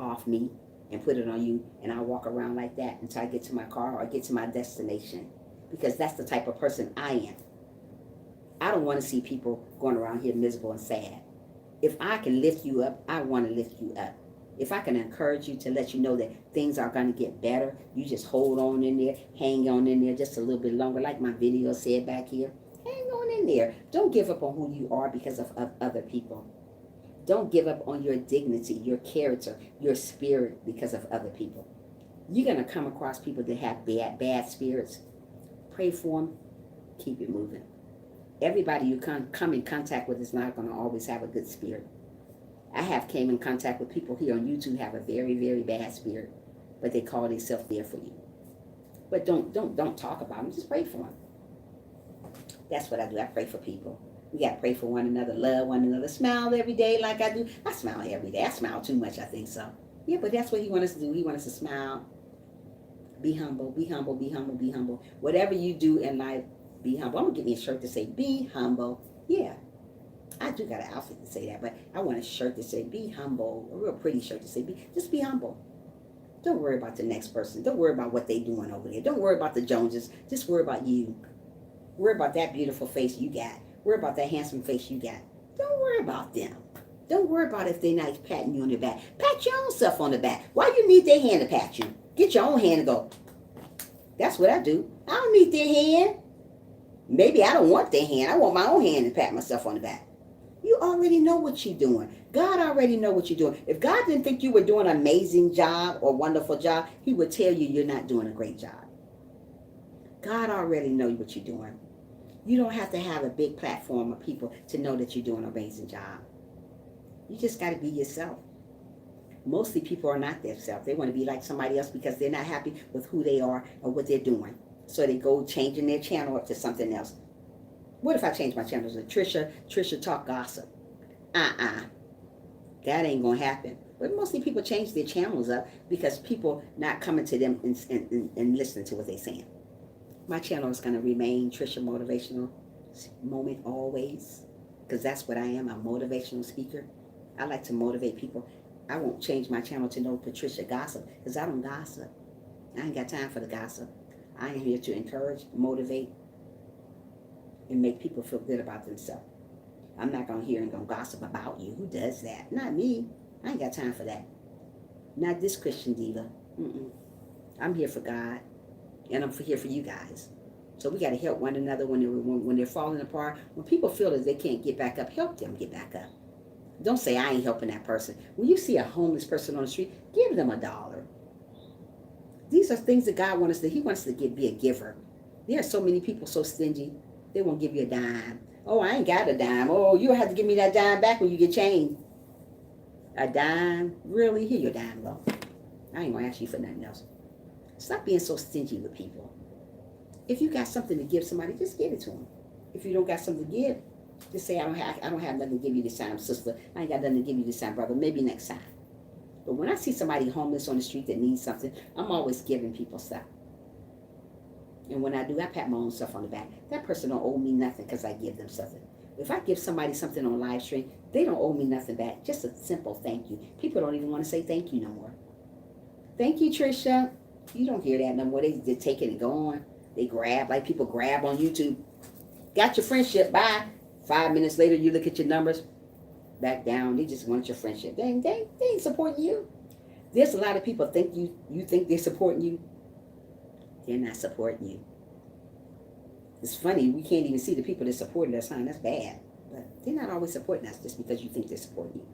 off me and put it on you, and I'll walk around like that until I get to my car or get to my destination, because that's the type of person I am. I don't want to see people going around here miserable and sad. If I can lift you up, I want to lift you up. If I can encourage you to let you know that things are going to get better, you just hold on in there, hang on in there just a little bit longer, like my video said back here. Hang on in in there. Don't give up on who you are because of other people. Don't give up on your dignity, your character, your spirit because of other people. You're going to come across people that have bad spirits. Pray for them. Keep it moving. Everybody you come in contact with is not going to always have a good spirit. I have came in contact with people here on YouTube have a very, very bad spirit, but they call themselves there for you. But don't talk about them. Just pray for them. That's what I do. I pray for people. We got to pray for one another, love one another, smile every day like I do. I smile every day. I smile too much, I think so. Yeah, but that's what he wants us to do. He wants us to smile. Be humble, be humble, be humble, be humble. Whatever you do in life, be humble. I'm going to get me a shirt to say, be humble. Yeah, I do got an outfit to say that, but I want a shirt to say, be humble. A real pretty shirt to say, just be humble. Don't worry about the next person. Don't worry about what they doing over there. Don't worry about the Joneses. Just worry about you. Worry about that beautiful face you got. Worry about that handsome face you got. Don't worry about them. Don't worry about if they're not patting you on the back. Pat your own self on the back. Why you need their hand to pat you? Get your own hand and go. That's what I do. I don't need their hand. Maybe I don't want their hand. I want my own hand to pat myself on the back. You already know what you're doing. God already know what you're doing. If God didn't think you were doing an amazing job or wonderful job, he would tell you you're not doing a great job. God already know what you're doing. You don't have to have a big platform of people to know that you're doing an amazing job. You just got to be yourself. Mostly people are not themselves. They want to be like somebody else because they're not happy with who they are or what they're doing. So they go changing their channel up to something else. What if I change my channel to Trisha Talk Gossip? That ain't going to happen. But mostly people change their channels up because people not coming to them and listening to what they're saying. My channel is going to remain Trisha Motivational Moment always, because that's what I am, a motivational speaker. I like to motivate people. I won't change my channel to no Patricia Gossip, because I don't gossip. I ain't got time for the gossip. I am here to encourage, motivate, and make people feel good about themselves. I'm not going to hear and go gossip about you. Who does that? Not me. I ain't got time for that. Not this Christian diva. I'm here for God. And I'm here for you guys. So we got to help one another when they're falling apart. When people feel that they can't get back up, help them get back up. Don't say, I ain't helping that person. When you see a homeless person on the street, give them $1. These are things that God wants us to, he wants us to be a giver. There are so many people so stingy, they won't give you a dime. Oh, I ain't got a dime. Oh, you'll have to give me that dime back when you get changed. A dime? Really? Here your dime, though. I ain't going to ask you for nothing else. Stop being so stingy with people. If you got something to give somebody, just give it to them. If you don't got something to give, just say, I don't have nothing to give you this time, sister. I ain't got nothing to give you this time, brother. Maybe next time. But when I see somebody homeless on the street that needs something, I'm always giving people stuff. And when I do, I pat my own self on the back. That person don't owe me nothing because I give them something. If I give somebody something on live stream, they don't owe me nothing back. Just a simple thank you. People don't even want to say thank you no more. Thank you, Trisha. You don't hear that no more. They take it and go on. They grab, like people grab on YouTube. Got your friendship, bye. 5 minutes later, you look at your numbers, back down. They just want your friendship. They ain't supporting you. There's a lot of people think you think they're supporting you. They're not supporting you. It's funny, we can't even see the people that supported us, huh? That's bad. But they're not always supporting us just because you think they're supporting you.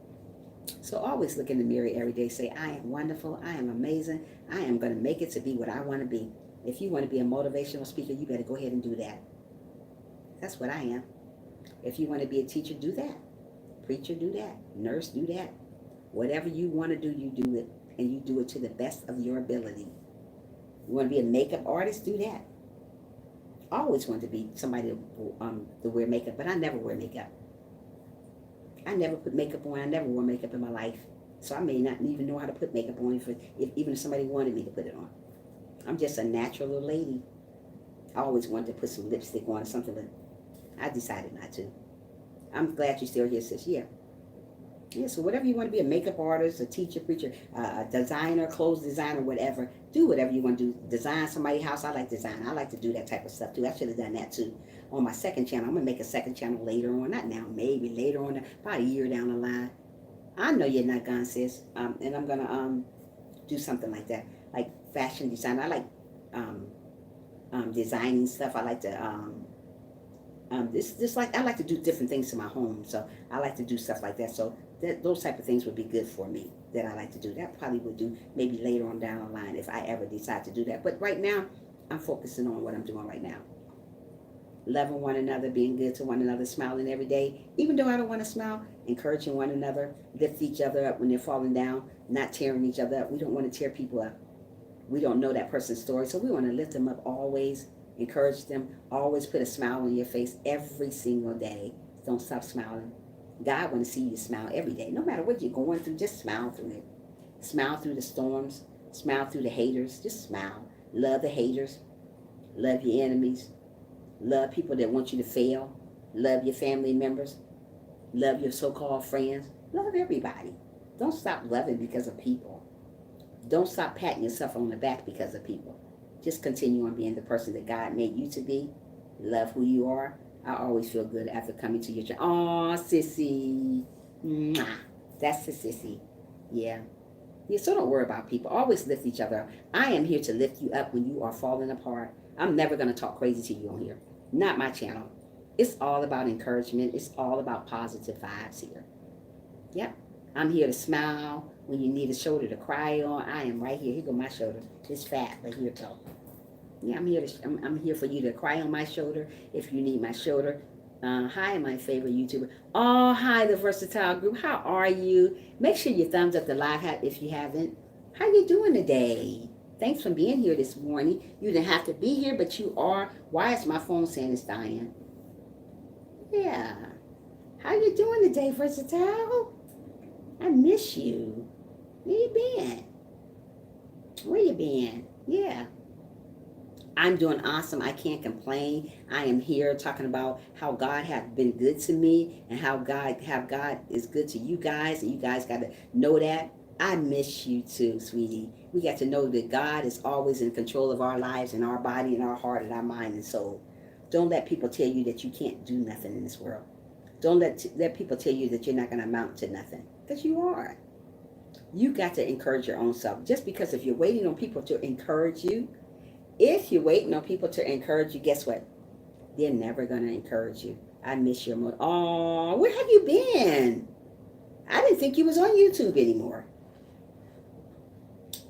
So always look in the mirror every day. Say, I am wonderful. I am amazing. I am going to make it to be what I want to be. If you want to be a motivational speaker, you better go ahead and do that. That's what I am. If you want to be a teacher, do that. Preacher, do that. Nurse, do that. Whatever you want to do, you do it. And you do it to the best of your ability. You want to be a makeup artist, do that. I always wanted to be somebody to wear makeup, but I never wear makeup. I never put makeup on. I never wore makeup in my life. So I may not even know how to put makeup on even if somebody wanted me to put it on. I'm just a natural little lady. I always wanted to put some lipstick on or something, but I decided not to. I'm glad you're still here, sis. Yeah, so whatever you want to be, a makeup artist, a teacher, preacher, a designer, clothes designer, whatever, do whatever you want to do. Design somebody's house. I like design. I like to do that type of stuff too. I should have done that too. On my second channel, I'm going to make a second channel later on. Not now, maybe later on, about a year down the line. I know you're not gone, sis. And I'm going to do something like that. Like fashion design. I like designing stuff. I like to This like I like to do different things to my home, so I like to do stuff like that. So those type of things would be good for me that I like to do. That probably would do maybe later on down the line if I ever decide to do that. But right now, I'm focusing on what I'm doing right now. Loving one another, being good to one another, smiling every day. Even though I don't want to smile, encouraging one another, lift each other up when they're falling down, not tearing each other up. We don't want to tear people up. We don't know that person's story, so we want to lift them up always, encourage them, always put a smile on your face every single day. Don't stop smiling. God want to see you smile every day. No matter what you're going through, just smile through it. Smile through the storms. Smile through the haters. Just smile. Love the haters. Love your enemies. Love people that want you to fail. Love your family members. Love your so-called friends. Love everybody. Don't stop loving because of people. Don't stop patting yourself on the back because of people. Just continue on being the person that God made you to be. Love who you are. I always feel good after coming to your church. Aw, sissy. Mwah. That's the sissy. Yeah. Yeah, so don't worry about people. Always lift each other up. I am here to lift you up when you are falling apart. I'm never going to talk crazy to you on here. Not my channel. It's all about encouragement. It's all about positive vibes here. Yep. I'm here to smile when you need a shoulder to cry on. I am right here. Here go my shoulder. It's fat, but here it go. Yeah, I'm here for you to cry on my shoulder if you need my shoulder. Hi, my favorite YouTuber. Oh, hi, the Versatile Group. How are you? Make sure you thumbs up the live hat if you haven't. How you doing today? Thanks for being here this morning. You didn't have to be here, but you are. Why is my phone saying it's dying? Yeah. How you doing today, Versatile? I miss you. Where you been? Where you been? Yeah. I'm doing awesome. I can't complain. I am here talking about how God has been good to me and how God is good to you guys, and you guys got to know that. I miss you too, sweetie. We got to know that God is always in control of our lives and our body and our heart and our mind and soul. Don't let people tell you that you can't do nothing in this world. Don't let people tell you that you're not going to amount to nothing, because you are. You got to encourage your own self. Just because if you're waiting on people to encourage you, if you're waiting on people to encourage you, guess what? They're never going to encourage you. I miss your mother. Oh, where have you been? I didn't think you was on YouTube anymore.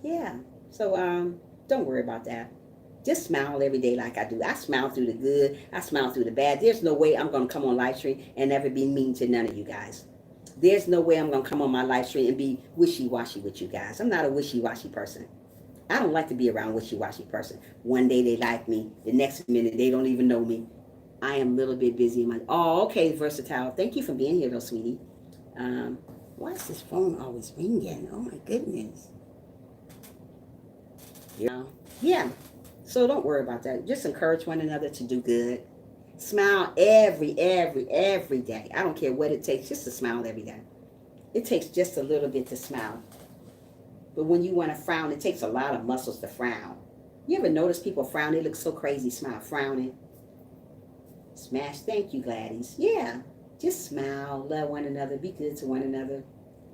Yeah. So don't worry about that. Just smile every day like I do. I smile through the good. I smile through the bad. There's no way I'm going to come on live stream and never be mean to none of you guys. There's no way I'm going to come on my live stream and be wishy-washy with you guys. I'm not a wishy-washy person. I don't like to be around wishy-washy person. One day they like me. The next minute they don't even know me. I am a little bit busy. Oh, okay, Versatile. Thank you for being here, though, sweetie. Why is this phone always ringing? Oh, my goodness. Yeah. So don't worry about that. Just encourage one another to do good. Smile every day. I don't care what it takes. Just to smile every day. It takes just a little bit to smile. But when you want to frown, it takes a lot of muscles to frown. You ever notice people frown? They look so crazy, smile, frowning. Smash. Thank you, Gladys. Yeah. Just smile. Love one another. Be good to one another.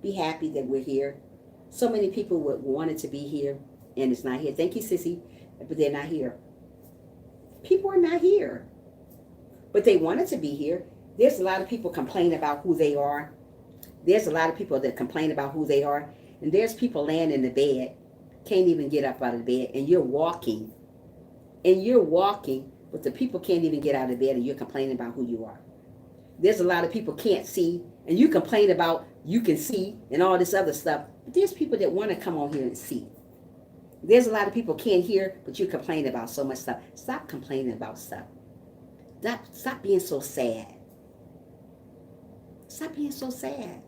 Be happy that we're here. So many people would wanted to be here, and it's not here. Thank you, Sissy. But they're not here. People are not here. But they wanted to be here. There's a lot of people complaining about who they are. There's a lot of people that complain about who they are. And there's people laying in the bed, can't even get up out of the bed, and you're walking. But the people can't even get out of bed, and you're complaining about who you are. There's a lot of people can't see, and you complain about you can see and all this other stuff. But there's people that want to come on here and see. There's a lot of people can't hear, but you complain about so much stuff. Stop complaining about stuff. Stop being so sad. Stop being so sad.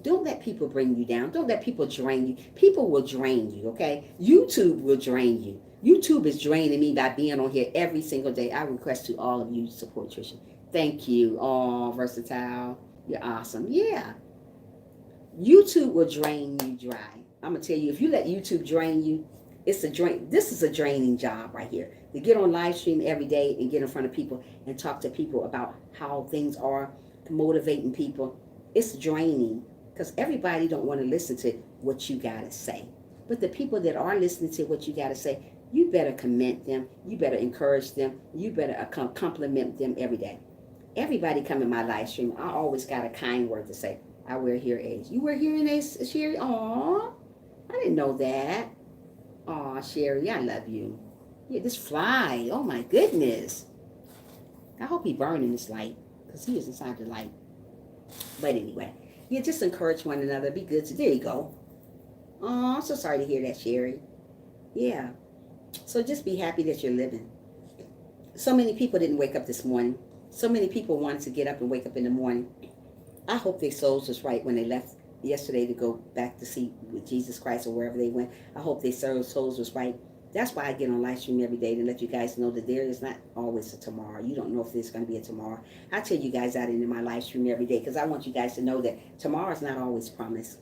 Don't let people bring you down. Don't let people drain you. People will drain you, okay? YouTube will drain you. YouTube is draining me by being on here every single day. I request to all of you to support Trisha. Thank you. Oh, Versatile. You're awesome. Yeah. YouTube will drain you dry. I'm going to tell you, if you let YouTube drain you, it's a drain. This is a draining job right here. To get on live stream every day and get in front of people and talk to people about how things are, motivating people. It's draining. Because everybody don't want to listen to what you got to say. But the people that are listening to what you got to say, you better commend them. You better encourage them. You better compliment them every day. Everybody come in my live stream, I always got a kind word to say. I wear hearing aids. You wear hearing aids, Sherry? Aw, I didn't know that. Aw, Sherry, I love you. Yeah, this fly. Oh my goodness. I hope he burned in this light because he is inside the light. But anyway, yeah, just encourage one another. Be good. So there you go. Oh, I'm so sorry to hear that, Sherry. Yeah. So just be happy that you're living. So many people didn't wake up this morning. So many people wanted to get up and wake up in the morning. I hope their souls was right when they left yesterday to go back to see with Jesus Christ or wherever they went. I hope their souls was right. That's why I get on live stream every day to let you guys know that there is not always a tomorrow. You don't know if there's going to be a tomorrow. I tell you guys out in my live stream every day because I want you guys to know that tomorrow is not always promised.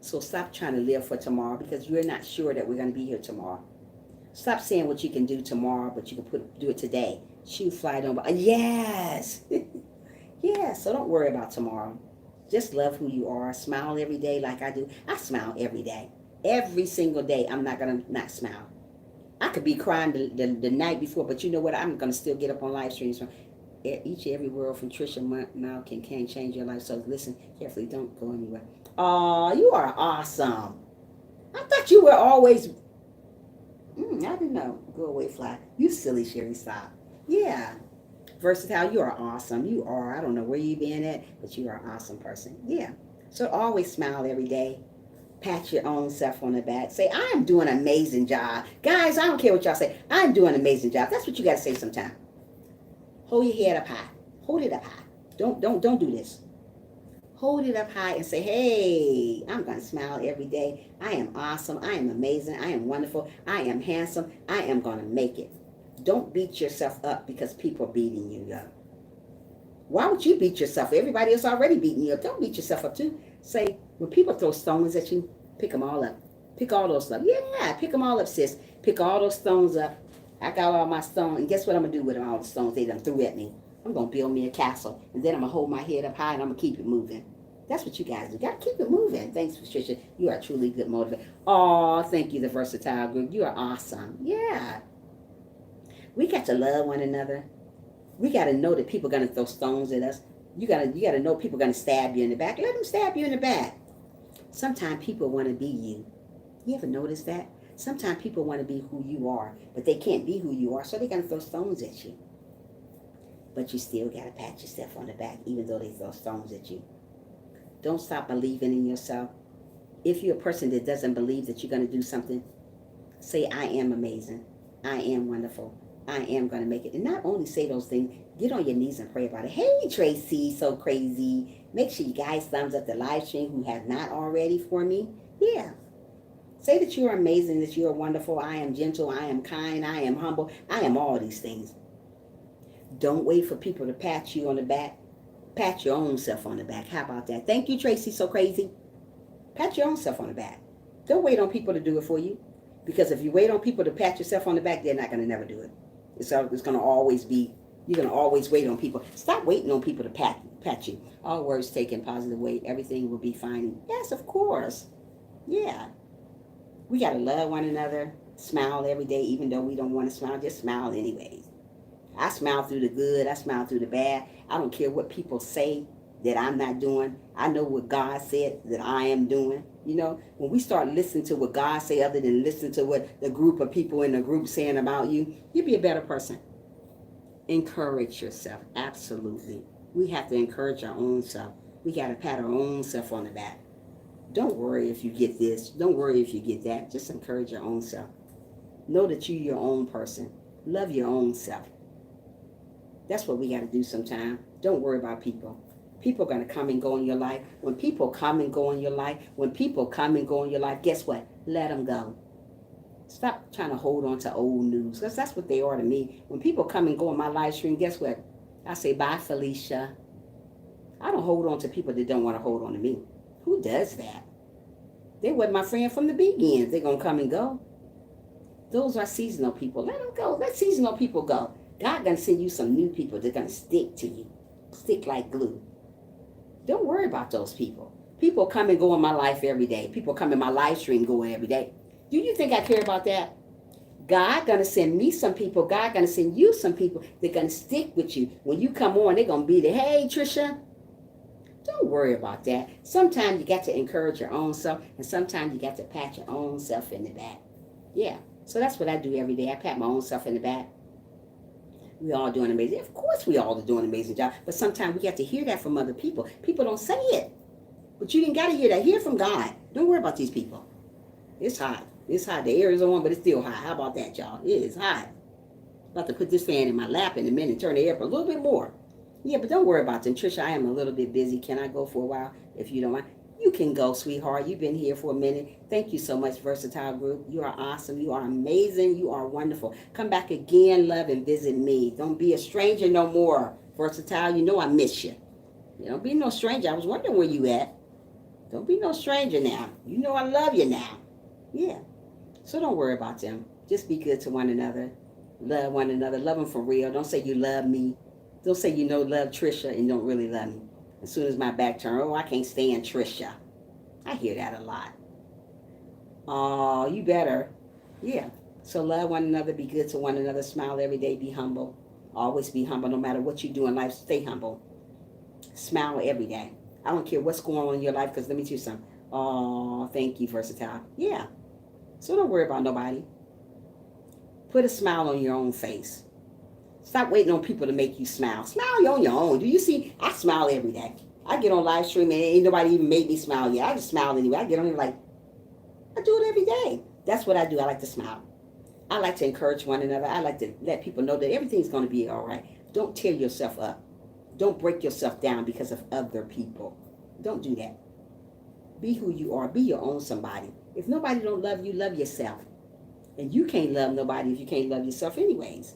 So stop trying to live for tomorrow because you're not sure that we're going to be here tomorrow. Stop saying what you can do tomorrow, but you can do it today. Shoot, fly, don't. Yes. Yeah, so don't worry about tomorrow. Just love who you are. Smile every day like I do. I smile every day. Every single day, I'm not going to not smile. I could be crying the night before, but you know what? I'm going to still get up on live streams from each and every word from Trisha Malkin can change your life. So listen carefully. Don't go anywhere. Oh, you are awesome. I thought you were always... I didn't know. Go away, fly. You silly Sherry, stop. Yeah. Versatile, you are awesome. You are. I don't know where you been at, but you are an awesome person. Yeah. So always smile every day. Pat your own self on the back. Say, I am doing an amazing job. Guys, I don't care what y'all say. I'm doing an amazing job. That's what you got to say sometime. Hold your head up high. Hold it up high. Don't do this. Hold it up high and say, hey, I'm going to smile every day. I am awesome. I am amazing. I am wonderful. I am handsome. I am going to make it. Don't beat yourself up because people are beating you up. Why would you beat yourself? Everybody else already beating you up. Don't beat yourself up too. Say, when people throw stones at you, pick them all up. Pick all those up. Yeah, pick them all up, sis. Pick all those stones up. I got all my stones. And guess what I'm going to do with all the stones they done threw at me? I'm going to build me a castle. And then I'm going to hold my head up high and I'm going to keep it moving. That's what you guys do. You got to keep it moving. Thanks, Patricia. You are truly good motivator. Oh, thank you, the Versatile Group. You are awesome. Yeah. We got to love one another. We got to know that people are going to throw stones at us. You got to know people are going to stab you in the back. Let them stab you in the back. Sometimes people want to be you. You ever notice that? Sometimes people want to be who you are, but they can't be who you are, so they're going to throw stones at you. But you still got to pat yourself on the back, even though they throw stones at you. Don't stop believing in yourself. If you're a person that doesn't believe that you're going to do something, say, I am amazing. I am wonderful. I am going to make it. And not only say those things, get on your knees and pray about it. Hey, Tracy, so crazy. Make sure you guys thumbs up the live stream who have not already for me. Yeah. Say that you are amazing, that you are wonderful. I am gentle. I am kind. I am humble. I am all these things. Don't wait for people to pat you on the back. Pat your own self on the back. How about that? Thank you, Tracy, so crazy. Pat your own self on the back. Don't wait on people to do it for you. Because if you wait on people to pat yourself on the back, they're not going to never do it. It's going to always be, you're going to always wait on people. Stop waiting on people to pat you. All words taken positive way, everything will be fine. Yes, of course. Yeah. We got to love one another. Smile every day, even though we don't want to smile. Just smile anyways. I smile through the good. I smile through the bad. I don't care what people say that I'm not doing. I know what God said that I am doing. You know, when we start listening to what God say other than listening to what the group of people in the group saying about you, you'll be a better person. Encourage yourself. Absolutely. We have to encourage our own self. We got to pat our own self on the back. Don't worry if you get this. Don't worry if you get that. Just encourage your own self. Know that you're your own person. Love your own self. That's what we got to do sometimes. Don't worry about people. People are going to come and go in your life. When people come and go in your life, guess what? Let them go. Stop trying to hold on to old news, because that's what they are to me. When people come and go in my live stream, guess what? I say, bye, Felicia. I don't hold on to people that don't want to hold on to me. Who does that? They weren't my friend from the beginning. They're going to come and go. Those are seasonal people. Let them go. Let seasonal people go. God going to send you some new people that are going to stick to you. Stick like glue. Don't worry about those people. People come and go in my life every day. People come in my live stream going every day. Do you think I care about that? God gonna send me some people. God gonna send you some people. They're gonna stick with you. When you come on, they're gonna be there. Hey, Trisha, don't worry about that. Sometimes you got to encourage your own self, and sometimes you got to pat your own self in the back. Yeah. So that's what I do every day. I pat my own self in the back. We all doing amazing. Of course, we all are doing an amazing job. But sometimes we have to hear that from other people. People don't say it, but you didn't got to hear that. Hear from God. Don't worry about these people. It's hot. It's hot. The air is on, but it's still hot. How about that, y'all? It is hot. About to put this fan in my lap in a minute and turn the air up a little bit more. Yeah, but don't worry about them. Trisha, I am a little bit busy. Can I go for a while if you don't mind? You can go, sweetheart. You've been here for a minute. Thank you so much, Versatile Group. You are awesome. You are amazing. You are wonderful. Come back again, love, and visit me. Don't be a stranger no more, Versatile. You know I miss you. You don't be no stranger. I was wondering where you at. Don't be no stranger now. You know I love you now. Yeah. So don't worry about them. Just be good to one another. Love one another. Love them for real. Don't say you love me. Don't say you know love Trisha and don't really love me. As soon as my back turn, oh, I can't stand Trisha. I hear that a lot. Oh, you better. Yeah. So love one another. Be good to one another. Smile every day. Be humble. Always be humble. No matter what you do in life, stay humble. Smile every day. I don't care what's going on in your life, because let me tell you something. Oh, thank you, Versatile. Yeah. So don't worry about nobody. Put a smile on your own face. Stop waiting on people to make you smile. Smile on your own. Do you see? I smile every day. I get on live stream and ain't nobody even made me smile yet. I just smile anyway. I get on here like, I do it every day. That's what I do. I like to smile. I like to encourage one another. I like to let people know that everything's going to be all right. Don't tear yourself up. Don't break yourself down because of other people. Don't do that. Be who you are. Be your own somebody. If nobody don't love you, love yourself. And you can't love nobody if you can't love yourself anyways.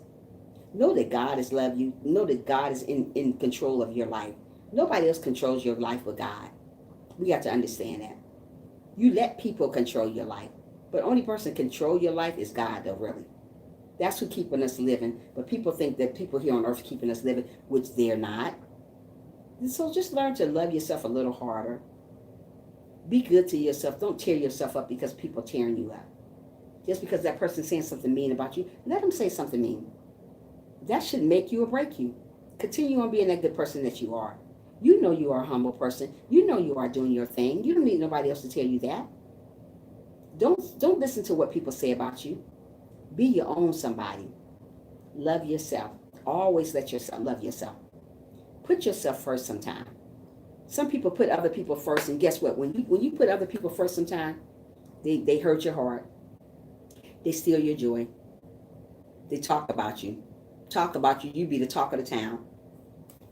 Know that God has loved you. Know that God is in control of your life. Nobody else controls your life but God. We got to understand that. You let people control your life. But only person control your life is God, though, really. That's who keeping us living. But people think that people here on earth are keeping us living, which they're not. And so just learn to love yourself a little harder. Be good to yourself. Don't tear yourself up because people are tearing you up. Just because that person's saying something mean about you, let them say something mean. That should make you or break you. Continue on being that good person that you are. You know you are a humble person. You know you are doing your thing. You don't need nobody else to tell you that. Don't listen to what people say about you. Be your own somebody. Love yourself. Always let yourself love yourself. Put yourself first sometime. Some people put other people first, and guess what? When you put other people first sometime, they hurt your heart. They steal your joy. They talk about you. You be the talk of the town.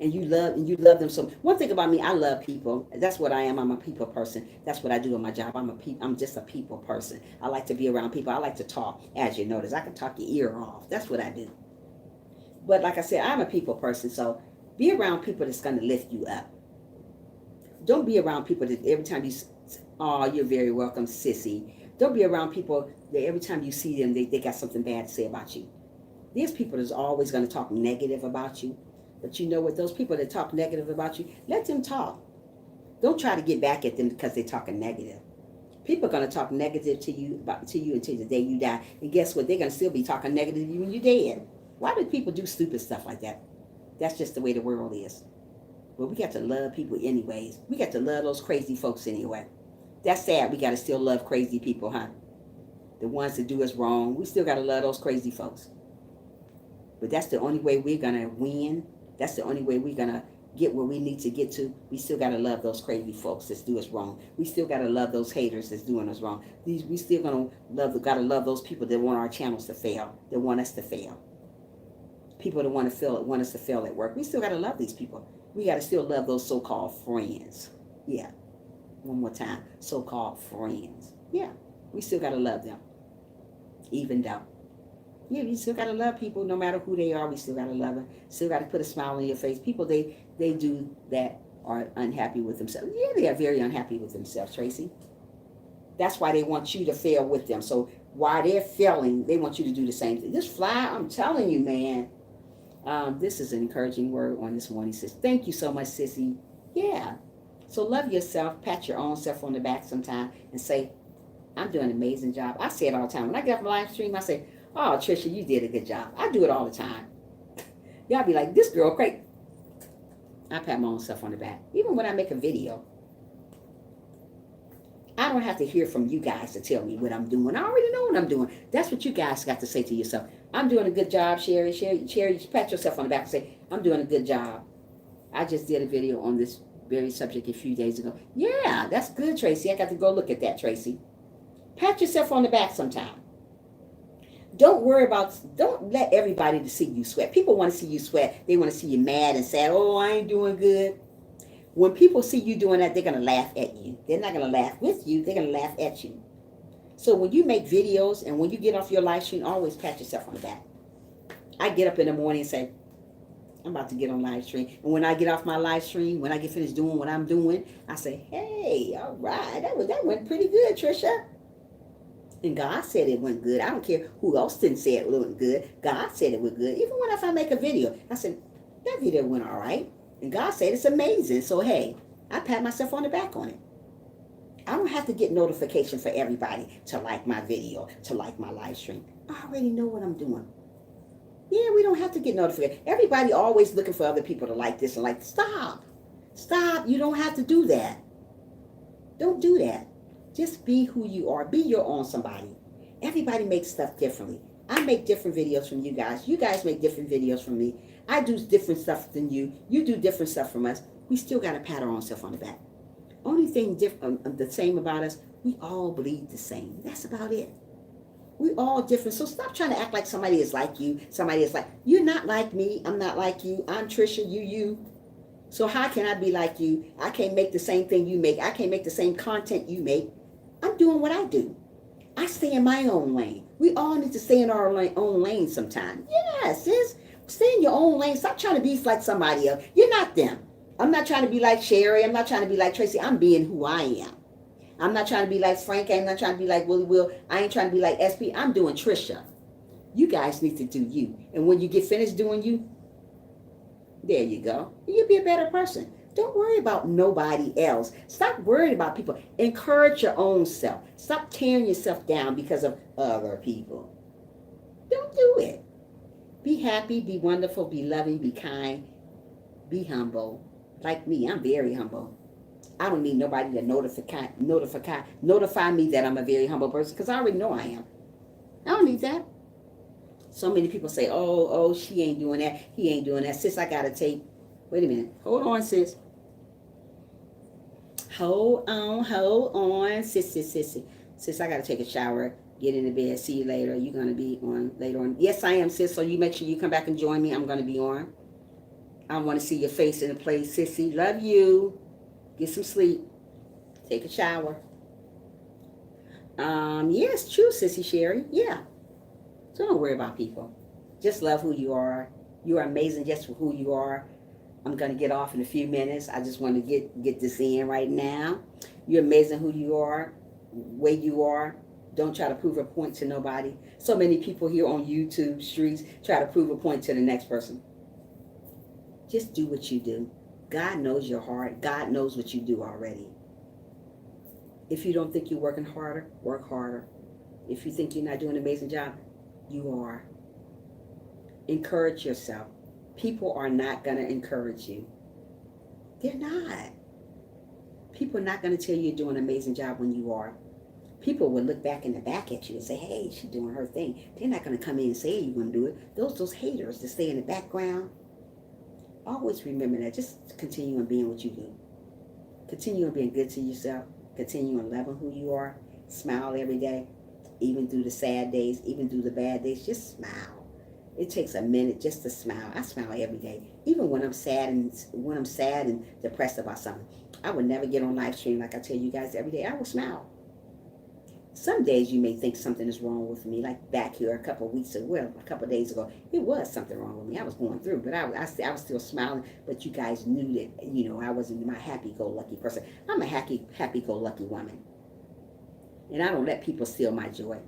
And you love them so. One thing about me, I love people. That's what I am. I'm a people person. That's what I do in my job. I'm just a people person. I like to be around people. I like to talk. As you notice, I can talk your ear off. That's what I do. But like I said, I'm a people person. So be around people that's going to lift you up. Don't be around people that every time you, oh, you're very welcome, sissy. Don't be around people that every time you see them, they got something bad to say about you. There's people that's always going to talk negative about you. But you know what? Those people that talk negative about you, let them talk. Don't try to get back at them because they're talking negative. People are going to talk negative to you until the day you die. And guess what? They're going to still be talking negative to you when you're dead. Why do people do stupid stuff like that? That's just the way the world is. But we got to love people anyways. We got to love those crazy folks anyway. That's sad. We got to still love crazy people, huh? The ones that do us wrong. We still got to love those crazy folks. But that's the only way we're going to win. That's the only way we're going to get where we need to get to. We still got to love those crazy folks that do us wrong. We still got to love those haters that's doing us wrong. We still got to love those people that want our channels to fail, that want us to fail. People that want us to fail at work. We still got to love these people. We got to still love those so-called friends. Yeah. One more time. So-called friends. Yeah. We still got to love them. Even though. Yeah, we still got to love people no matter who they are. We still got to love them. Still got to put a smile on your face. People, they do that are unhappy with themselves. Yeah, they are very unhappy with themselves, Tracy. That's why they want you to fail with them. So while they're failing, they want you to do the same thing. This fly, I'm telling you, man. This is an encouraging word on this morning, sis. Thank you so much, sissy. Yeah. So love yourself. Pat your own self on the back sometime and say, I'm doing an amazing job. I say it all the time. When I get off my live stream, I say, Oh, Trisha, you did a good job. I do it all the time. Y'all be like, this girl great. I pat my own self on the back. Even when I make a video, I don't have to hear from you guys to tell me what I'm doing. I already know what I'm doing. That's what you guys got to say to yourself. I'm doing a good job, Sherry. Sherry, pat yourself on the back and say, I'm doing a good job. I just did a video on this very subject a few days ago. Yeah, that's good, Tracy. I got to go look at that, Tracy. Pat yourself on the back sometime. Don't let everybody to see you sweat. People want to see you sweat. They want to see you mad and sad. Oh, I ain't doing good. When people see you doing that, they're going to laugh at you. They're not going to laugh with you. They're going to laugh at you. So when you make videos and when you get off your live stream, always pat yourself on the back. I get up in the morning and say, I'm about to get on live stream. And when I get off my live stream, when I get finished doing what I'm doing, I say, hey, all right, that went pretty good, Trisha. And God said it went good. I don't care who else didn't say it went good. God said it went good. Even when if I make a video, I said, that video went all right. And God said it's amazing. So, hey, I pat myself on the back on it. I don't have to get notification for everybody to like my video, to like my live stream. I already know what I'm doing. Yeah, we don't have to get notification. Everybody always looking for other people to like this and like, stop. Stop. You don't have to do that. Don't do that. Just be who you are. Be your own somebody. Everybody makes stuff differently. I make different videos from you guys. You guys make different videos from me. I do different stuff than you. You do different stuff from us. We still got to pat our own self on the back. Only thing the same about us, we all bleed the same. That's about it. We all different. So stop trying to act like somebody is like you. Somebody is like, you're not like me. I'm not like you. I'm Trisha. You. So how can I be like you? I can't make the same thing you make. I can't make the same content you make. I'm doing what I do. I stay in my own lane. We all need to stay in our own lane sometime. Yes, sis. Stay in your own lane. Stop trying to be like somebody else. You're not them. I'm not trying to be like Sherry. I'm not trying to be like Tracy. I'm being who I am. I'm not trying to be like Frank. I'm not trying to be like Willie Will. I ain't trying to be like SP. I'm doing Trisha. You guys need to do you. And when you get finished doing you, there you go. You'll be a better person. Don't worry about nobody else. Stop worrying about people. Encourage your own self. Stop tearing yourself down because of other people. Don't do it. Be happy, be wonderful, be loving, be kind, be humble. Like me, I'm very humble. I don't need nobody to notify me that I'm a very humble person because I already know I am. I don't need that. So many people say, oh, she ain't doing that. He ain't doing that. Sis, I got to take. Wait a minute. Hold on, sis. Hold on. Sis. Sis, I got to take a shower, get into bed. See you later. You're going to be on later on. Yes, I am, sis. So you make sure you come back and join me. I'm going to be on. I want to see your face in the place, sissy. Love you. Get some sleep. Take a shower. Yes, true, sissy Sherry. Yeah. So don't worry about people. Just love who you are. You are amazing just for who you are. I'm going to get off in a few minutes. I just want to get this in right now. You're amazing who you are, way you are. Don't try to prove a point to nobody. So many people here on YouTube streets try to prove a point to the next person. Just do what you do. God knows your heart. God knows what you do already. If you don't think you're working harder, work harder. If you think you're not doing an amazing job, you are. Encourage yourself. People are not going to encourage you. They're not. People are not going to tell you you're doing an amazing job when you are. People will look back in the back at you and say, hey, she's doing her thing. They're not going to come in and say you're going to do it. Those haters that stay in the background, always remember that. Just continue on being what you do. Continue on being good to yourself. Continue on loving who you are. Smile every day. Even through the sad days, even through the bad days, just smile. It takes a minute just to smile. I smile every day. Even when I'm sad and depressed about something. I would never get on live stream like I tell you guys every day. I will smile. Some days you may think something is wrong with me, like back here a couple of days ago, it was something wrong with me. I was going through, but I was still smiling. But you guys knew that, I wasn't my happy-go-lucky person. I'm a happy-go-lucky woman. And I don't let people steal my joy.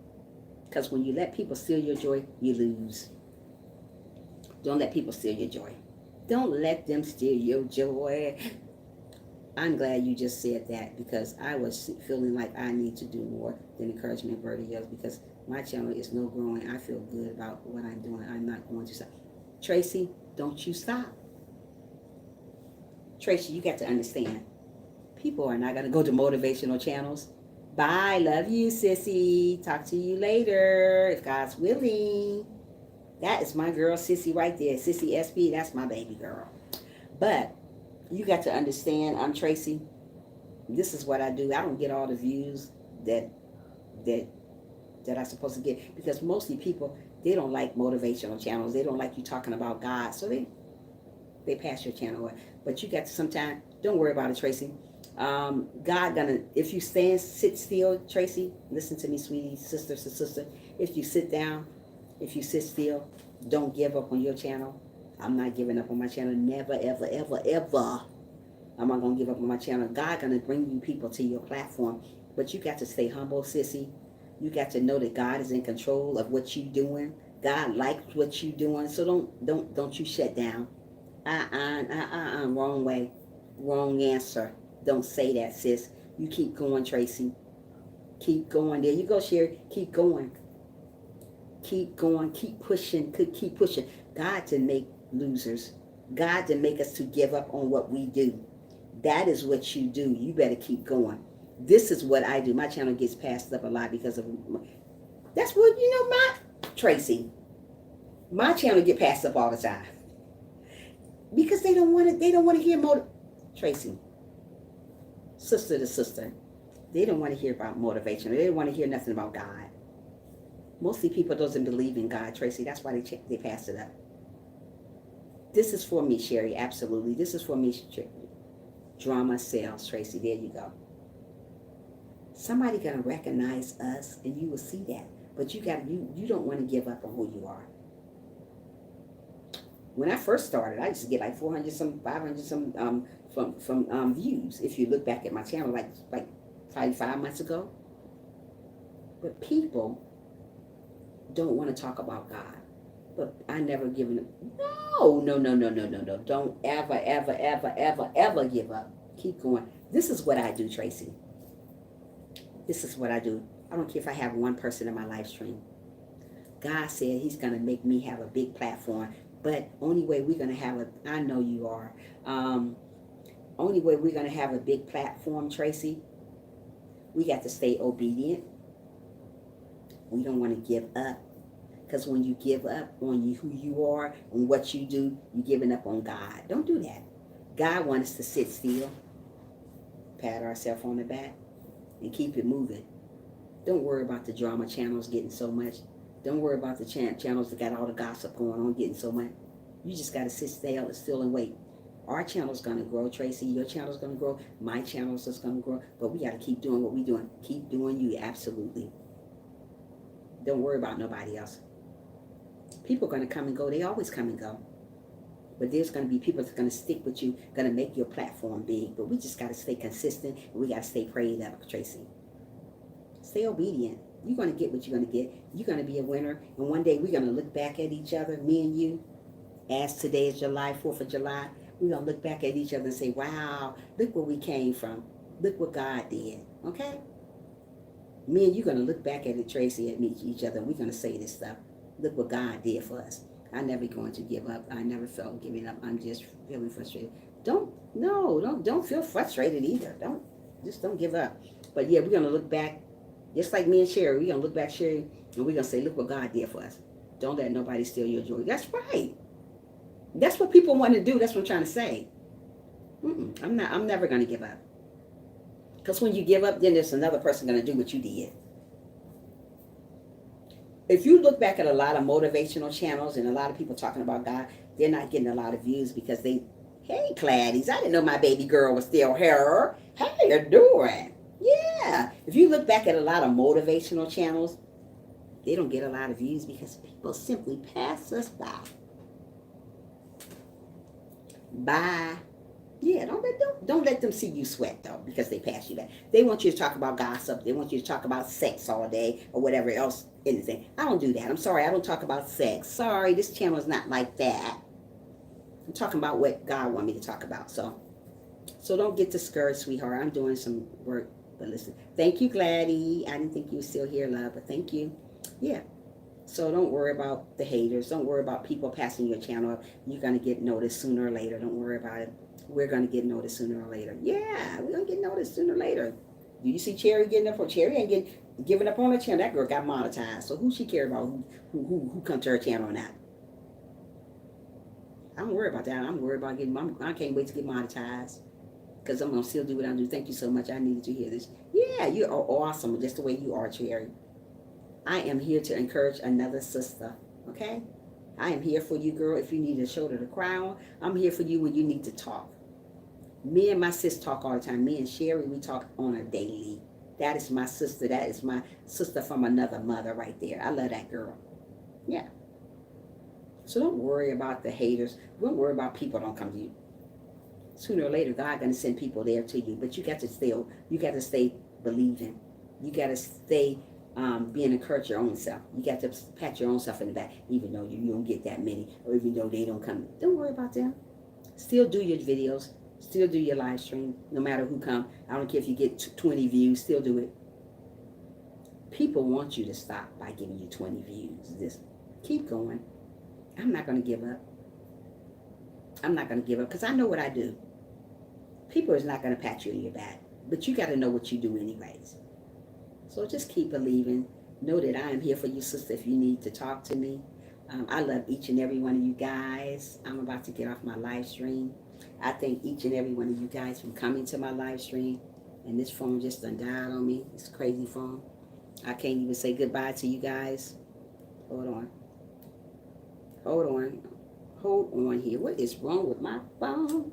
Because when you let people steal your joy, you lose. Don't let people steal your joy. Don't let them steal your joy. I'm glad you just said that because I was feeling like I need to do more than encouragement videos because my channel is no growing. I feel good about what I'm doing. I'm not going to stop. Tracy, don't you stop. Tracy, you got to understand. People are not going to go to motivational channels. Bye. Love you, sissy. Talk to you later if God's willing. That is my girl, Sissy, right there. Sissy SB, that's my baby girl. But you got to understand, I'm Tracy. This is what I do. I don't get all the views that that I'm supposed to get because mostly people, they don't like motivational channels. They don't like you talking about God. So they pass your channel away. But you got to sometimes, don't worry about it, Tracy. God gonna, if you sit still, Tracy, listen to me, sweetie, sister to sister. If you sit down, if you sit still, don't give up on your channel. I'm not giving up on my channel. Never, ever, ever, ever. I'm not going to give up on my channel. God going to bring you people to your platform. But you got to stay humble, sissy. You got to know that God is in control of what you're doing. God likes what you're doing. So don't you shut down. Wrong way. Wrong answer. Don't say that, sis. You keep going, Tracy. Keep going. There you go, Sherry. Keep going. Keep going. Keep pushing. Keep pushing. God to make losers. God to make us to give up on what we do. That is what you do. You better keep going. This is what I do. My channel gets passed up a lot because of, that's what, Tracy, my channel get passed up all the time. Because they don't want to hear Tracy, sister to sister, they don't want to hear about motivation. They don't want to hear nothing about God. Mostly people doesn't believe in God, Tracy. That's why they pass it up. This is for me, Sherry. Absolutely. This is for me, drama sales, Tracy. There you go. Somebody gonna recognize us, and you will see that. But you don't want to give up on who you are. When I first started, I used to get like 400 some, 500 some from views. If you look back at my channel, like probably 5 months ago. But people don't want to talk about God. But I never given up. No. Don't ever give up. Keep going. This is what I do, Tracy. This is what I do. I don't care if I have one person in my live stream. God said he's going to make me have a big platform. But only way we're going to have I know you are. Only way we're going to have a big platform, Tracy, we got to stay obedient. We don't want to give up. Because when you give up on who you are and what you do, you're giving up on God. Don't do that. God wants us to sit still, pat ourselves on the back, and keep it moving. Don't worry about the drama channels getting so much. Don't worry about the channels that got all the gossip going on getting so much. You just got to sit still and wait. Our channel's going to grow, Tracy. Your channel's going to grow. My channel's just going to grow. But we got to keep doing what we're doing. Keep doing you, absolutely. Don't worry about nobody else. People are going to come and go. They always come and go. But there's going to be people that's going to stick with you, going to make your platform big. But we just got to stay consistent, and we got to stay prayed up, Tracy. Stay obedient. You're going to get what you're going to get. You're going to be a winner. And one day we're going to look back at each other, me and you, as today is July, 4th of July. We're going to look back at each other and say, wow, look where we came from. Look what God did. Okay? Me and you going to look back at it, Tracy, at each other, and we're going to say this stuff. Look what God did for us. I'm never going to give up. I never felt giving up. I'm just feeling frustrated. Don't feel frustrated either. Don't give up. But yeah, we're going to look back, just like me and Sherry. We're going to look back, Sherry, and we're going to say, look what God did for us. Don't let nobody steal your joy. That's right. That's what people want to do. That's what I'm trying to say. I'm never going to give up. Because when you give up, then there's another person going to do what you did. If you look back at a lot of motivational channels and a lot of people talking about God, they're not getting a lot of views because hey, Claddies, I didn't know my baby girl was still here. How you doing? Yeah. If you look back at a lot of motivational channels, they don't get a lot of views because people simply pass us by. Bye. Yeah, don't let them see you sweat though, because they pass you by. They want you to talk about gossip. They want you to talk about sex all day or whatever else, anything. I don't do that. I'm sorry, I don't talk about sex. Sorry, this channel is not like that. I'm talking about what God wants me to talk about. So So don't get discouraged, sweetheart. I'm doing some work. But listen, thank you, Gladys. I didn't think you were still here, love, but thank you. Yeah. So don't worry about the haters. Don't worry about people passing your channel up. You're going to get noticed sooner or later. Don't worry about it. We're going to get noticed sooner or later. Yeah, we're going to get noticed sooner or later. Do you see Cherry getting up? Cherry ain't giving up on her channel. That girl got monetized. So who she care about? Who come to her channel or not? I don't worry about that. I'm worried about getting. I can't wait to get monetized because I'm gonna still do what I do. Thank you so much. I needed to hear this. Yeah, you are awesome, just the way you are, Cherry. I am here to encourage another sister. Okay, I am here for you, girl. If you need a shoulder to cry on, I'm here for you when you need to talk. Me and my sis talk all the time. Me and Sherry, we talk on a daily. That is my sister. That is my sister from another mother right there. I love that girl. Yeah. So don't worry about the haters. Don't worry about people don't come to you. Sooner or later, God gonna send people there to you. But you got to stay believing. You got to stay being encouraged your own self. You got to pat your own self in the back, even though you don't get that many, or even though they don't come. Don't worry about them. Still do your videos. Still do your live stream, no matter who come. I don't care if you get 20 views. Still do it. People want you to stop by giving you 20 views. Just keep going. I'm not going to give up. I'm not going to give up because I know what I do. People is not going to pat you on your back, but you got to know what you do anyways. So just keep believing. Know that I am here for you, sister, if you need to talk to me. I love each and every one of you guys. I'm about to get off my live stream. I thank each and every one of you guys for coming to my live stream. And this phone just done died on me. It's a crazy phone. I can't even say goodbye to you guys. Hold on. Hold on here. What is wrong with my phone?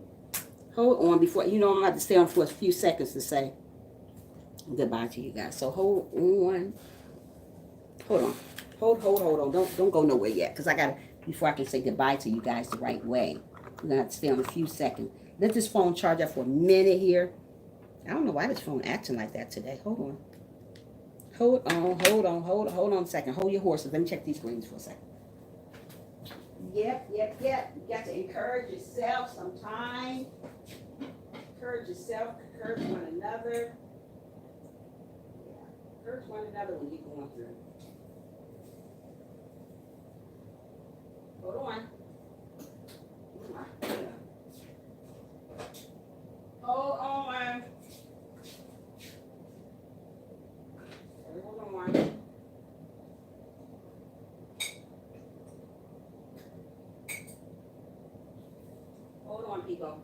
Hold on before, I'm going to have to stay on for a few seconds to say goodbye to you guys. So hold on. Hold on. Hold on. Don't go nowhere yet because I got to, before I can say goodbye to you guys the right way, I'm going to have to stay on a few seconds. Let this phone charge up for a minute here. I don't know why this phone acting like that today. Hold on. Hold on a second. Hold your horses. Let me check these screens for a second. Yep. You got to encourage yourself sometime. Encourage yourself. Encourage one another. Yeah. Encourage one another when you're going through. Hold on. Hold on. Hold on. Hold on, people.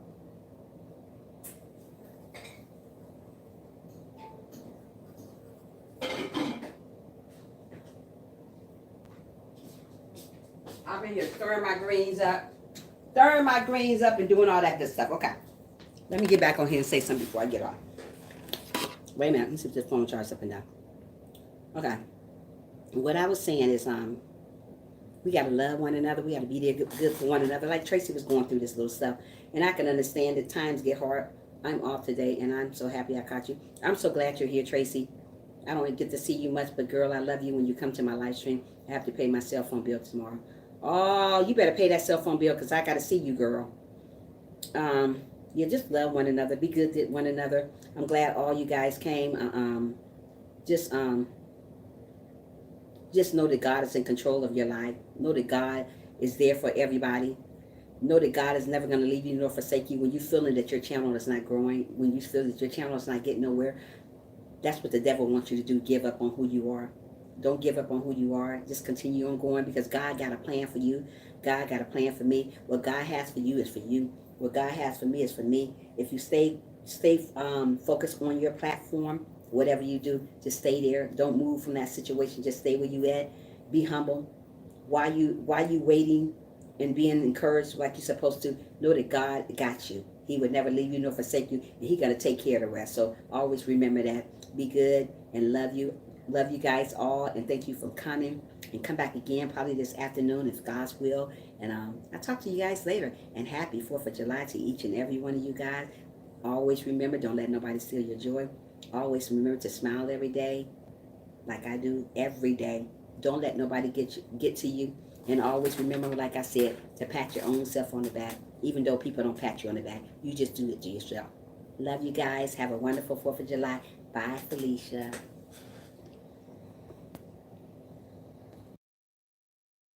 I've been here stirring my greens up and doing all that good stuff. Okay. Let me get back on here and say something before I get off. Wait a minute. Let me see if this phone charges up and down. Okay. What I was saying is, we got to love one another. We got to be there good for one another. Like Tracy was going through this little stuff. And I can understand that times get hard. I'm off today, and I'm so happy I caught you. I'm so glad you're here, Tracy. I don't get to see you much, but girl, I love you when you come to my live stream. I have to pay my cell phone bill tomorrow. Oh, you better pay that cell phone bill because I got to see you, girl. Yeah, just love one another. Be good to one another. I'm glad all you guys came. Just know that God is in control of your life. Know that God is there for everybody. Know that God is never going to leave you nor forsake you when you're feeling that your channel is not growing, when you feel that your channel is not getting nowhere. That's what the devil wants you to do, give up on who you are. Don't give up on who you are. Just continue on going because God got a plan for you. God got a plan for me. What God has for you is for you. What God has for me is for me. If you stay focused on your platform, whatever you do, just stay there. Don't move from that situation. Just stay where you at. Be humble. While you waiting and being encouraged like you're supposed to, know that God got you. He would never leave you nor forsake you, and He's going to take care of the rest. So always remember that. Be good and love you. Love you guys all, and thank you for coming. And come back again probably this afternoon if God's will. And I'll talk to you guys later. And happy 4th of July to each and every one of you guys. Always remember, don't let nobody steal your joy. Always remember to smile every day like I do every day. Don't let nobody get to you. And always remember, like I said, to pat your own self on the back. Even though people don't pat you on the back, you just do it to yourself. Love you guys. Have a wonderful 4th of July. Bye, Felicia.